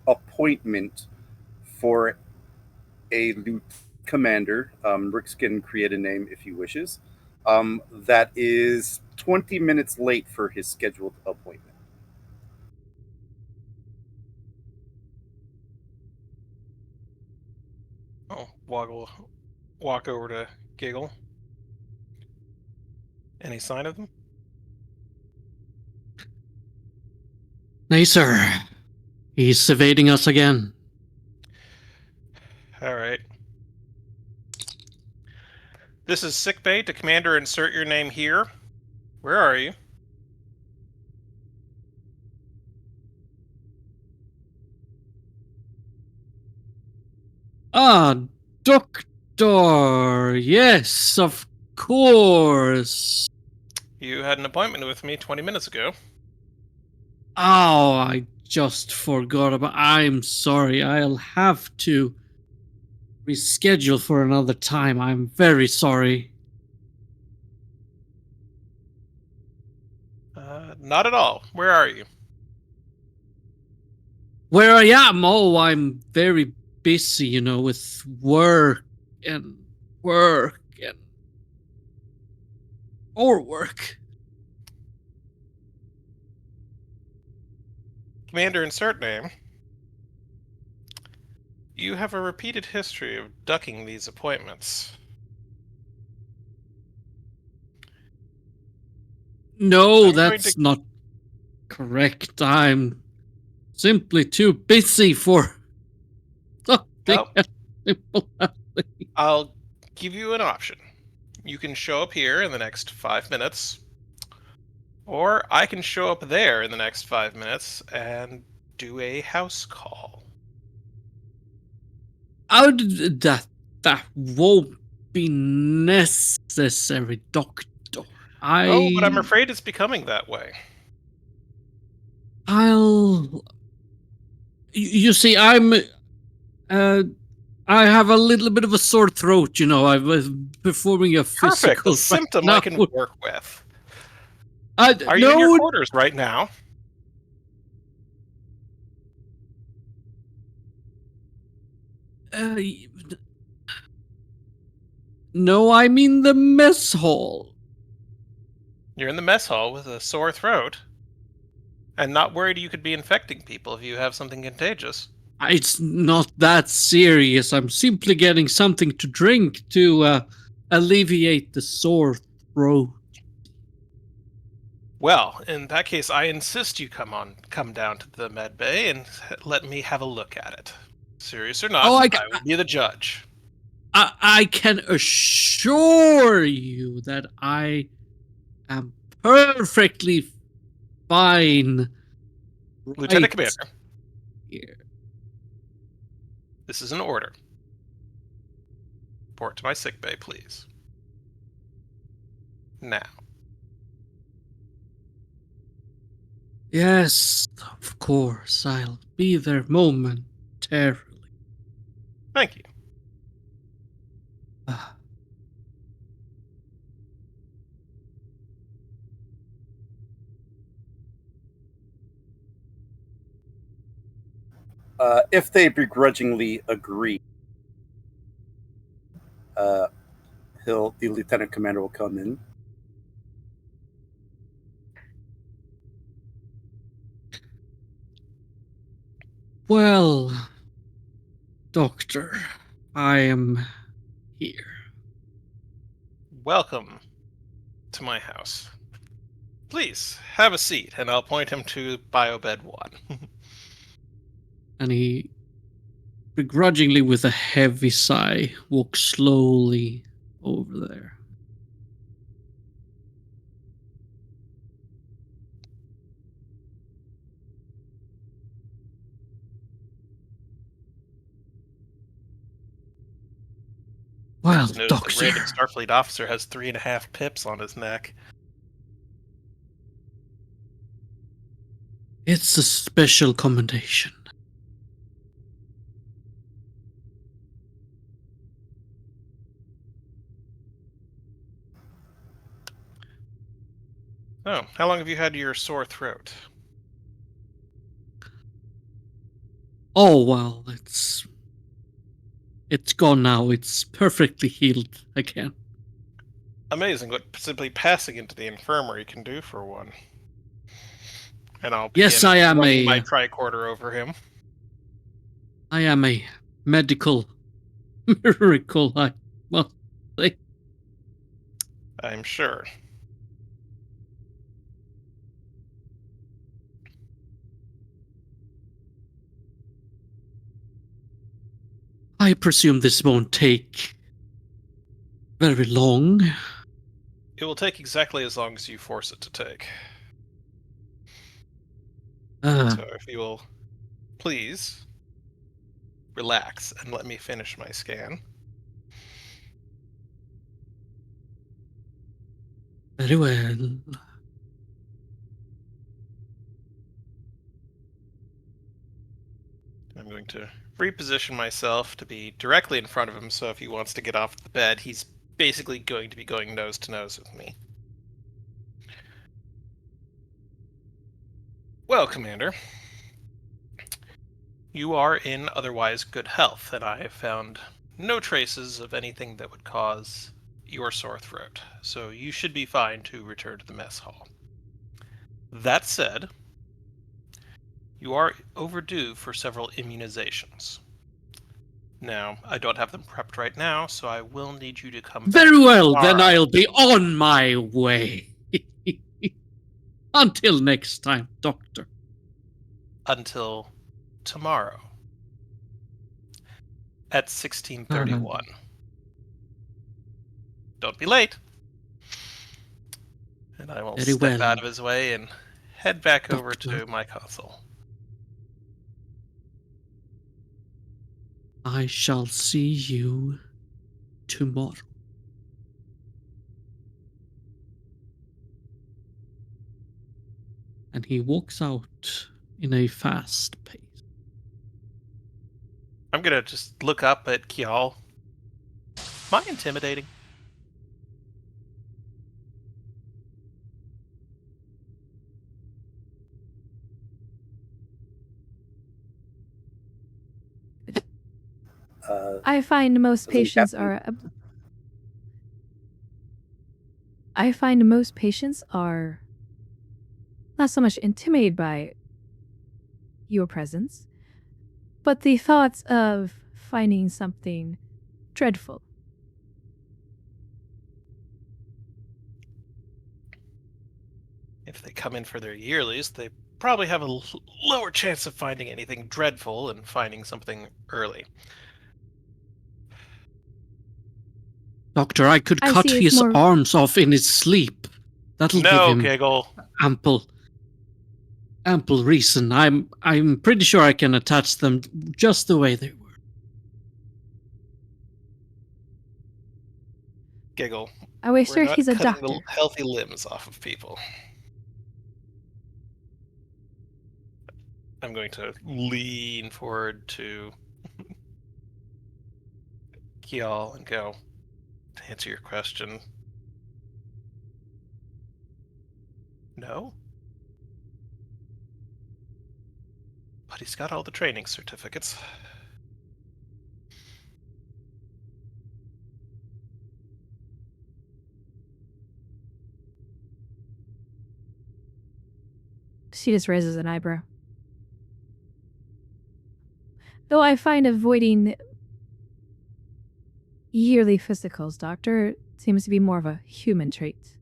appointment for a lieutenant commander. Rick can create a name if he wishes. That is 20 minutes late for his scheduled appointment. Oh, walk over to Giggle. Any sign of them? Nay, sir. He's evading us again. All right. This is sickbay. To commander, insert your name here. Where are you? Ah, Doctor. Yes, of course. You had an appointment with me 20 minutes ago. Oh, I just forgot about. I'm sorry. I'll have to reschedule for another time. I'm very sorry. Not at all. Where are you? Where I am? Oh, I'm very busy, with work and work and more work. Commander, insert name. You have a repeated history of ducking these appointments. No, I'm going that's not correct. I'm simply too busy for something Well, as simple as I'll give you an option. You can show up here in the next 5 minutes, or I can show up there in the next 5 minutes and do a house call. How did that won't be necessary, Doctor. Oh, but I'm afraid it's becoming that way. You see, I have a little bit of a sore throat, I was performing a Perfect. physical A symptom right I now. can work with. Are you no, in your quarters right now? uh, no, I'm in the mess hall. You're in the mess hall with a sore throat. And not worried you could be infecting people if you have something contagious. It's not that serious. I'm simply getting something to drink to alleviate the sore throat. Well, in that case, I insist you come down to the med bay and let me have a look at it. Serious or not, Oh, I will be the judge. I can assure you that I am perfectly fine. Lieutenant Right Commander, here. this is an order. Report to my sick bay, please. Now. Yes, of course. I'll be there momentarily. Thank you. Ah, If they begrudgingly agree, the lieutenant commander will come in. well, Doctor, I am here. Welcome to my house. Please, have a seat, and I'll point him to Biobed 1. And he, begrudgingly with a heavy sigh, walks slowly over there. Well, Just noticed Doctor, a random Starfleet officer has 3.5 pips on his neck. it's a special commendation. Oh, how long have you had your sore throat? Oh, well, it's gone now. It's perfectly healed again. Amazing what simply passing into the infirmary can do for one. And I'll Yes, begin I am running my a tricorder over him. medical miracle, I must say. I'm sure. I presume this won't take very long. It will take exactly as long as you force it to take. So if you will please relax and let me finish my scan. Very well. I'm going to reposition myself to be directly in front of him, so if he wants to get off the bed, he's basically going to be going nose to nose with me. Well, Commander, you are in otherwise good health, and I have found no traces of anything that would cause your sore throat, so you should be fine to return to the mess hall. That said, you are overdue for several immunizations. Now, I don't have them prepped right now, so I will need you to come back Very well, then tomorrow. I'll be on my way. Until next time, Doctor. Until tomorrow at 16:31. Don't be late. And I will Very step well, out of his way and head back over Doctor. to my console. I shall see you tomorrow. and he walks out in a fast pace. I'm gonna just look up at Kial. Am I intimidating? I find most Doesn't patients happen. are. I find most patients are not so much intimidated by your presence, but the thoughts of finding something dreadful. If they come in for their yearlies, they probably have a lower chance of finding anything dreadful and finding something early. Doctor, I could I cut see it's his more- arms off in his sleep. That'll give No, him Giggle. ample reason. I'm pretty sure I can attach them just the way they were. Giggle. I wish We're sure not he's a cutting doctor. the healthy limbs off of people. I'm going to lean forward to Kial and go, to answer your question, no? But he's got all the training certificates. She just raises an eyebrow. Though I find avoiding yearly physicals, Doctor, seems to be more of a human trait.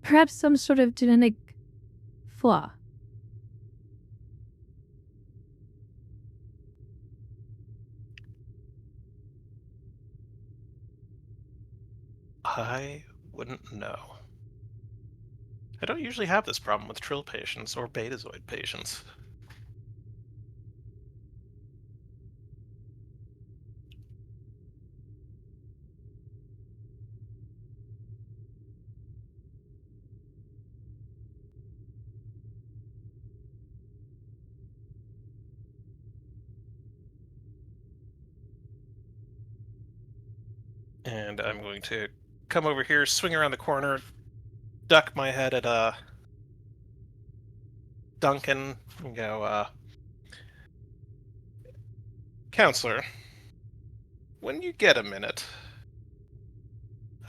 Perhaps some sort of genetic flaw. I wouldn't know. I don't usually have this problem with Trill patients or Betazoid patients. And I'm going to come over here, swing around the corner, duck my head at Duncan, and go, Counselor, when you get a minute,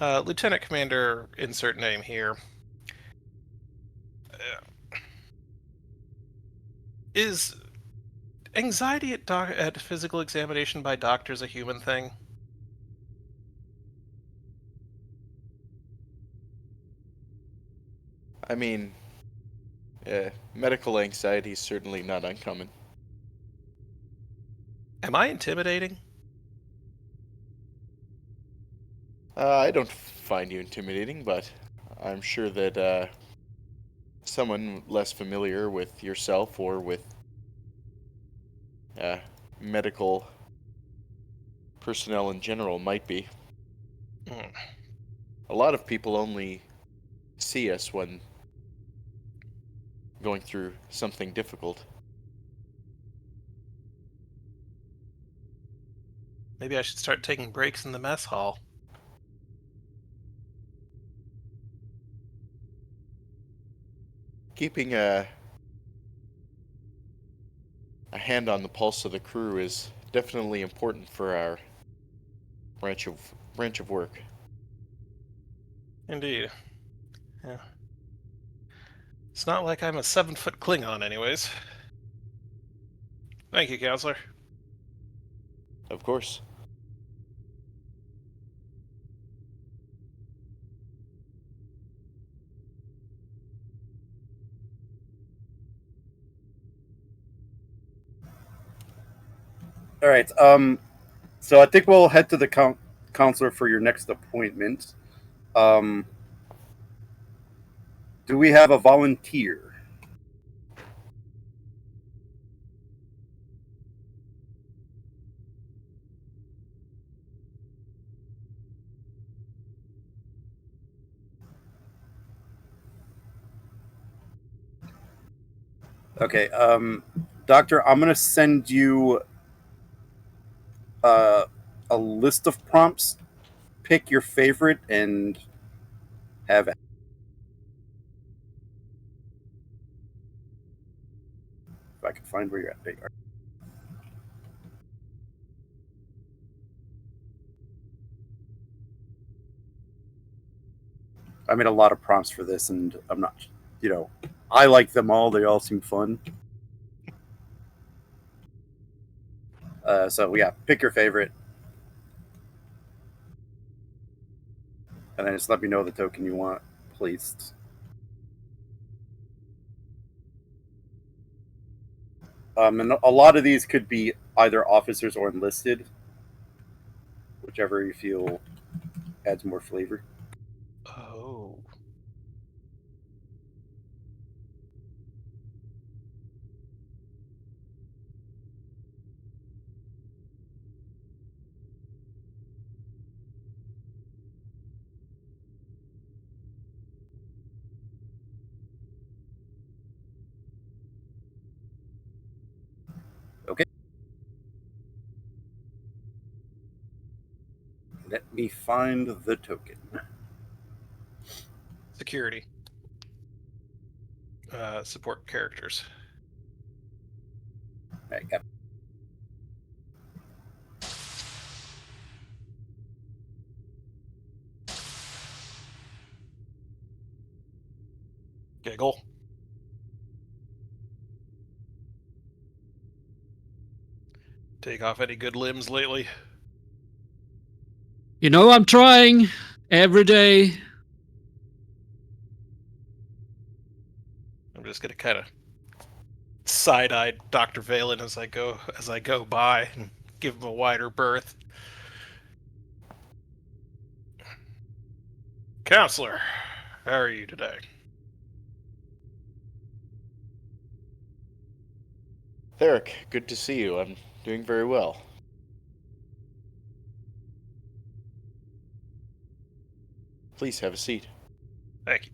Lieutenant Commander, insert name here, is anxiety at physical examination by doctors a human thing? I mean, medical anxiety is certainly not uncommon. Am I intimidating? I don't find you intimidating, but I'm sure that someone less familiar with yourself or with medical personnel in general might be. Hmm. A lot of people only see us when going through something difficult. Maybe I should start taking breaks in the mess hall. Keeping a hand on the pulse of the crew is definitely important for our branch of work. Indeed. Yeah. It's not like I'm a 7-foot Klingon, anyways. Thank you, Counselor. Of course. All right. So I think we'll head to the counselor for your next appointment. Um, do we have a volunteer? Okay, Doctor, I'm gonna send you a list of prompts. Pick your favorite and have it. If I can find where you're at. There you are. I made a lot of prompts for this, and I'm not, I like them all. They all seem fun. So yeah, pick your favorite, and then just let me know the token you want, please. And a lot of these could be either officers or enlisted, whichever you feel adds more flavor. Oh. Okay. Let me find the token. Security. Support characters. Right, yep. Giggle. Take off any good limbs lately? You know, I'm trying every day. I'm just gonna kind of side-eye Dr. Valen as I go by and give him a wider berth. Counselor, how are you today? Theric, good to see you. I'm doing very well. Please have a seat. Thank you.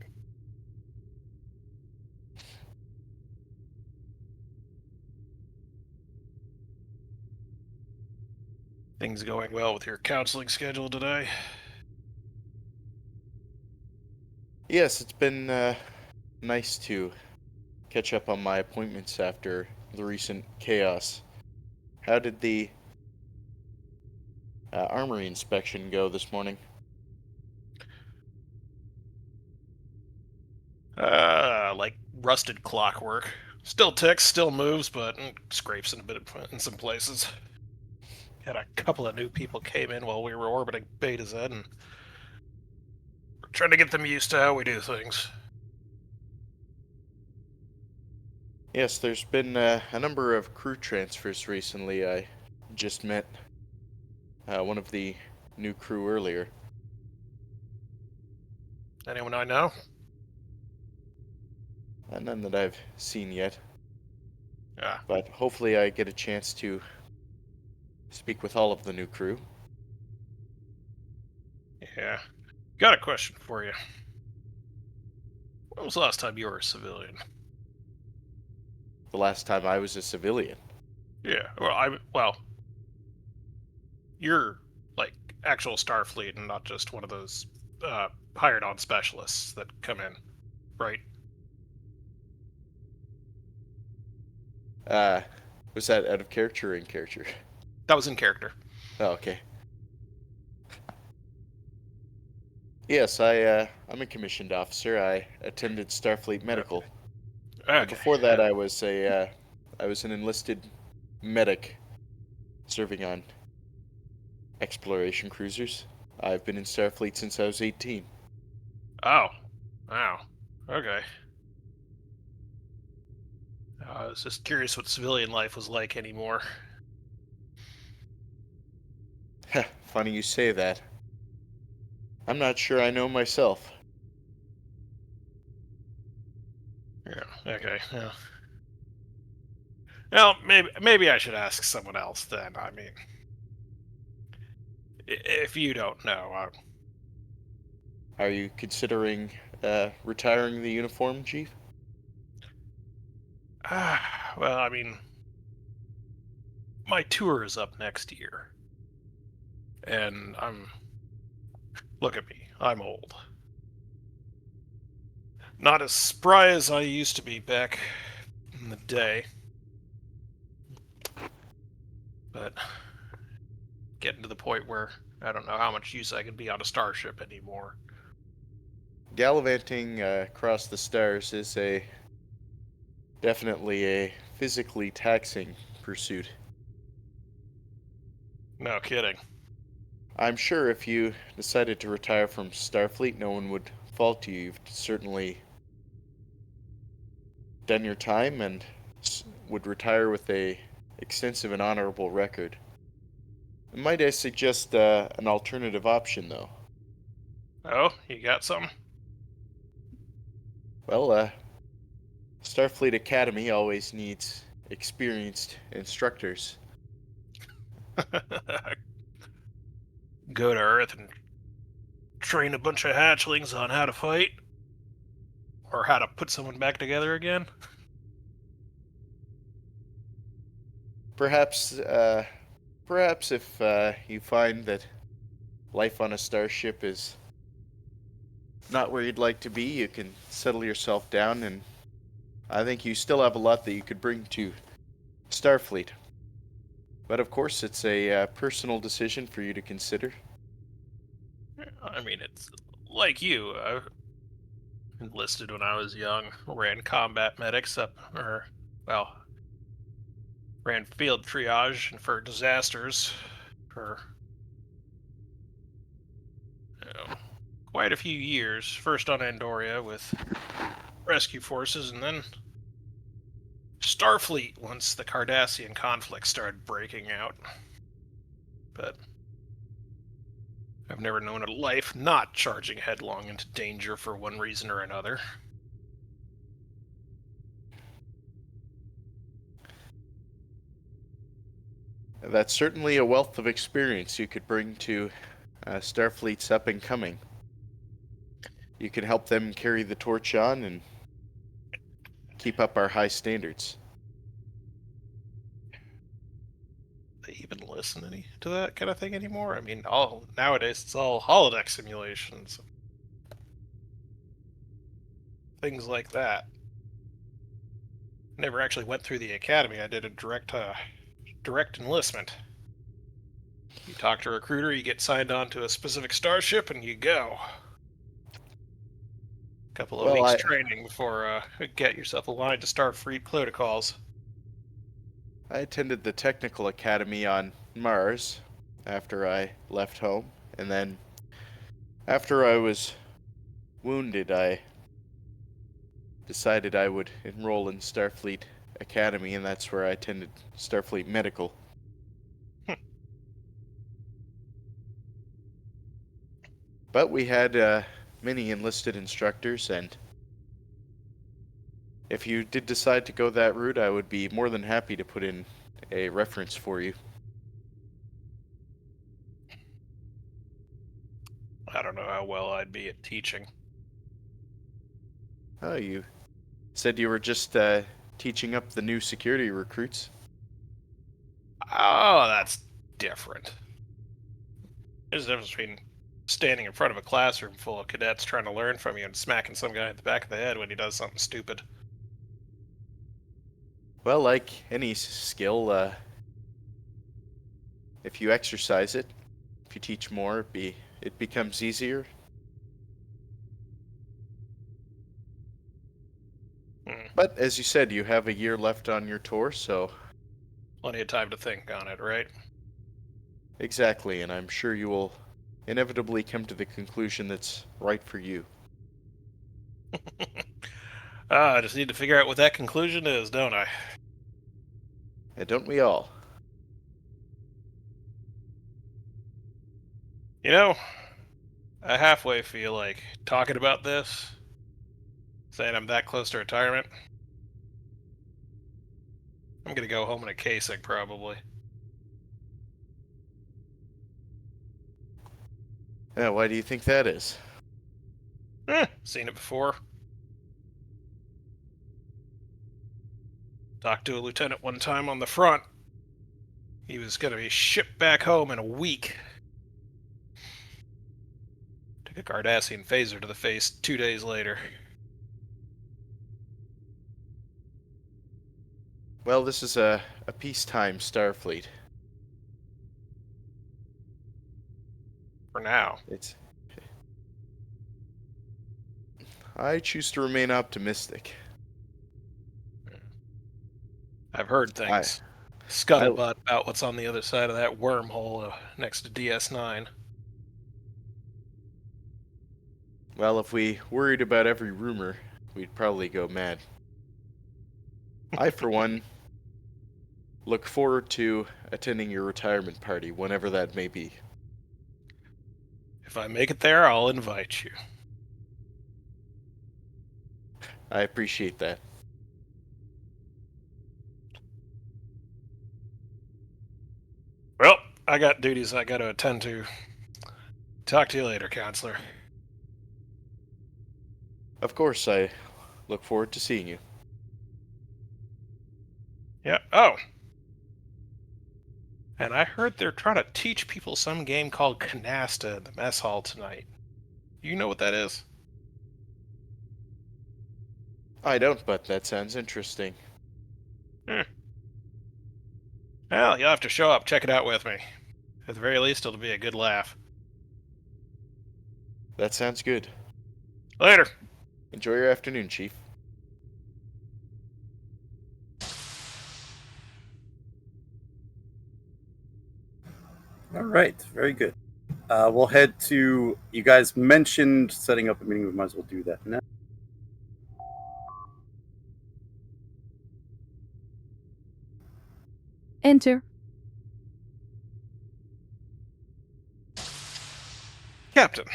Things going well with your counseling schedule today? Yes, it's been nice to catch up on my appointments after the recent chaos. How did the armory inspection go this morning? Like rusted clockwork. Still ticks, still moves, but scrapes in some places. Had a couple of new people came in while we were orbiting Beta Z, and we're trying to get them used to how we do things. Yes, there's been a number of crew transfers recently. I just met one of the new crew earlier. Anyone I know? None that I've seen yet, Ah, but hopefully I get a chance to speak with all of the new crew. yeah. Got a question for you. When was the last time you were a civilian? The last time I was a civilian. Yeah, you're like actual Starfleet and not just one of those hired on specialists that come in, right? Uh, was that out of character or in character? That was in character. Oh, okay. Yes, I'm a commissioned officer. I attended Starfleet Medical. Okay. Before that, I was an enlisted medic, serving on exploration cruisers. I've been in Starfleet since I was 18. Oh, wow. Okay. I was just curious what civilian life was like anymore. Funny you say that. I'm not sure I know myself. Yeah. Okay. Yeah. Well, maybe I should ask someone else then. I mean, if you don't know, Are you considering retiring the uniform, Chief? Well, I mean, my tour is up next year. And look at me, I'm old. Not as spry as I used to be back in the day. But getting to the point where I don't know how much use I can be on a starship anymore. Gallivanting across the stars is definitely a physically taxing pursuit. No kidding. I'm sure if you decided to retire from Starfleet, no one would fault you. You've certainly done your time and would retire with a extensive and honorable record. Might I suggest an alternative option, though? Oh, you got something? Well, Starfleet Academy always needs experienced instructors. Go to Earth and train a bunch of hatchlings on how to fight? Or how to put someone back together again? Perhaps, perhaps if you find that life on a starship is not where you'd like to be, you can settle yourself down, and I think you still have a lot that you could bring to Starfleet. But of course, it's a personal decision for you to consider. I mean, it's like you. I enlisted when I was young, ran combat medics ran field triage for disasters for quite a few years. First on Andoria with rescue forces, and then Starfleet once the Cardassian conflict started breaking out. But I've never known a life not charging headlong into danger for one reason or another. That's certainly a wealth of experience you could bring to Starfleet's up and coming. You could help them carry the torch on and keep up our high standards. They even listen to that kind of thing anymore? I mean, nowadays it's all holodeck simulations. Things like that. Never actually went through the academy. I did a direct enlistment. You talk to a recruiter, you get signed on to a specific starship, and you go. Couple of weeks training before get yourself aligned to Starfleet protocols. I attended the Technical Academy on Mars after I left home, and then after I was wounded, I decided I would enroll in Starfleet Academy, and that's where I attended Starfleet Medical. But we had many enlisted instructors, and if you did decide to go that route, I would be more than happy to put in a reference for you. I don't know how well I'd be at teaching. Oh, you said you were just teaching up the new security recruits. Oh, that's different. There's a difference between standing in front of a classroom full of cadets trying to learn from you and smacking some guy in the back of the head when he does something stupid. Well, like any skill, if you exercise it, if you teach more, it becomes easier. But as you said, you have a year left on your tour, so... Plenty of time to think on it, right? Exactly, and I'm sure you will inevitably come to the conclusion that's right for you. I just need to figure out what that conclusion is, don't I? And don't we all? You know, I halfway feel like talking about this, saying I'm that close to retirement. I'm gonna go home in a casing, probably. Yeah, why do you think that is? Seen it before. Talked to a lieutenant one time on the front. He was going to be shipped back home in a week. Took a Cardassian phaser to the face 2 days later. Well, this is a peacetime Starfleet. For now. I choose to remain optimistic. I've heard things. Scuttlebutt about what's on the other side of that wormhole next to DS9. Well, if we worried about every rumor, we'd probably go mad. I, for one, look forward to attending your retirement party, whenever that may be. If I make it there, I'll invite you. I appreciate that. Well, I got duties I got to attend to. Talk to you later, counselor. Of course, I look forward to seeing you. Yeah. Oh. And I heard they're trying to teach people some game called Canasta in the mess hall tonight. You know what that is? I don't, but that sounds interesting. Well, you'll have to show up, check it out with me. At the very least, it'll be a good laugh. That sounds good. Later. Enjoy your afternoon, Chief. All right, very good. We'll head to. You guys mentioned setting up a meeting. We might as well do that now. Enter. Captain.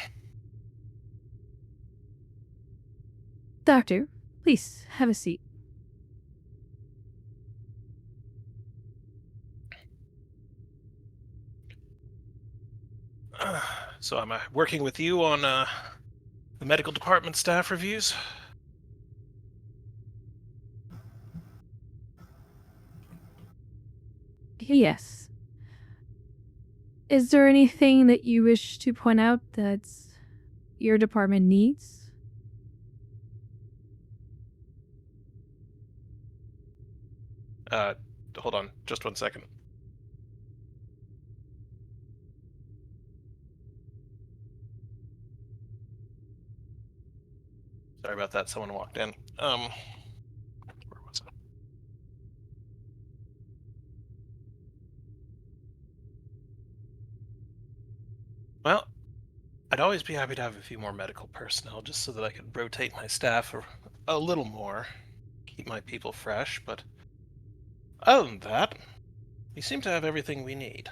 Doctor, please have a seat. So am I working with you on the medical department staff reviews? Yes. Is there anything that you wish to point out that your department needs? Hold on, just 1 second. Sorry about that, someone walked in. Where was it? Well, I'd always be happy to have a few more medical personnel just so that I could rotate my staff a little more, keep my people fresh, but other than that, we seem to have everything we need.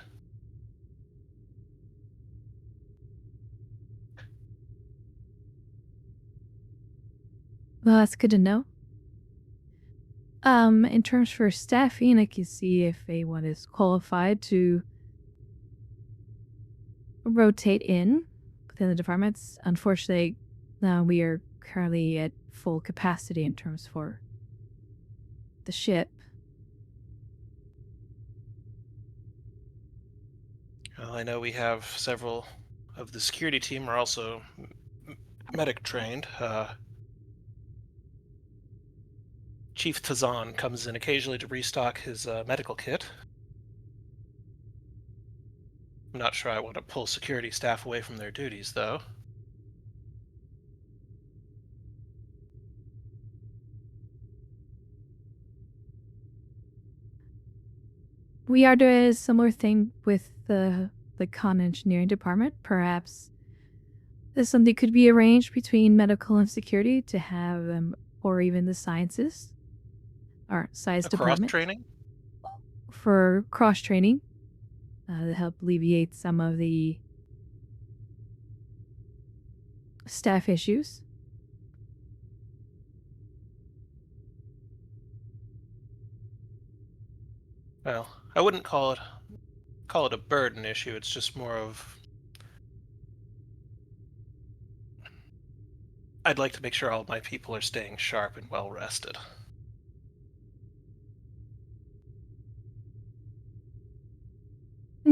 Well, that's good to know. In terms for staffing, I can see if anyone is qualified to rotate in within the departments. Unfortunately, we are currently at full capacity in terms for the ship. Well, I know we have several of the security team are also medic trained. Chief Tazan comes in occasionally to restock his medical kit. I'm not sure I want to pull security staff away from their duties, though. We are doing a similar thing with the con engineering department. Perhaps this something could be arranged between medical and security to have them, or even the sciences, or science department, Cross-training? for cross training to help alleviate some of the staff issues. Well, I wouldn't call it a burden issue. It's just more of I'd like to make sure all of my people are staying sharp and well rested.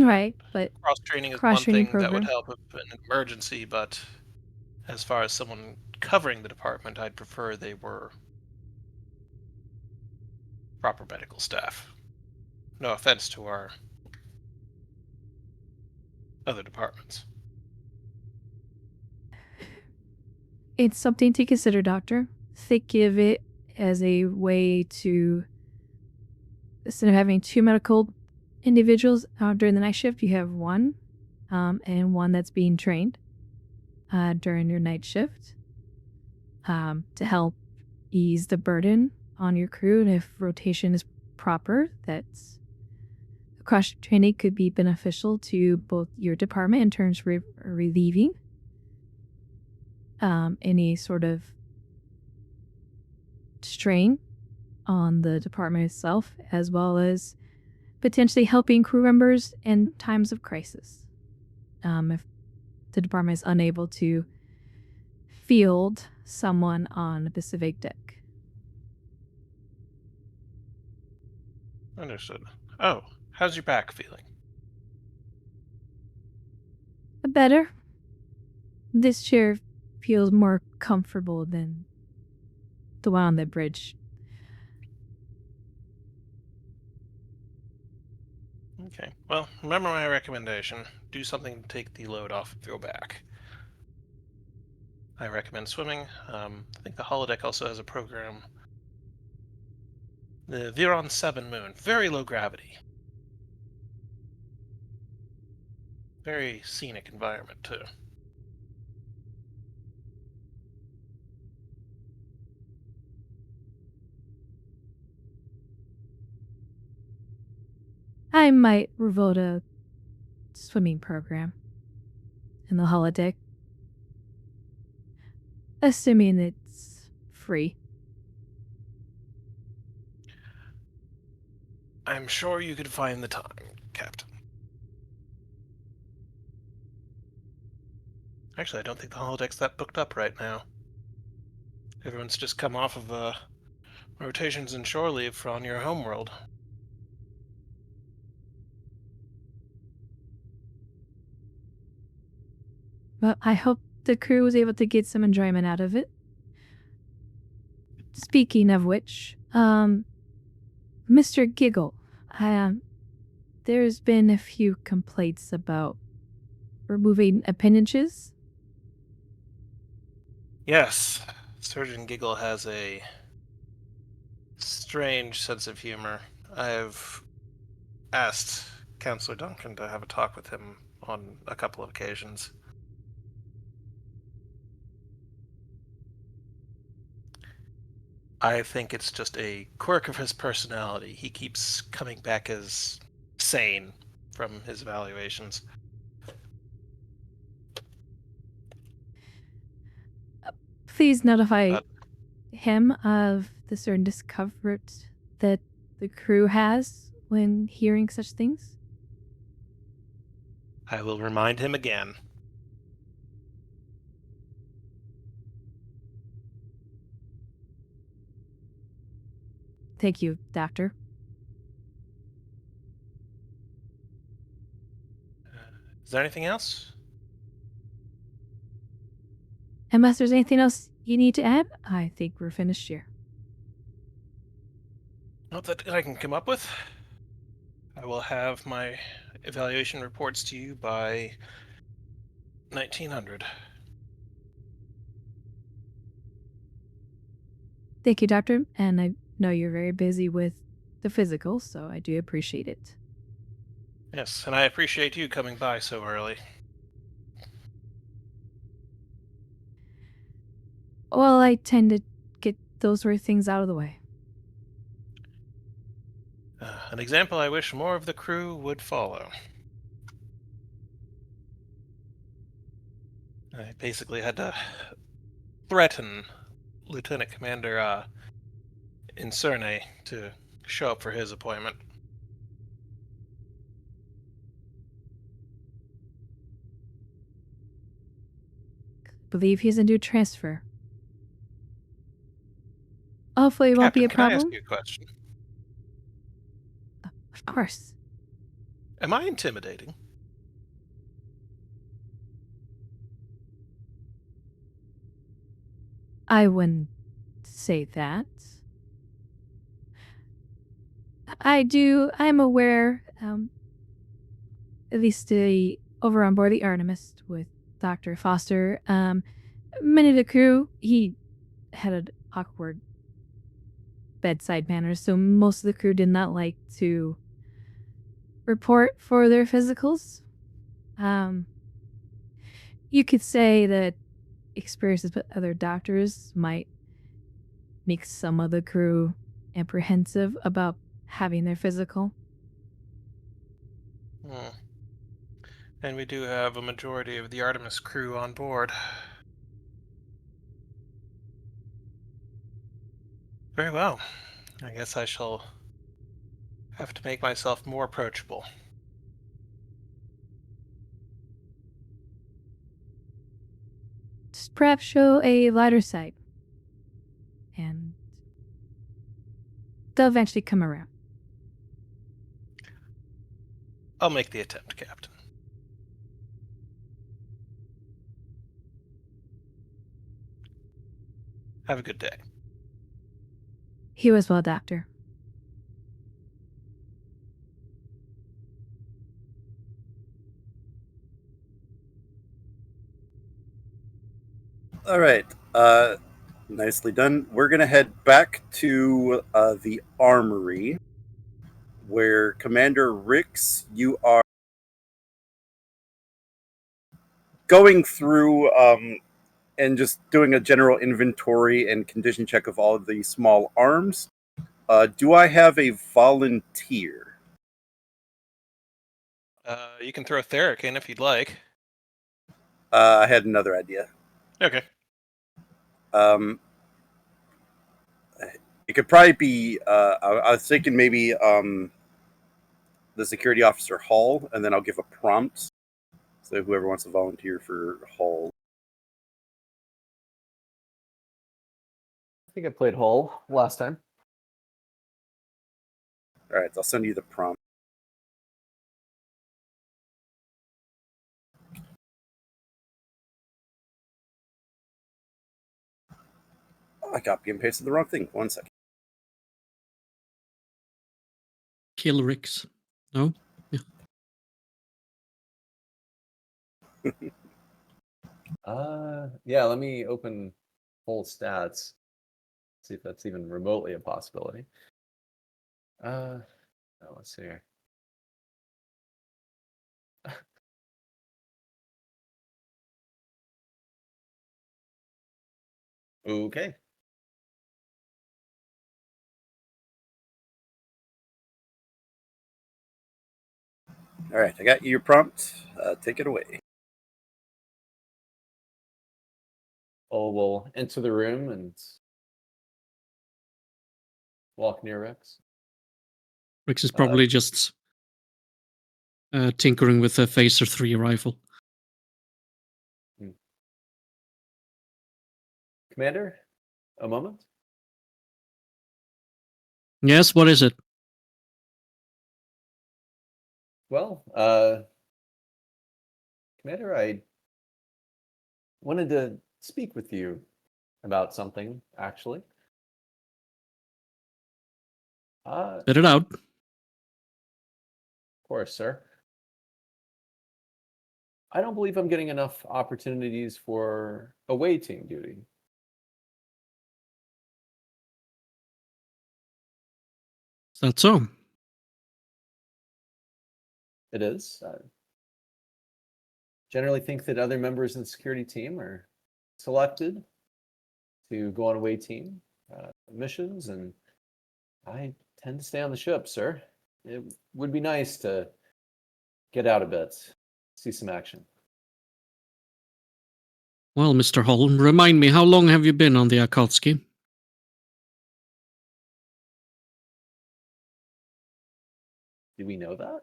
Right, but Cross training is one cross-training thing that would program. help if in an emergency, but as far as someone covering the department, I'd prefer they were proper medical staff. No offense to our other departments. It's something to consider, Doctor. Think of it as a way to, instead of having 2 medical individuals during the night shift, you have one, and one that's being trained during your night shift to help ease the burden on your crew. And if rotation is proper, that's cross training could be beneficial to both your department in terms of relieving any sort of strain on the department itself, as well as potentially helping crew members in times of crisis. If the department is unable to field someone on a Pacific deck. Understood. Oh, how's your back feeling? Better. This chair feels more comfortable than the one on the bridge. Okay. Well, remember my recommendation. Do something to take the load off of your back. I recommend swimming. I think the holodeck also has a program. The Viron 7 moon. Very low gravity. Very scenic environment, too. I might revolt a swimming program in the holodeck, assuming it's free. I'm sure you could find the time, Captain. Actually, I don't think the holodeck's that booked up right now. Everyone's just come off of rotations and shore leave on your homeworld. Well, I hope the crew was able to get some enjoyment out of it. Speaking of which, Mr. Giggle, there's been a few complaints about removing appendages. Yes, Surgeon Giggle has a strange sense of humor. I've asked Counselor Duncan to have a talk with him on a couple of occasions. I think it's just a quirk of his personality. He keeps coming back as sane from his evaluations. Please notify him of the certain discomfort that the crew has when hearing such things. I will remind him again. Thank you, Doctor. Is there anything else? Unless there's anything else you need to add, I think we're finished here. Not that I can come up with. I will have my evaluation reports to you by 1900. Thank you, Doctor. And I know you're very busy with the physical, so I do appreciate it. Yes, and I appreciate you coming by so early. Well, I tend to get those sort of things out of the way. An example I wish more of the crew would follow. I basically had to threaten Lieutenant Commander Incerne to show up for his appointment. Believe he's a new transfer. Hopefully it won't be a Captain, can I problem. ask you a question? Of course. Am I intimidating? I wouldn't say that. I'm aware, at least over on board the Artemis with Dr. Foster, many of the crew, he had an awkward bedside manner, so most of the crew did not like to report for their physicals. You could say that experiences with other doctors might make some of the crew apprehensive about having their physical. And we do have a majority of the Artemis crew on board. Very well. I guess I shall have to make myself more approachable. Just perhaps show a lighter side. And they'll eventually come around. I'll make the attempt, Captain. Have a good day. You as well, Doctor. All right. Nicely done. We're going to head back to the armory where Commander Rix, you are going through and just doing a general inventory and condition check of all of the small arms. Do I have a volunteer? You can throw Theric in if you'd like. I had another idea. Okay. It could probably be. I was thinking maybe the security officer Hall, and then I'll give a prompt. So whoever wants to volunteer for Hall. I think I played Hull last time. All right, I'll send you the prompt. Oh, I copy and pasted the wrong thing. 1 second. Kill Rix. No? Yeah, let me open Hull stats. See if that's even remotely a possibility. Let's see here. Okay. All right, I got you your prompt. Take it away. Hull will enter the room and walk near Rex. Rix is probably just tinkering with a Phaser 3 rifle. Commander, a moment. Yes, what is it? Well, Commander, I wanted to speak with you about something, actually. Spit it out. Of course, sir. I don't believe I'm getting enough opportunities for away team duty. Is that so? It is. I generally think that other members of the security team are selected to go on away team missions, and I tend to stay on the ship, sir. It would be nice to get out a bit, see some action. Well, Mr. Hull, remind me, how long have you been on the Akatsuki? Do we know that?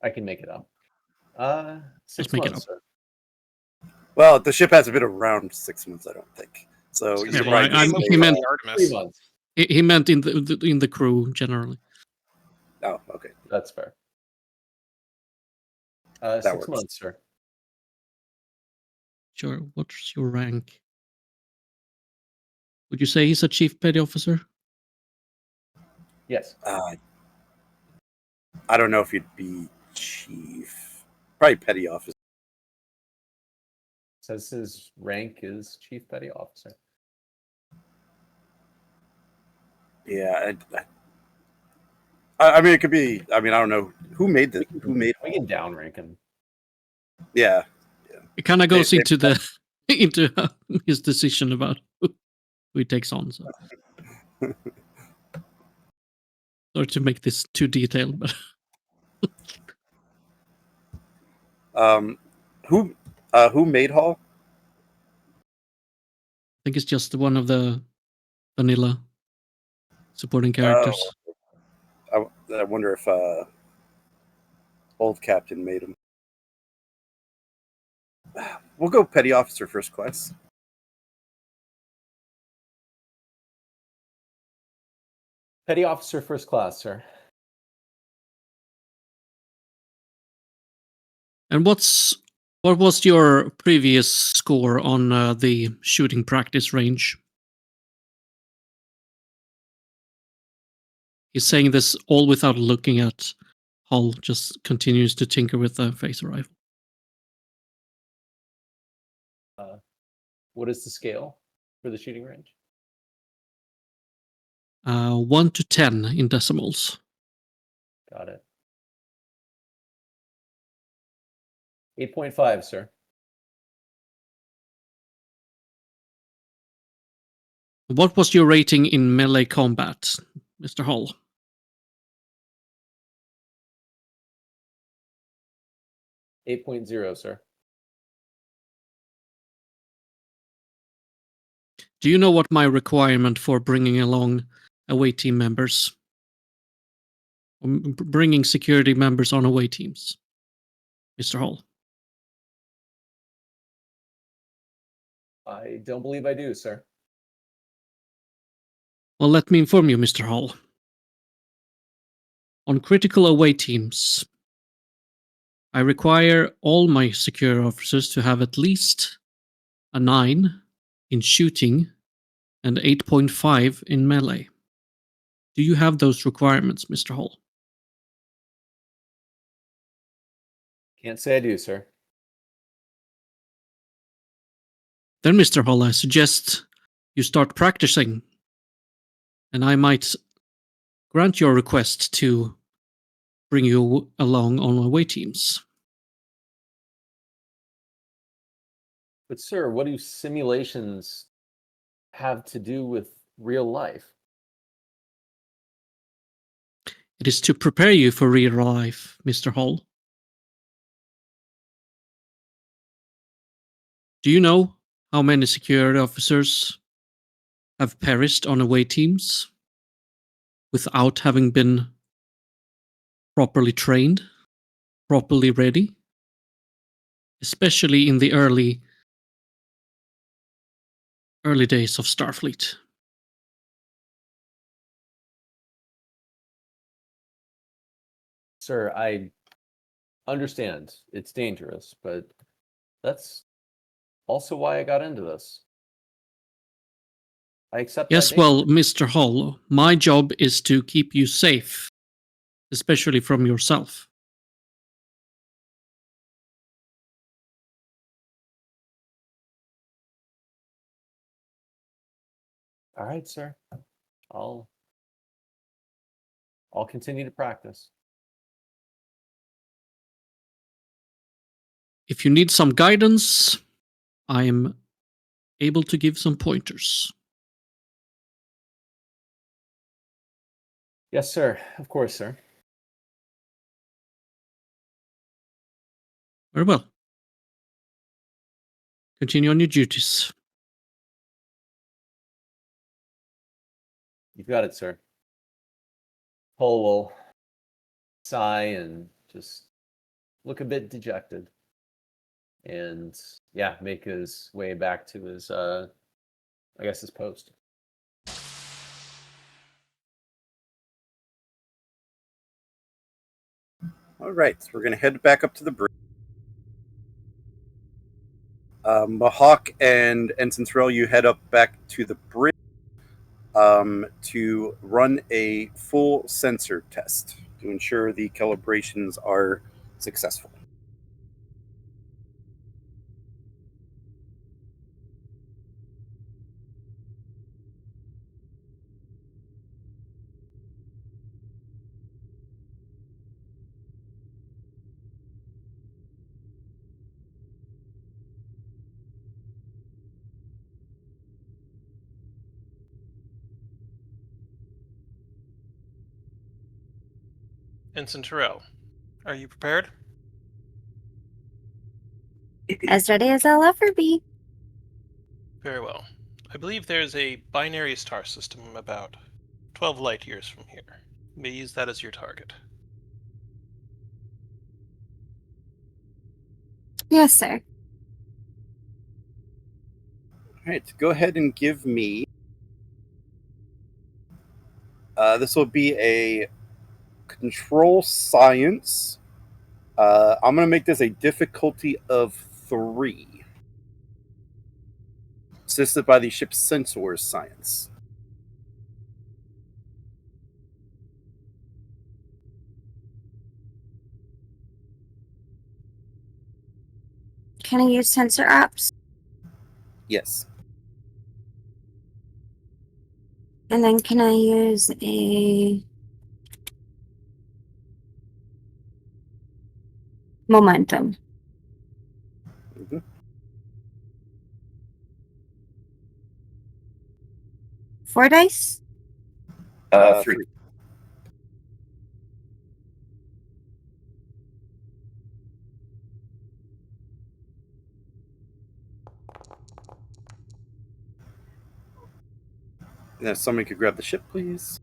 I can make it up. 6 make it months, up. sir. Well, the ship hasn't been around 6 months, I don't think. So Yeah, you're well, right. he meant 3 months. he meant in the crew generally. Oh, okay. That's fair. That 6 works. months, sir. Sure. What's your rank? Would you say he's a chief petty officer? Yes. I don't know if you'd be chief. Probably petty officer. Says his rank is chief petty officer. Yeah. I mean, it could be. I mean, I don't know who made the. Who made? We can downrank him. Yeah. It kind of goes They- into the into his decision about who he takes on. So. Sorry to make this too detailed, but Who made Hall? I think it's just one of the vanilla supporting characters. I wonder if old Captain made him. We'll go petty officer first class. Petty officer first class, sir. And what was your previous score on the shooting practice range? He's saying this all without looking at Hull, just continues to tinker with the phaser rifle. What is the scale for the shooting range? 1 to 10 in decimals. Got it. 8.5, sir. What was your rating in melee combat, Mr. Hull? 8.0, sir. Do you know what my requirement for bringing along away team members? Bringing security members on away teams, Mr. Hull? I don't believe I do, sir. Well, let me inform you, Mr. Hull. On critical away teams, I require all my security officers to have at least a 9 in shooting and 8.5 in melee. Do you have those requirements, Mr. Hull? Can't say I do, sir. Then, Mr. Hull, I suggest you start practicing, and I might grant your request to bring you along on away teams. But, sir, what do simulations have to do with real life? It is to prepare you for real life, Mr. Hull. Do you know how many security officers have perished on away teams without having been properly trained, properly ready? Especially in the early days of Starfleet. Sir, I understand it's dangerous, but that's also why I got into this. I accept Yes, that danger. well, Mr. Hull, my job is to keep you safe, especially from yourself. All right, sir. I'll continue to practice. If you need some guidance, I am able to give some pointers. Yes, sir. Of course, sir. Very well. Continue on your duties. You've got it, sir. Hull will sigh and just look a bit dejected. And yeah, make his way back to his his post. All right, we're going to head back up to the bridge. Mahawk and Ensign Thrill, you head up back to the bridge to run a full sensor test to ensure the calibrations are successful. Ensign Terrell, are you prepared? As ready as I'll ever be. Very well. I believe there's a binary star system about 12 light years from here. You may use that as your target. Yes, sir. All right, go ahead and give me. This will be a control science. I'm going to make this a difficulty of 3. Assisted by the ship's sensors science. Can I use sensor apps? Yes. And then can I use a momentum? Mhm. 4 dice? 3. And if somebody could grab the ship, please.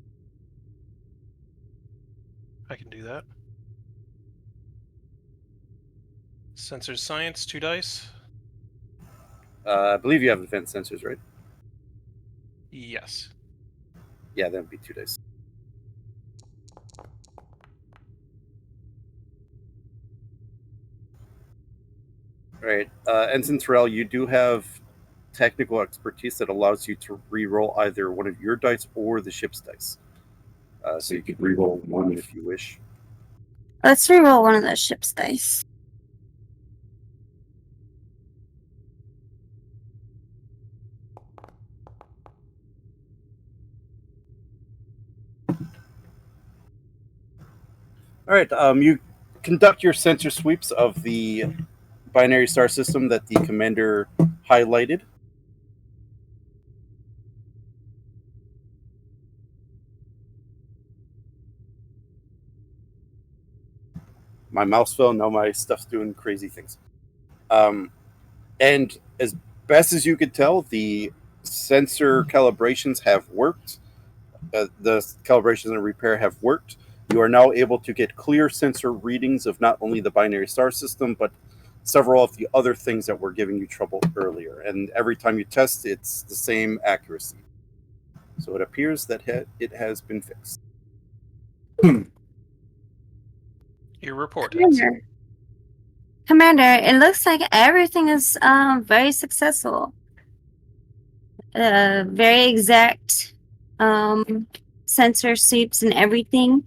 I can do that. Sensor science, 2 dice. I believe you have advanced sensors, right? Yes. Yeah, that would be 2 dice. All right. Ensign Terrell, you do have technical expertise that allows you to re-roll either one of your dice or the ship's dice. So you could re-roll one if you wish. Let's reroll one of the ship's dice. All right. You conduct your sensor sweeps of the binary star system that the commander highlighted. My mouse fell. Now my stuff's doing crazy things. And as best as you could tell, the sensor calibrations have worked. The calibrations and repair have worked. You are now able to get clear sensor readings of not only the binary star system, but several of the other things that were giving you trouble earlier. And every time you test, it's the same accuracy. So it appears that it has been fixed. Your report, Ensign. Commander, it looks like everything is very successful. Very exact sensor sweeps and everything.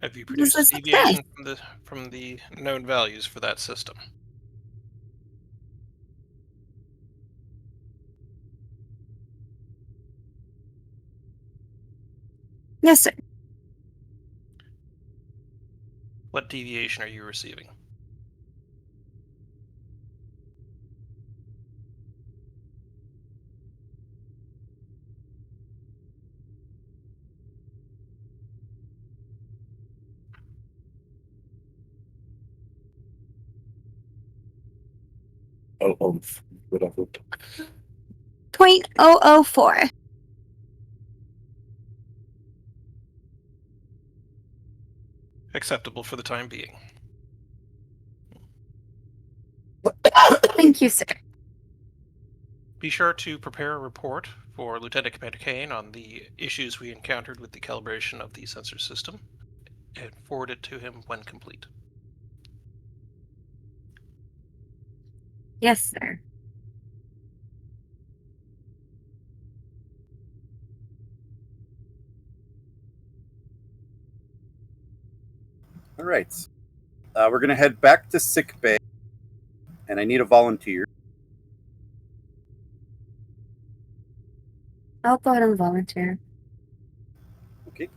Have you This produced is a a deviation from the known values for that system? Yes, sir. What deviation are you receiving? Whatever. 0.004. Acceptable for the time being. Thank you, sir. Be sure to prepare a report for Lieutenant Commander Kane on the issues we encountered with the calibration of the sensor system, and forward it to him when complete. Yes, sir. All right. We're going to head back to sick bay, and I need a volunteer. I'll go ahead and volunteer. Okay.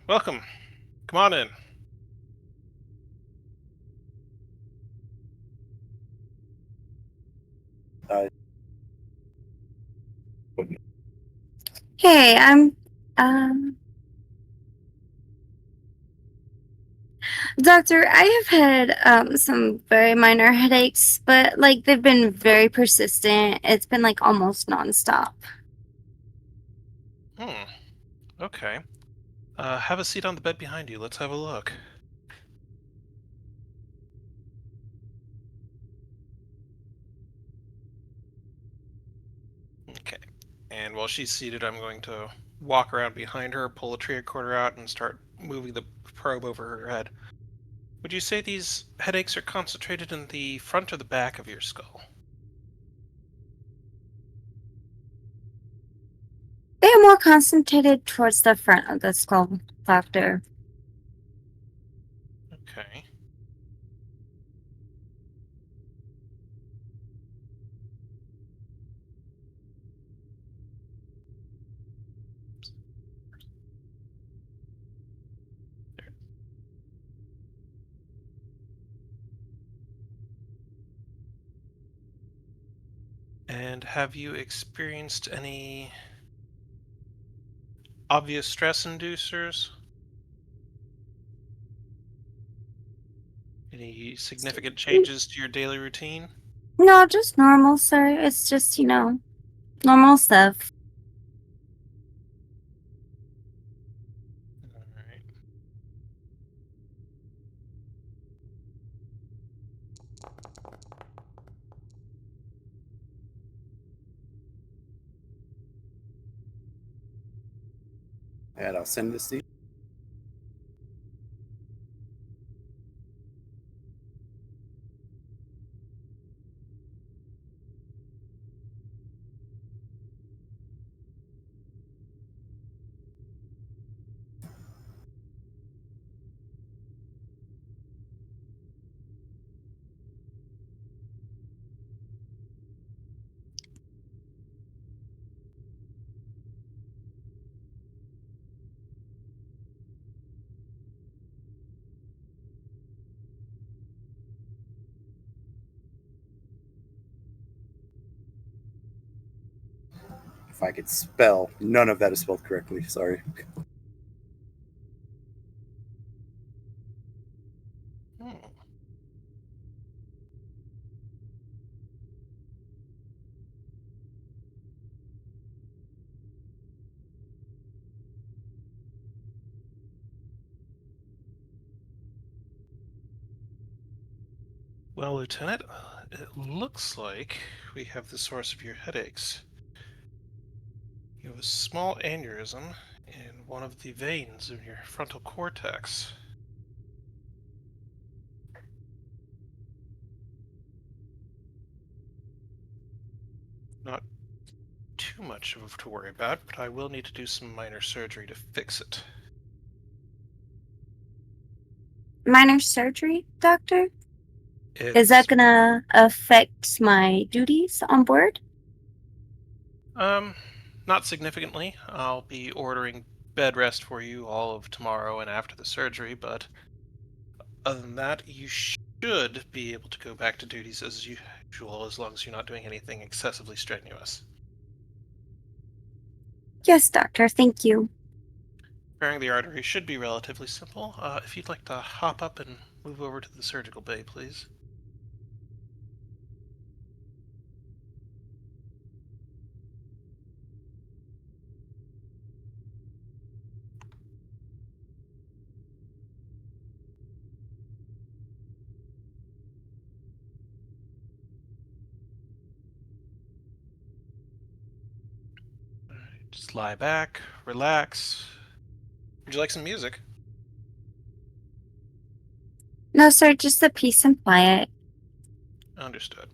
Welcome. Come on in. Hey, um doctor, I have had some very minor headaches, but like they've been very persistent. It's been like almost nonstop. Okay. Have a seat on the bed behind you. Let's have a look. Okay. And while she's seated, I'm going to walk around behind her, pull a tricorder out, and start moving the probe over her head. Would you say these headaches are concentrated in the front or the back of your skull? They are more concentrated towards the front of the skull, doctor. Okay. And have you experienced any obvious stress inducers? Any significant changes to your daily routine? No, just normal, sir. It's just, normal stuff. All right. And I'll send this to you. If I could spell, none of that is spelled correctly. Sorry. Hmm. Well, Lieutenant, it looks like we have the source of your headaches. You have a small aneurysm in one of the veins of your frontal cortex. Not too much of to worry about, but I will need to do some minor surgery to fix it. Minor surgery, doctor? Is It's that gonna affect my duties on board? not significantly. I'll be ordering bed rest for you all of tomorrow and after the surgery, but other than that, you should should be able to go back to duties as usual as long as you're not doing anything excessively strenuous. Yes, doctor. Thank you. Repairing the artery should be relatively simple. If you'd like to hop up and move over to the surgical bay, please. All right, just lie back, relax. Would you like some music? No, sir. Just the peace and quiet. Understood.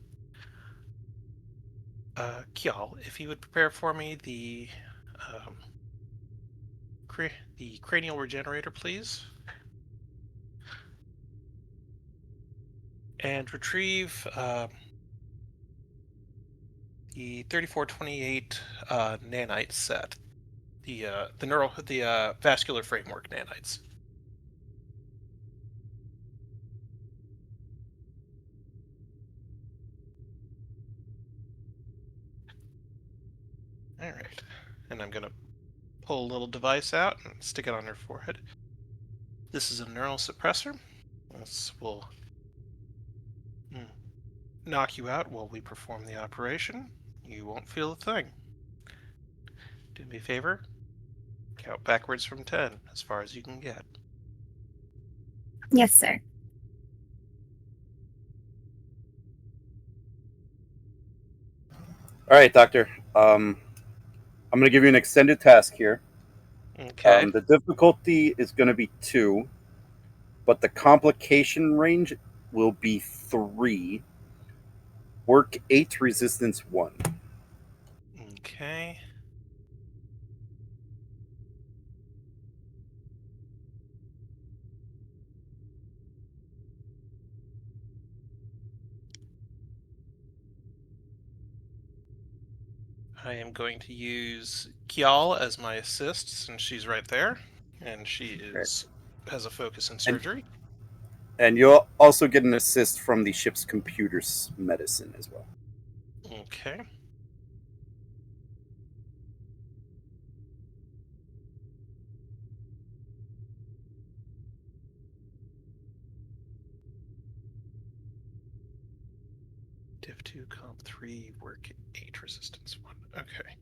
Kjal, if you would prepare for me um, the cranial regenerator, please. And retrieve the 3428 nanite set. The vascular framework nanites. All right. And I'm going to pull a little device out and stick it on her forehead. This is a neural suppressor. This will knock you out while we perform the operation. You won't feel a thing. Do me a favor. Count backwards from 10, as far as you can get. Yes, sir. All right, Doctor. I'm going to give you an extended task here. Okay. The difficulty is going to be 2, but the complication range will be 3. Work 8, resistance 1. Okay. I am going to use Kjal as my assist since she's right there, and she has a focus in surgery. And you'll also get an assist from the ship's computer's medicine as well. Okay. Div 2, comp 3, work 8, resistance 1. Okay.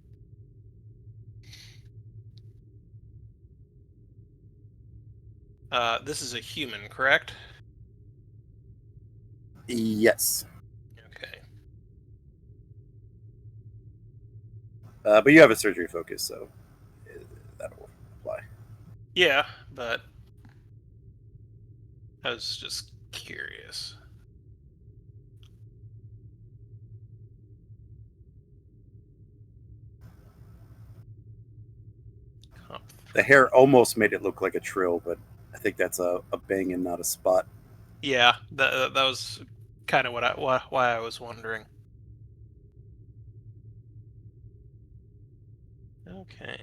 This is a human, correct? Yes. Okay. But you have a surgery focus, so that'll apply. Yeah, but I was just curious. Comp The hair almost made it look like a trill, but I think that's a bang and not a spot. Yeah, that was kind of why I was wondering. Okay.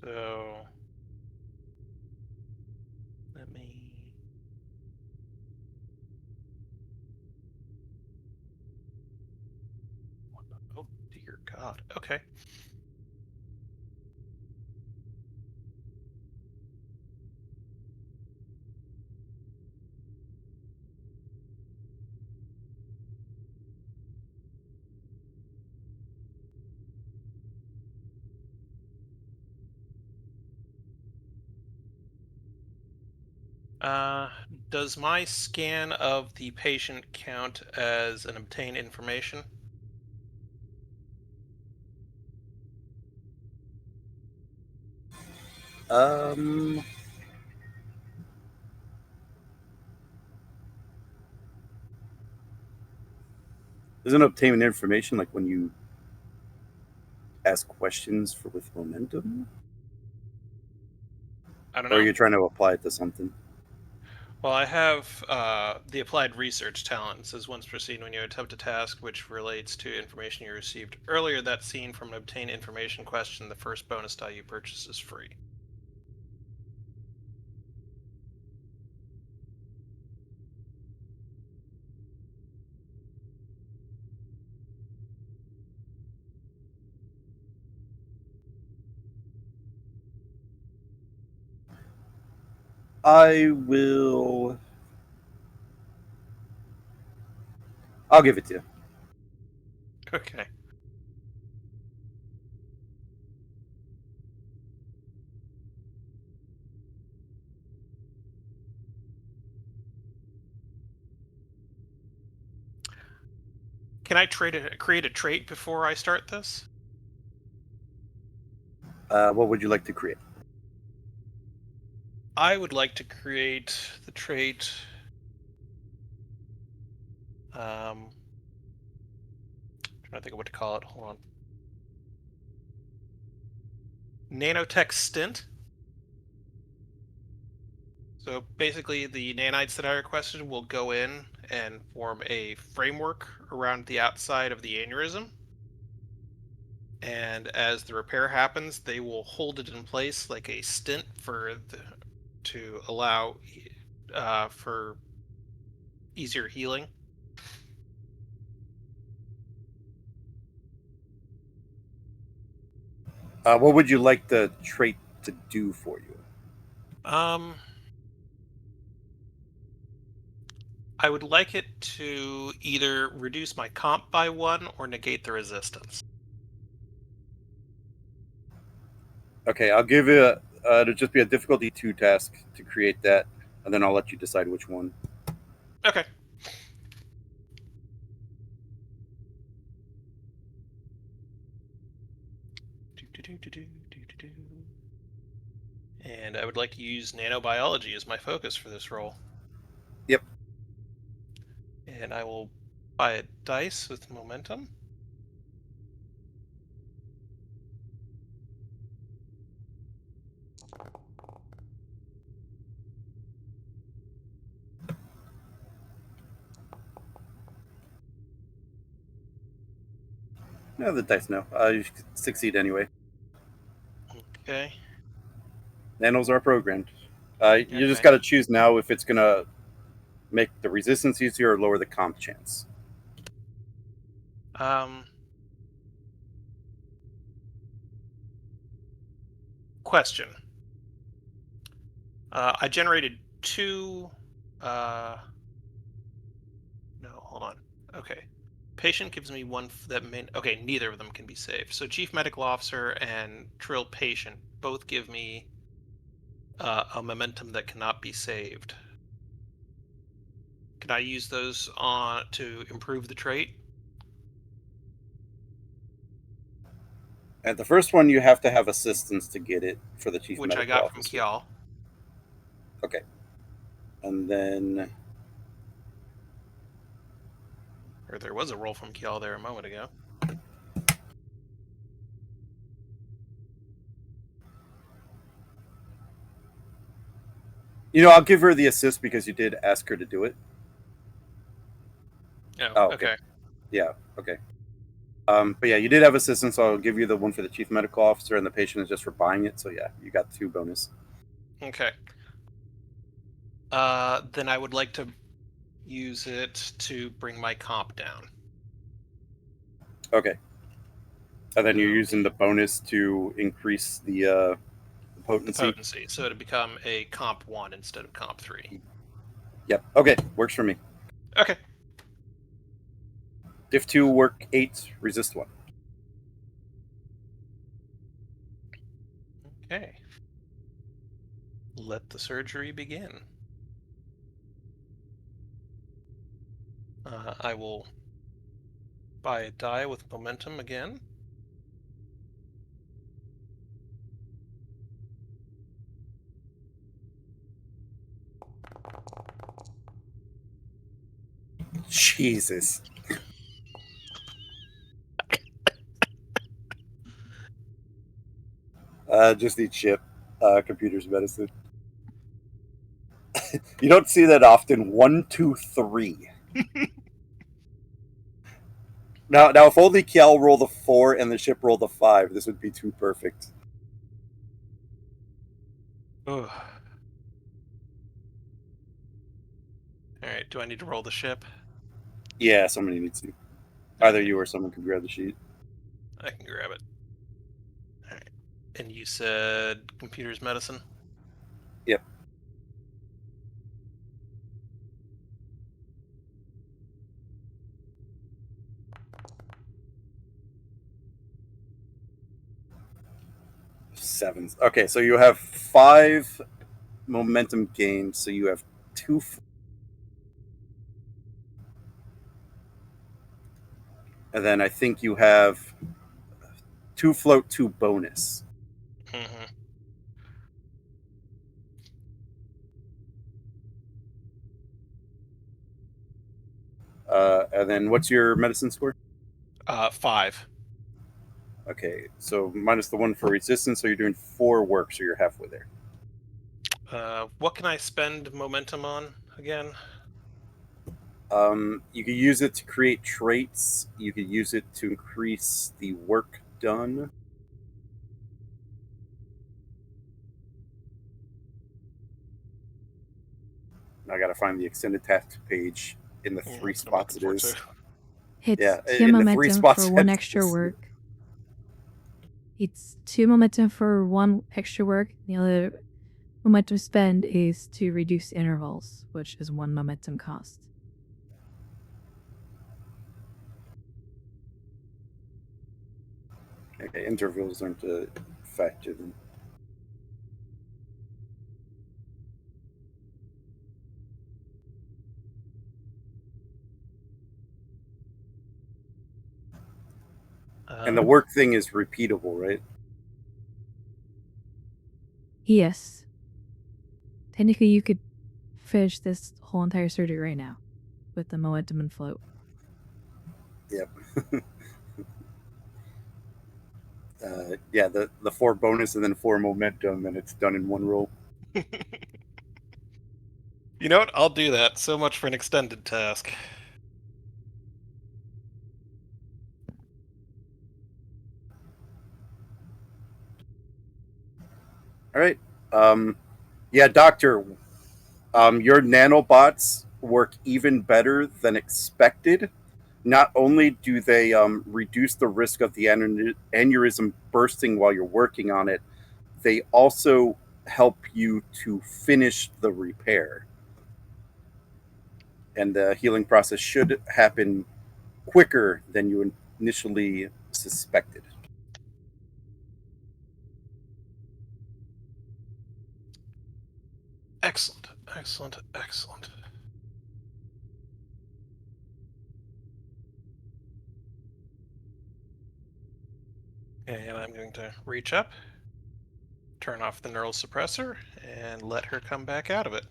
So let me. Oh dear God. Okay. Does my scan of the patient count as an obtained information? Um, Isn't obtaining information like when you ask questions with momentum? I don't Or are know. you trying to apply it to something? Well, I have the applied research talent. It says once proceed when you attempt a task which relates to information you received earlier that scene from an obtain information question, the first bonus die you purchase is free. I'll give it to you. Okay. Can I create a trait before I start this? What would you like to create? I would like to create the trait. Trying to think of what to call it. Hold on. Nanotech stint. So basically, the nanites that I requested will go in and form a framework around the outside of the aneurysm. And as the repair happens, they will hold it in place like a stent to allow for easier healing. What would you like the trait to do for you? I would like it to either reduce my comp by 1 or negate the resistance. Okay, I'll give you it'll just be a difficulty 2 task to create that, and then I'll let you decide which one. Okay. And I would like to use nanobiology as my focus for this role. Yep. And I will buy a dice with momentum. No, the dice no. You succeed anyway. Okay. Nanos are programmed. You just Okay. got to choose now if it's gonna make the resistance easier or lower the comp chance. Question. I generated 2. No, hold on. Okay. Patient gives me 1 that may. Okay, neither of them can be saved. So Chief Medical Officer and Trill Patient both give me a momentum that cannot be saved. Can I use those to improve the trait? At the first one, you have to have assistance to get it for the chief Which I medical got from officer. Kjall. Okay, and then Or there was a roll from Kjall there a moment ago. I'll give her the assist because you did ask her to do it. Oh, okay. Yeah, okay. But yeah, you did have assistance, so I'll give you the one for the chief medical officer, and the patient is just for buying it. So yeah, you got 2 bonus. Okay. Then I would like to use it to bring my comp down. Okay. And then you're So using the bonus to increase the potency. potency, so to become a comp 1 instead of comp 3. Yep. Okay, works for me. Okay. Diff 2, work 8, resist 1. Okay. Let the surgery begin. I will buy a die with momentum again. Jesus. Just eat shit. Computer's medicine. You don't see that often. 1, 2, 3. Now, if only Kiel rolled a 4 and the ship rolled a 5, this would be too perfect. Ugh. All right. Do I need to roll the ship? Yeah, somebody needs to. Either you or someone can grab the sheet. I can grab it. All right. And you said computer's medicine? Yep. Sevens. Okay, so you have 5 momentum gains, so you have 2. And then I think you have 2 float, 2 bonus. Mm-hmm. And then what's your medicine score? 5. Okay, so minus the 1 for resistance, so you're doing 4 work, so you're halfway there. What can I spend momentum on again? You could use it to create traits. You could use it to increase the work done. I gotta find the extended task page in the Yeah, 3 that's what I'm spots looking it for is. too. It's Yeah, 2 in the 3 momentum spots for 1 it extra is. work. It's 2 momentum for 1 extra work. The other momentum spend is to reduce intervals, which is 1 momentum cost. Okay, intervals aren't a factor then. And the work thing is repeatable, right? Yes. Technically, you could finish this whole entire surgery right now with the momentum and float. Yep. Yeah, the 4 bonus and then 4 momentum, and it's done in 1 roll. You know what? I'll do that. So much for an extended task. All right. Yeah, Doctor, your nanobots work even better than expected. Not only do they reduce the risk of the aneurysm bursting while you're working on it, they also help you to finish the repair. And the healing process should happen quicker than you initially suspected. Excellent. Excellent. Excellent. And I'm going to reach up, turn off the neural suppressor, and let her come back out of it.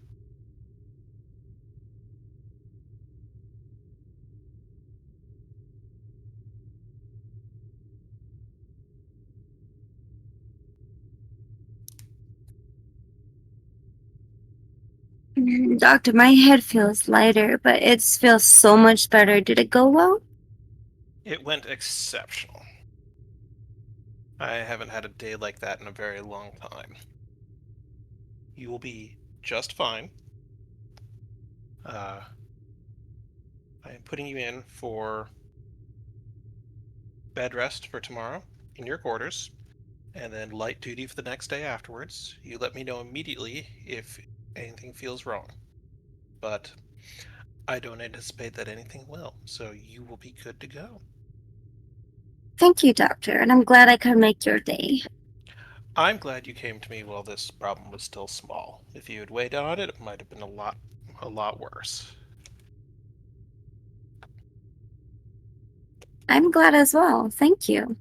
Doctor, my head feels lighter, but it feels so much better. Did it go well? It went exceptional. I haven't had a day like that in a very long time. You will be just fine. I am putting you in for bed rest for tomorrow in your quarters, and then light duty for the next day afterwards. You let me know immediately if anything feels wrong. But I don't anticipate that anything will, so you will be good to go. Thank you, Doctor, and I'm glad I could make your day. I'm glad you came to me while this problem was still small. If you had waited on it, it might have been a lot worse. I'm glad as well. Thank you.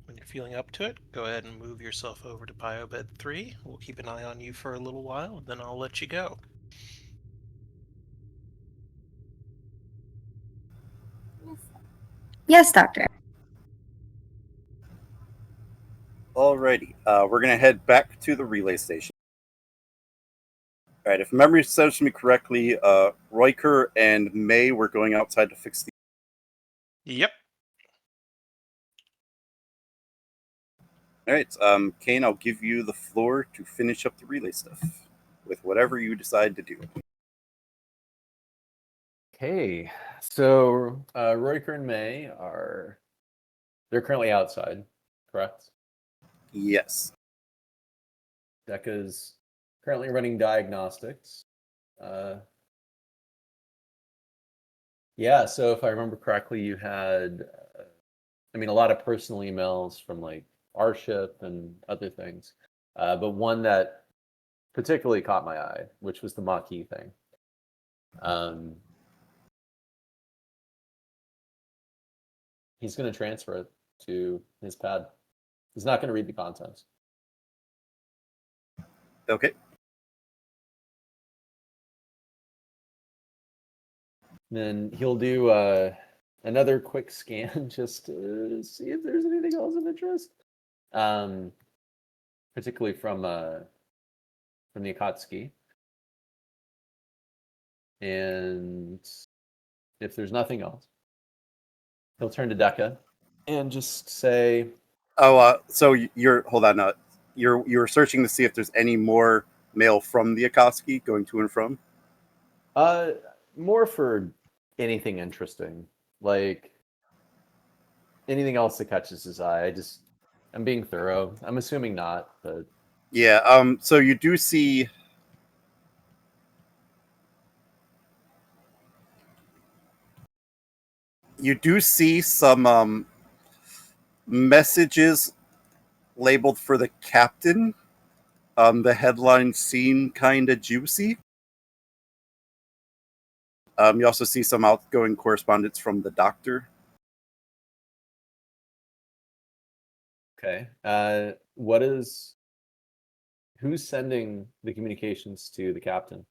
When you're feeling up to it, go ahead and move yourself over to Biobed 3. We'll keep an eye on you for a little while, then I'll let you go. Yes, Doctor. Alrighty, we're gonna head back to the relay station. All right, if memory serves me correctly, Riker and May were going outside to fix the. Yep. All right, Kane, I'll give you the floor to finish up the relay stuff with whatever you decide to do. Okay, so Royker and May they're currently outside, correct? Yes. Decca's currently running diagnostics. Yeah, so if I remember correctly, you had, a lot of personal emails from like our ship and other things, but one that particularly caught my eye, which was the Maquis thing. He's going to transfer it to his pad. He's not going to read the contents. Okay. Then he'll do another quick scan just to see if there's anything else of interest, particularly from the Akatsuki. And if there's nothing else, he'll turn to Deca and just say, Oh, so you're hold on. You're searching to see if there's any more mail from the Akatsuki going to and from. more for anything interesting, like anything else that catches his eye. I'm being thorough. I'm assuming not, but Yeah. So you do see. You do see some messages labeled for the captain. The headline seem kind of juicy. You also see some outgoing correspondence from the doctor. okay. Who's sending the communications to the captain?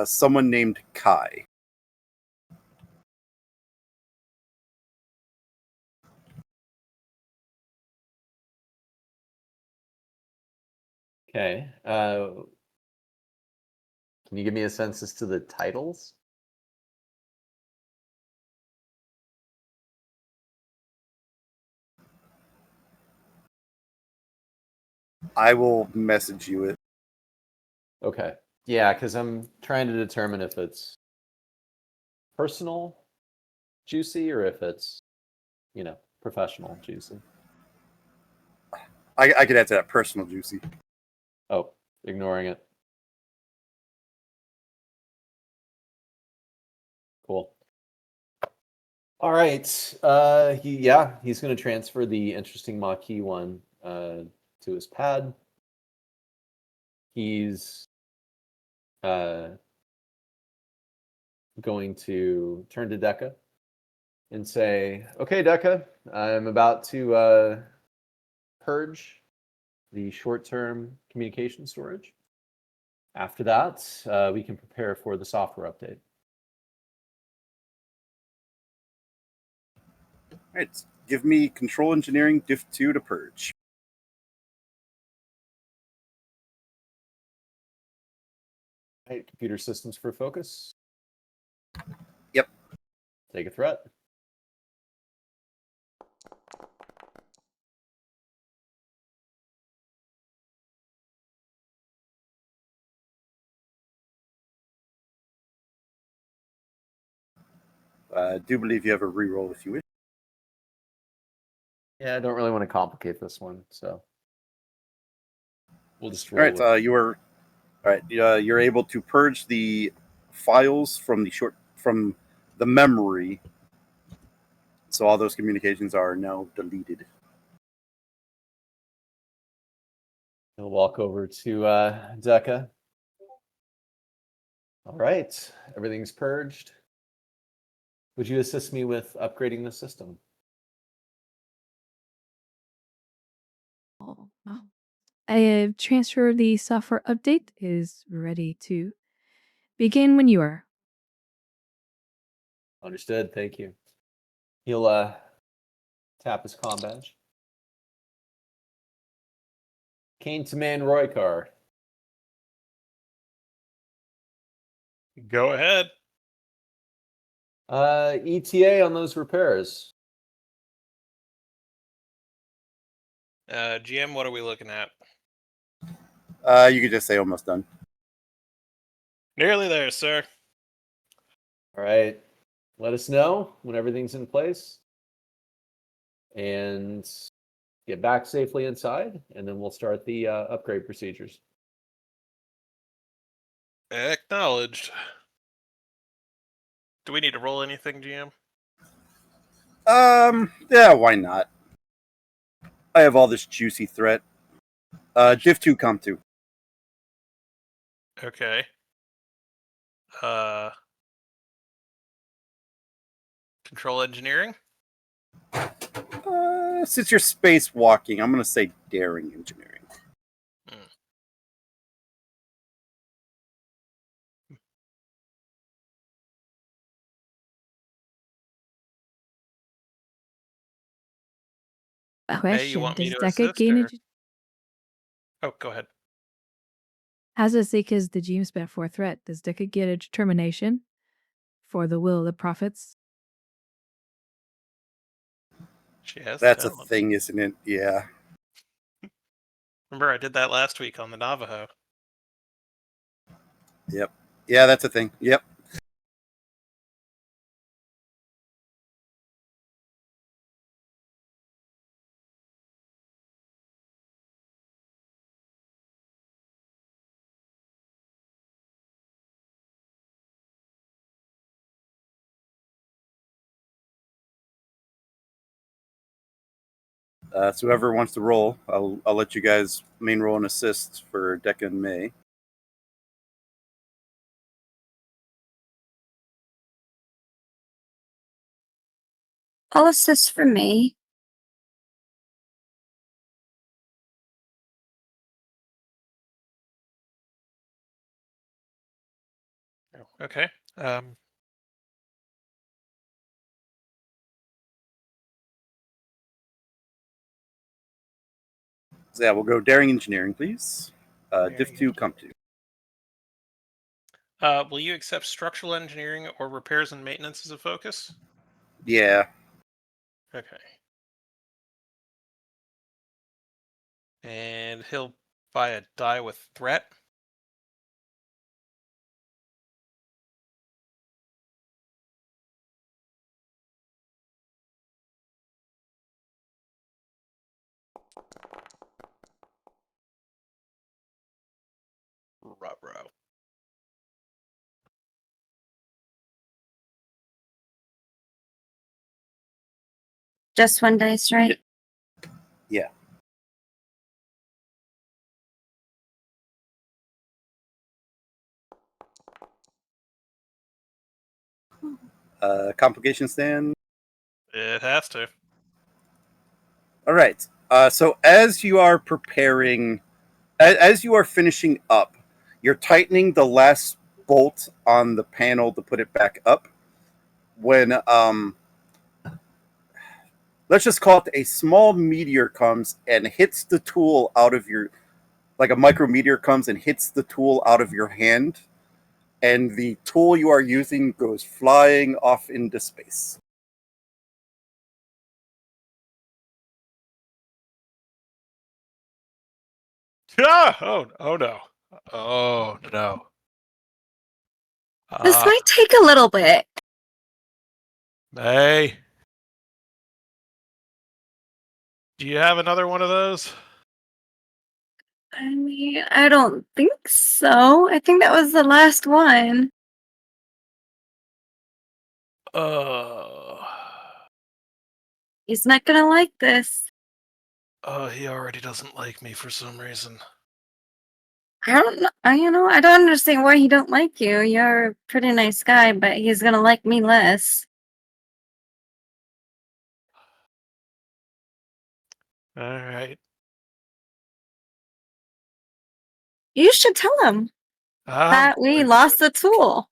Someone named Kai. Okay. Can you give me a sense as to the titles? I will message you it. Okay. Yeah, because I'm trying to determine if it's personal juicy or if it's, professional juicy. I could add to that personal juicy. Oh, ignoring it. Cool. All right. He's going to transfer the interesting Maquis one to his pad. He's going to turn to Deca and say, "Okay, Deca, I'm about to purge the short-term communication storage. After that, we can prepare for the software update." All right. Give me control engineering diff 2 to purge. Right, computer systems for focus. Yep. Take a threat. I do believe you have a reroll if you wish. Yeah, I don't really want to complicate this one, so we'll just All roll right. with it. You're able to purge the files from the memory. So all those communications are now deleted. He'll walk over to Deca. All right, everything's purged. Would you assist me with upgrading the system? Oh, wow. I transfer the software update is ready to begin when you are. Understood. Thank you. He'll tap his comm badge. Kane to Man Roykar. Go ahead. ETA on those repairs. GM, what are we looking at? You could just say almost done. Nearly there, sir. All right. Let us know when everything's in place. And get back safely inside, and then we'll start the upgrade procedures. Acknowledged. Do we need to roll anything, GM? Yeah, why not? I have all this juicy threat. Div 2, Comp 2. Okay. Control engineering? Since you're spacewalking, I'm going to say daring engineering. Question: you want me does to Deca assist, gain? or- Oh, go ahead. As I say, because the GM spent 4 threat, does Deca get a determination for the will of the prophets? She has That's a talent. thing, isn't it? Yeah. Remember, I did that last week on the Navajo. Yep. Yeah, that's a thing. Yep. So whoever wants to roll, I'll let you guys main roll and assist for Deca and May. All assist for me. Oh, okay. So yeah, we'll go daring engineering, please. Div Daring 2, Comp 2. Will you accept structural engineering or repairs and maintenance as a focus? Yeah. Okay. And he'll buy a die with threat. Ruh-roh. Just one dice, right? Yeah. Complication stand. It has to. All right. So as you are preparing, as you are finishing up, you're tightening the last bolt on the panel to put it back up. When let's just call it a small meteor comes and hits the tool out of your, like a micrometeor comes and hits the tool out of your hand, and the tool you are using goes flying off into space. Ah! Oh no. Oh no. This might take a little bit. May. Do you have another one of those? I mean, I don't think so. I think that was the last one. Oh. He's not gonna like this. Oh, he already doesn't like me for some reason. I don't know. I don't understand why he don't like you. You're a pretty nice guy, but he's gonna like me less. All right. You should tell him that we lost the tool.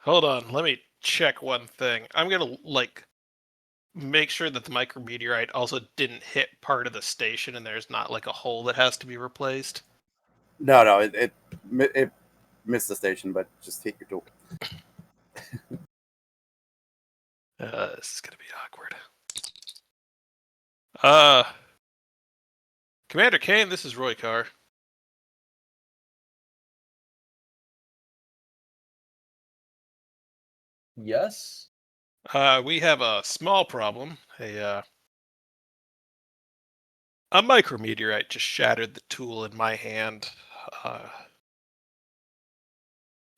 Hold on, let me check one thing. I'm gonna make sure that the micrometeorite also didn't hit part of the station and there's not like a hole that has to be replaced? No, it missed the station, but just hit your tool. This is gonna be awkward. Commander Kane, this is Roy Carr. Yes. We have a small problem. A micrometeorite just shattered the tool in my hand.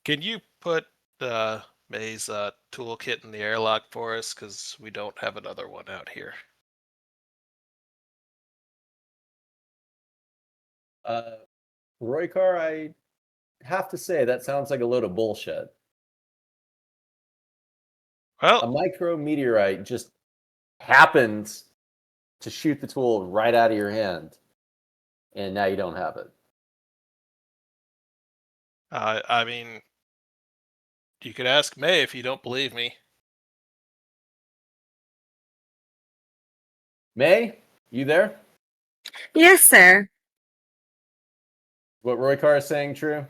Can you put May's toolkit in the airlock for us? Because we don't have another one out here. Roykar, I have to say that sounds like a load of bullshit. A Well, micrometeorite just happened to shoot the tool right out of your hand, and now you don't have it. I mean, you could ask May if you don't believe me. May, you there? Yes, sir. What Roykar is saying true?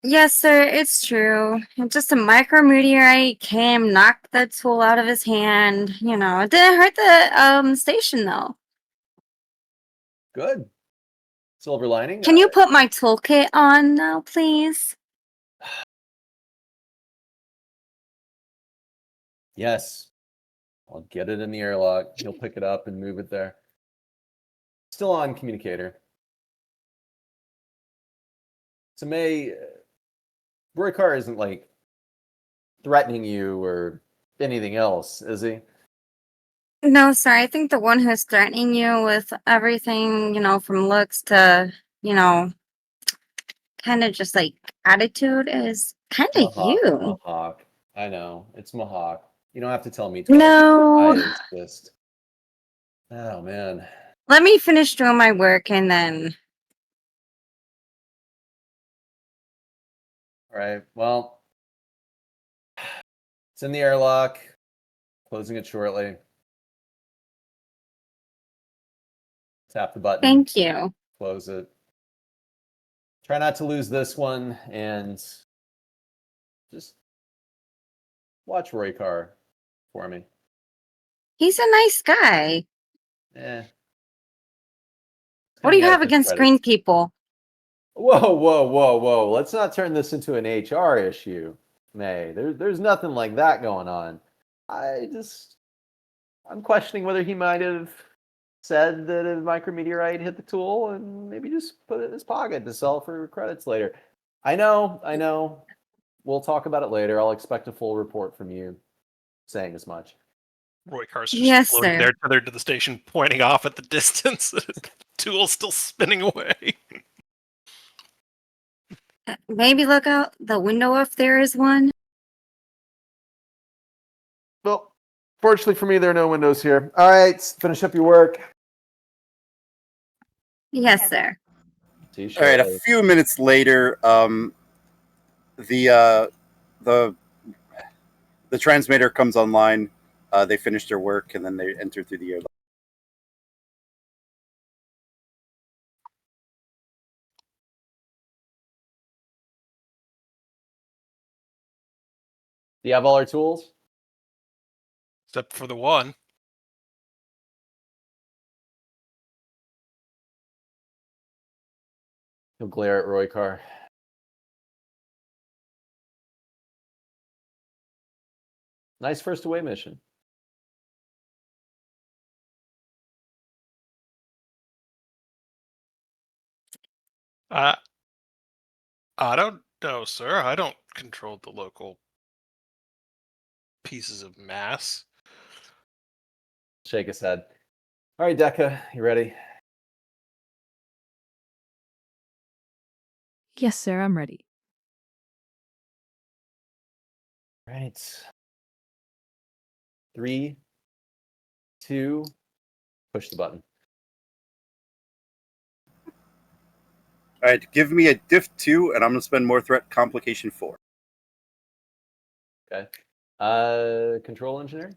Yes, sir, it's true. Just a micrometeorite came, knocked the tool out of his hand. You know, it didn't hurt the station though. Good. Silver lining. Can you put my toolkit on now, please? Yes. I'll get it in the airlock. He'll pick it up and move it there. Still on communicator. So May, Roykar isn't like threatening you or anything else, is he? No, sir. I think the one who's threatening you with everything, you know, from looks to, you know, kind of just like attitude is kind of you. Mahawk. I know. It's Mahawk. You don't have to tell me twice. No. I insist. Oh, man. Let me finish doing my work and then. All right. Well, it's in the airlock. Closing it shortly. Tap the button. Thank you. Close it. Try not to lose this one and just watch Roykar for me. He's a nice guy. Eh. What do you Coming out have the against credits. green people? Whoa. Let's not turn this into an HR issue, May. There's nothing like that going on. I'm questioning whether he might have said that a micrometeorite hit the tool and maybe just put it in his pocket to sell for credits later. I know. We'll talk about it later. I'll expect a full report from you saying as much. Roy Carr's just Yes, floating sir. there, tethered to the station, pointing off at the distance. Tool's still spinning away. Maybe look out the window if there is one. Well, fortunately for me, there are no windows here. All right, finish up your work. Yes, sir. See you All right, a shortly. few minutes later, the transmitter comes online. They finish their work and then they enter through the airlock. Do you have all our tools? Except for the one. He'll glare at Roykar. Nice first away mission. I don't know, sir. I don't control the local pieces of mass. Shake his head. All right, Deca, you ready? Yes, sir, I'm ready. Right. 3, 2, push the button. All right, give me a diff 2, and I'm going to spend more threat complication 4. Okay. Control engineering?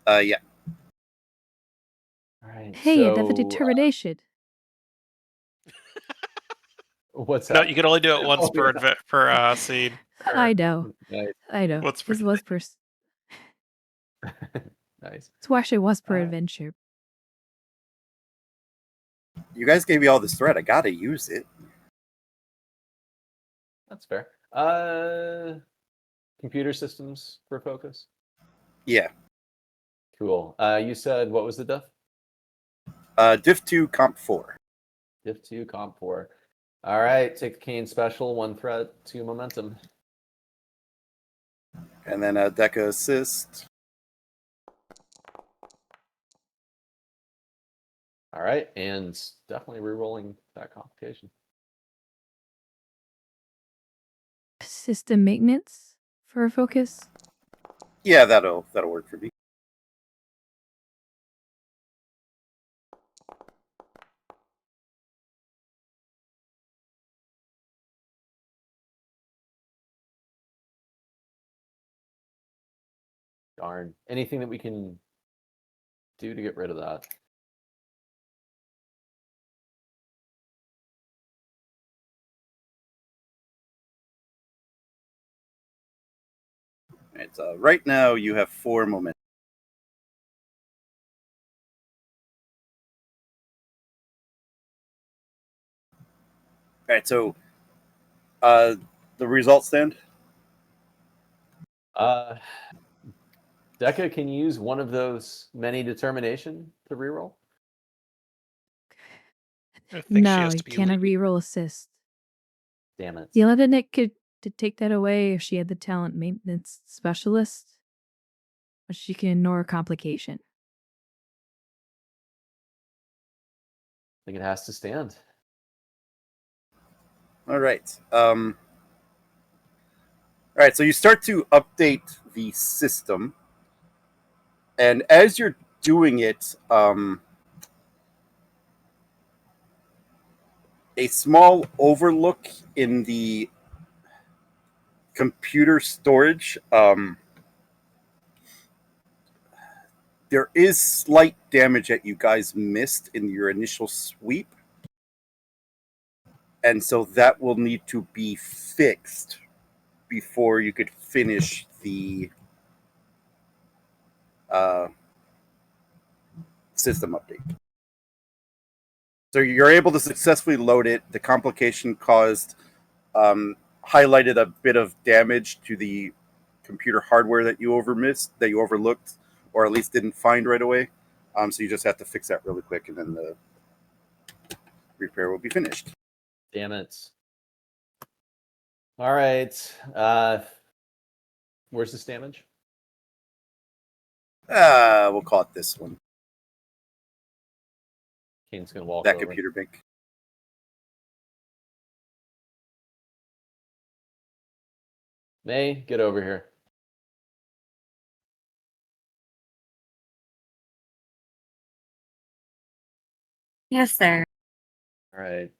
Yeah. All right. Hey, I have a so, determination. what's No, that? you can only do it once Oh, per yeah. per scene. I know. Nice. I know. What's per This was per. Nice. It's actually was per Alright. adventure. You guys gave me all this thread. I gotta use it. That's fair. Computer systems for focus. Yeah. Cool. You said what was the diff? Diff 2, Comp 4. Diff 2, comp 4. All right, take the cane special, 1 threat, 2 momentum. And then a Deca Assist. All right, and definitely re-rolling that complication. System maintenance for a focus. Yeah, that'll work for me. Darn. Anything that we can do to get rid of that? Right, right now you have 4 momentum. All right, so the results stand. Deca, can you use one of those many determination to reroll? I think she No, has you to be can't lead. reroll assist. Damn it. The Nick could to take that away if she had the talent maintenance specialist, but she can ignore a complication. I think it has to stand. All right. All right, so you start to update the system, and as you're doing it, a small overlook in the computer storage. There is slight damage that you guys missed in your initial sweep, and so that will need to be fixed before you could finish the system update. So you're able to successfully load it. The complication caused highlighted a bit of damage to the computer hardware that you overlooked, or at least didn't find right away. So you just have to fix that really quick, and then the repair will be finished. Damn it. All right. Where's this damage? We'll call it this one. Kane's gonna walk That over. computer bank. May, get over here. Yes, sir. All right.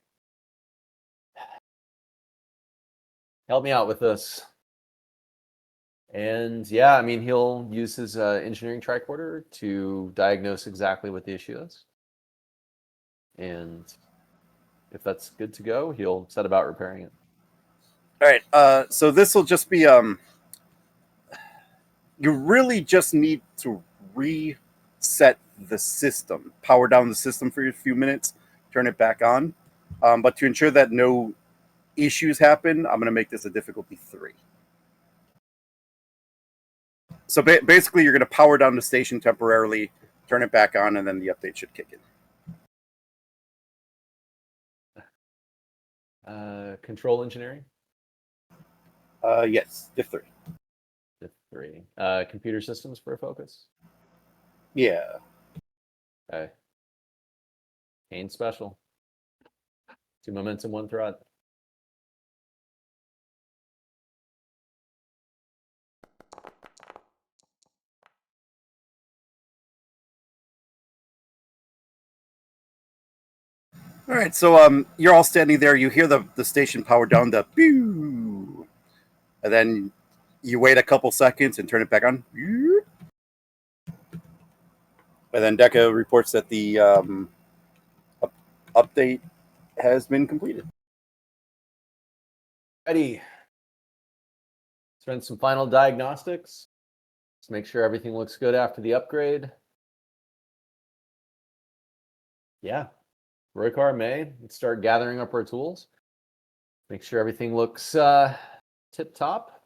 Help me out with this. And yeah, I mean, he'll use his engineering tricorder to diagnose exactly what the issue is. And if that's good to go, he'll set about repairing it. All right. So this will just be you really just need to reset the system, power down the system for a few minutes, turn it back on. But to ensure that no issues happen, I'm going to make this a difficulty 3. So basically, you're going to power down the station temporarily, turn it back on, and then the update should kick in. Control engineering? Yes, diff 3. Diff 3. Computer systems for a focus? Yeah. Okay. Kane special. 2 momentum, 1 threat. All right, so you're all standing there. You hear the station power down, the pew, and then you wait a couple seconds and turn it back on. And then Deca reports that the update has been completed. Ready. Let's run some final diagnostics. Let's make sure everything looks good after the upgrade. Yeah. Roykar, May, let's start gathering up our tools. Make sure everything looks tip top.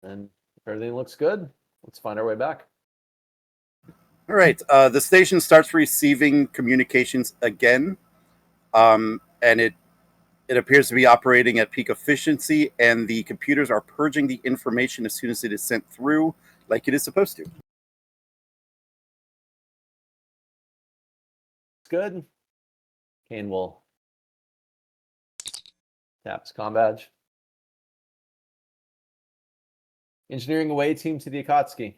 And if everything looks good, let's find our way back. All right. The station starts receiving communications again, and it appears to be operating at peak efficiency, and the computers are purging the information as soon as it is sent through, like it is supposed to. It's good. Kane will tap his comm badge. Engineering away team to the Akatsuki.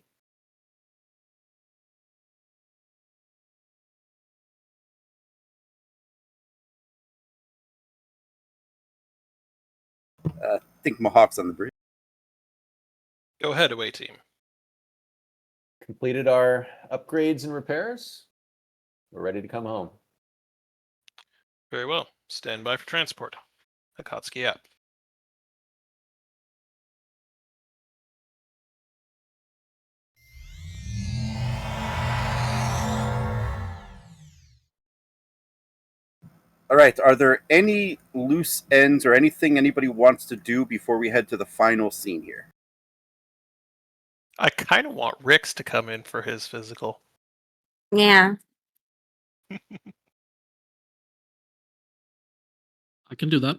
I think Mohawk's on the bridge. Go ahead, away team. Completed our upgrades and repairs. We're ready to come home. Very well. Stand by for transport. Akatsuki app. All right. Are there any loose ends or anything anybody wants to do before we head to the final scene here? I kind of want Rix to come in for his physical. Yeah. I can do that.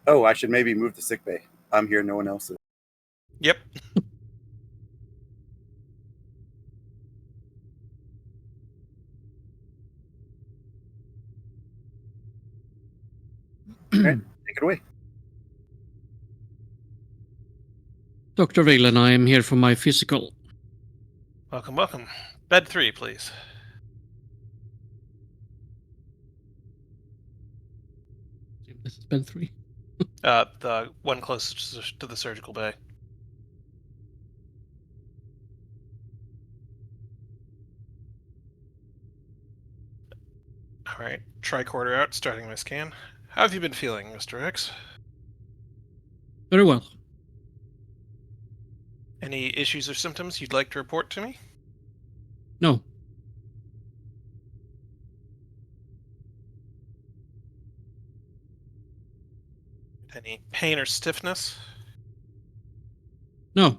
Oh, I should maybe move to sickbay. I'm here. No one else is. Yep. Right, take it away. Dr. Valen, I am here for my physical. Welcome, welcome. Bed 3, please. This is bed 3. The one closest to the surgical bay. All right. Tricorder out, starting my scan. How have you been feeling, Mr. X? Very well. Any issues or symptoms you'd like to report to me? No. Any pain or stiffness? No.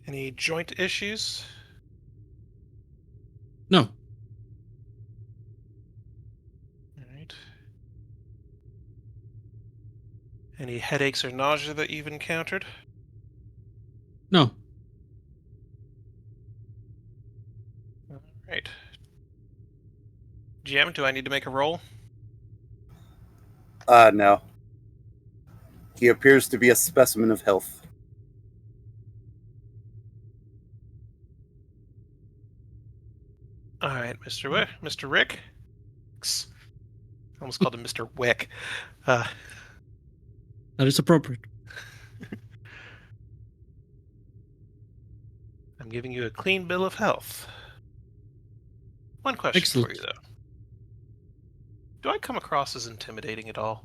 Any joint issues? No. All right. Any headaches or nausea that you've encountered? No. All right. GM, do I need to make a roll? No. He appears to be a specimen of health. All right, Mr. Rick. I almost called him Mr. Wick. That is appropriate. I'm giving you a clean bill of health. One question Excellent. for you, though. Do I come across as intimidating at all?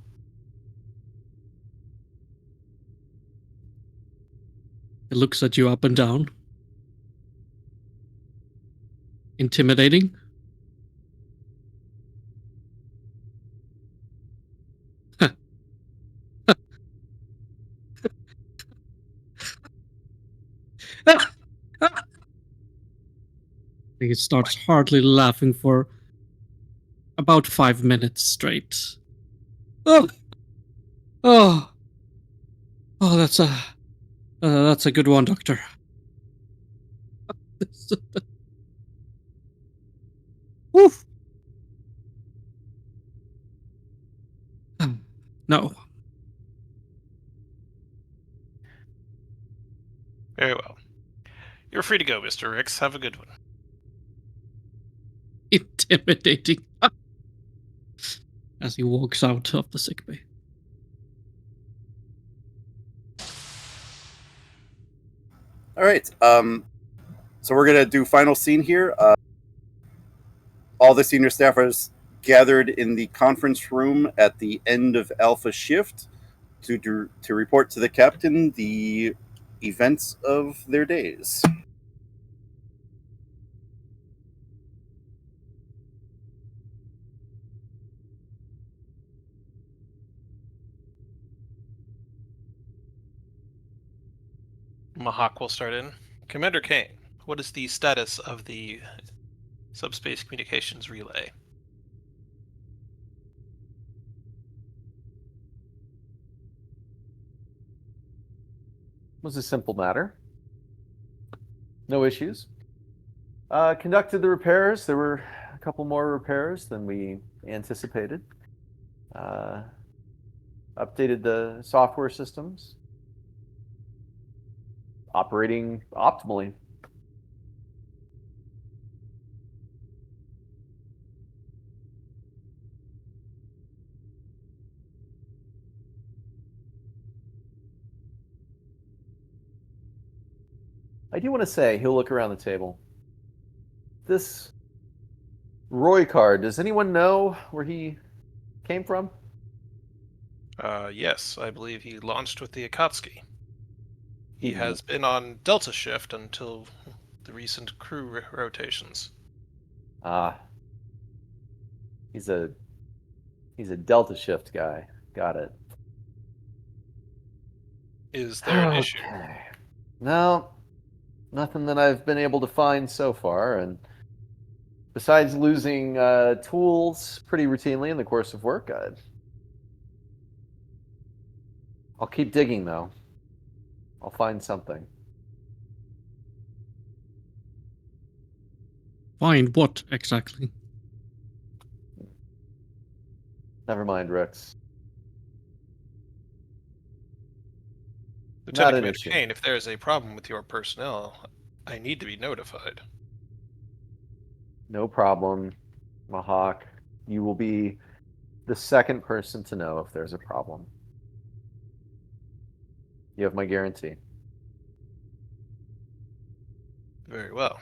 It looks at you up and down. Intimidating? He starts hardly laughing for about 5 minutes straight. Oh, oh, oh! That's a good one, Doctor. Woof. No. Very well. You're free to go, Mr. Ricks. Have a good one. Intimidating. As he walks out of the sickbay. All right. So we're gonna do final scene here. All the senior staffers gathered in the conference room at the end of Alpha shift to report to the captain the events of their days. Mahawk will start in. Commander Kane, what is the status of the subspace communications relay? It was a simple matter. No issues. Conducted the repairs. There were a couple more repairs than we anticipated. Updated the software systems. Operating optimally. I do want to say, he'll look around the table. This Roy card, does anyone know where he came from? Yes, I believe he launched with the Akatsuki. He Mhm. has been on Delta shift until the recent crew rotations. Ah, he's a Delta shift guy. Got it. Is there an issue? Okay. No, nothing that I've been able to find so far, and besides losing tools pretty routinely in the course of work, I'll keep digging though. I'll find something. Find what exactly? Never mind, Rex. Lieutenant Not an Commander issue. Kane, if there is a problem with your personnel, I need to be notified. No problem, Mahawk. You will be the second person to know if there's a problem. You have my guarantee. Very well.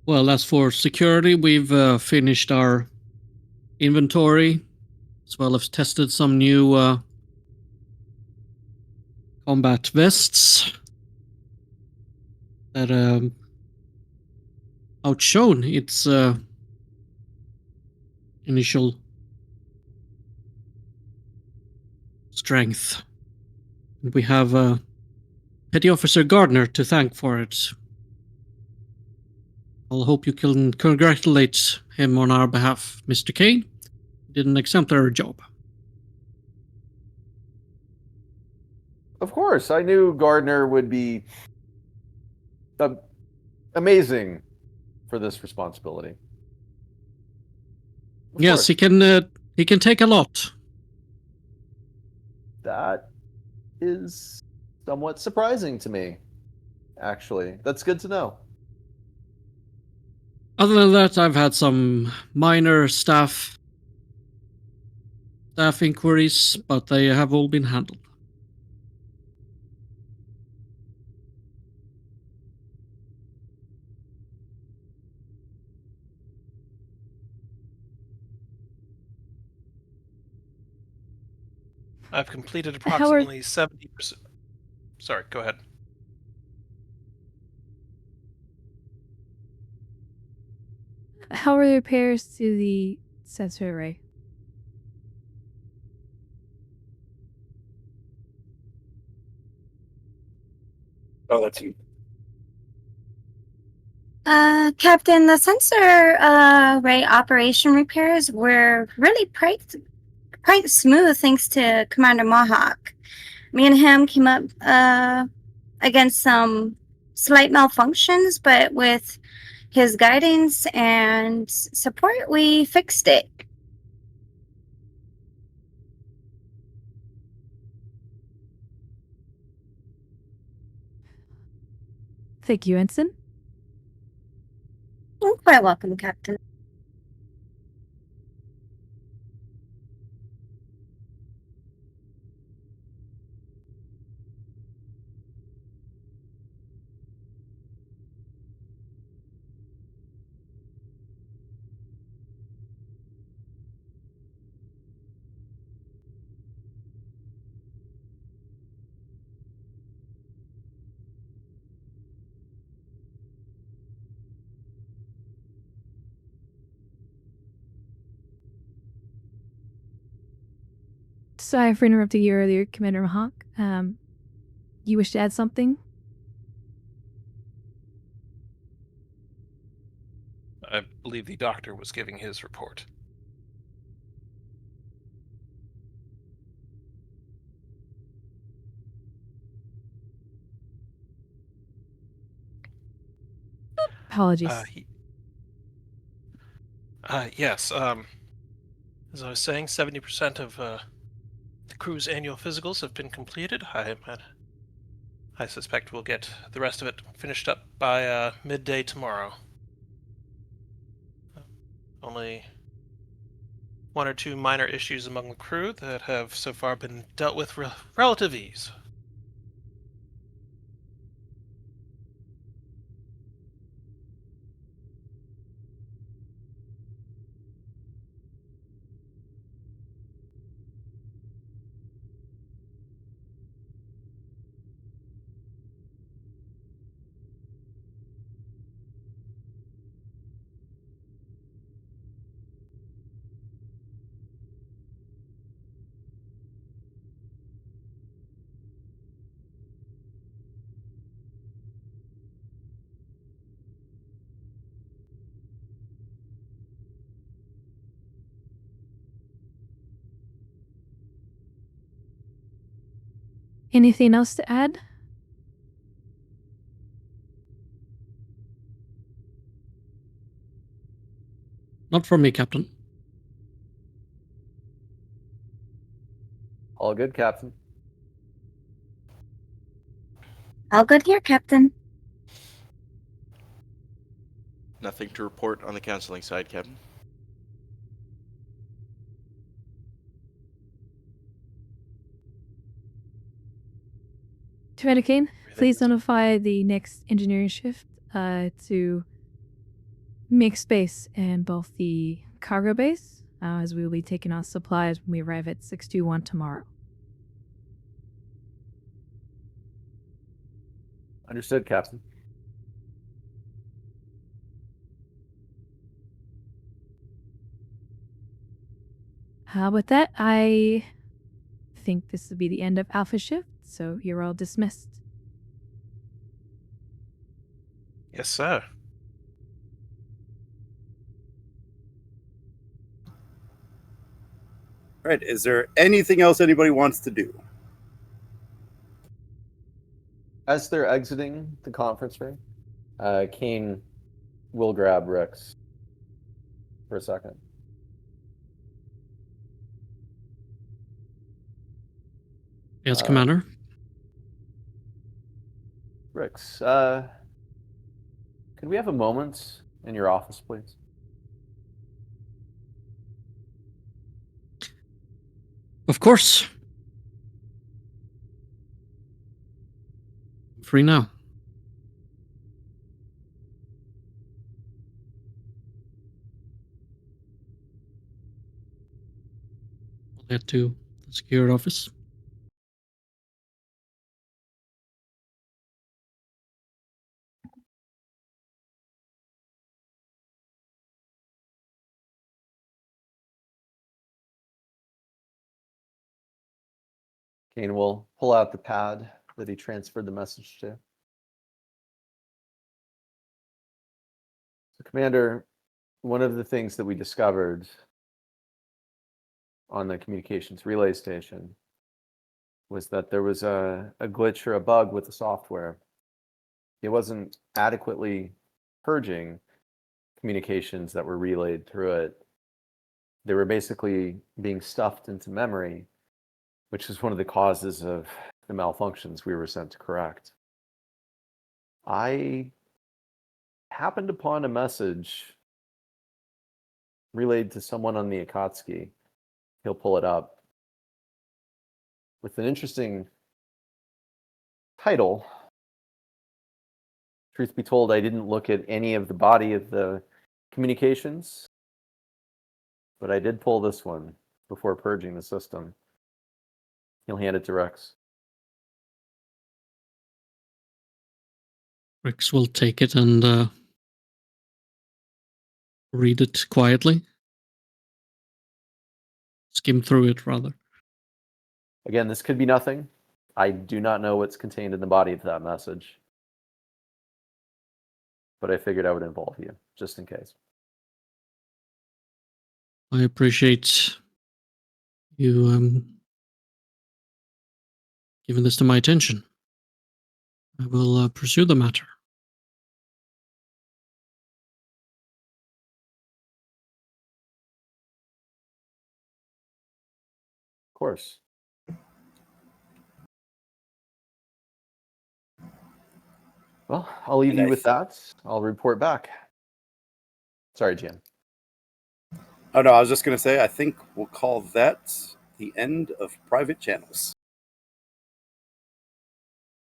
Well, as for security, we've finished our inventory, as well as tested some new combat vests that outshone its initial strength. And we have Petty Officer Gardner to thank for it. I'll hope you can congratulate him on our behalf, Mr. Kane. He did an exemplary job. Of course, I knew Gardner would be amazing for this responsibility. Of Yes, course. he can take a lot. That is somewhat surprising to me, actually. That's good to know. Other than that, I've had some minor staff inquiries, but they have all been handled. I've completed How are- approximately 70%. Sorry, go ahead. How are the repairs to the sensor array? Oh, that's you. Captain, the sensor array operation repairs were really quite smooth thanks to Commander Mohawk. Me and him came up against some slight malfunctions, but with his guidance and support, we fixed it. Thank you, Ensign. You're quite welcome, Captain. Sorry for interrupting you earlier, Commander Mahawk. You wish to add something? I believe the doctor was giving his report. Apologies. Yes. As I was saying, 70% of the crew's annual physicals have been completed. I suspect we'll get the rest of it finished up by midday tomorrow. Only one or two minor issues among the crew that have so far been dealt with relative ease. Anything else to add? Not from me, Captain. All good, Captain. All good here, Captain. Nothing to report on the counseling side, Captain. Commander Kane, please Everything is- notify the next engineering shift to make space in both the cargo base, as we will be taking on supplies when we arrive at 621 tomorrow. Understood, Captain. With that, I think this will be the end of Alpha Shift, so you're all dismissed. Yes, sir. All right. Is there anything else anybody wants to do? As they're exiting the conference room, Kane will grab Rex for a second. Yes, Commander. Rex, could we have a moment in your office, please? Of course. Free now. We'll head to the secure office. Kane will pull out the pad that he transferred the message to. Commander, one of the things that we discovered on the communications relay station was that there was a glitch or a bug with the software. It wasn't adequately purging communications that were relayed through it. They were basically being stuffed into memory, which is one of the causes of the malfunctions we were sent to correct. I happened upon a message relayed to someone on the Akatsuki. He'll pull it up with an interesting title. Truth be told, I didn't look at any of the body of the communications, but I did pull this one before purging the system. He'll hand it to Rex. Rex will take it and read it quietly. Skim through it, rather. Again, this could be nothing. I do not know what's contained in the body of that message, but I figured I would involve you, just in case. I appreciate you giving this to my attention. I will pursue the matter. Of course. Well, I'll leave And you with that. I'll report back. Sorry, Jim. Oh no, I was just going to say, I think we'll call that the end of private channels.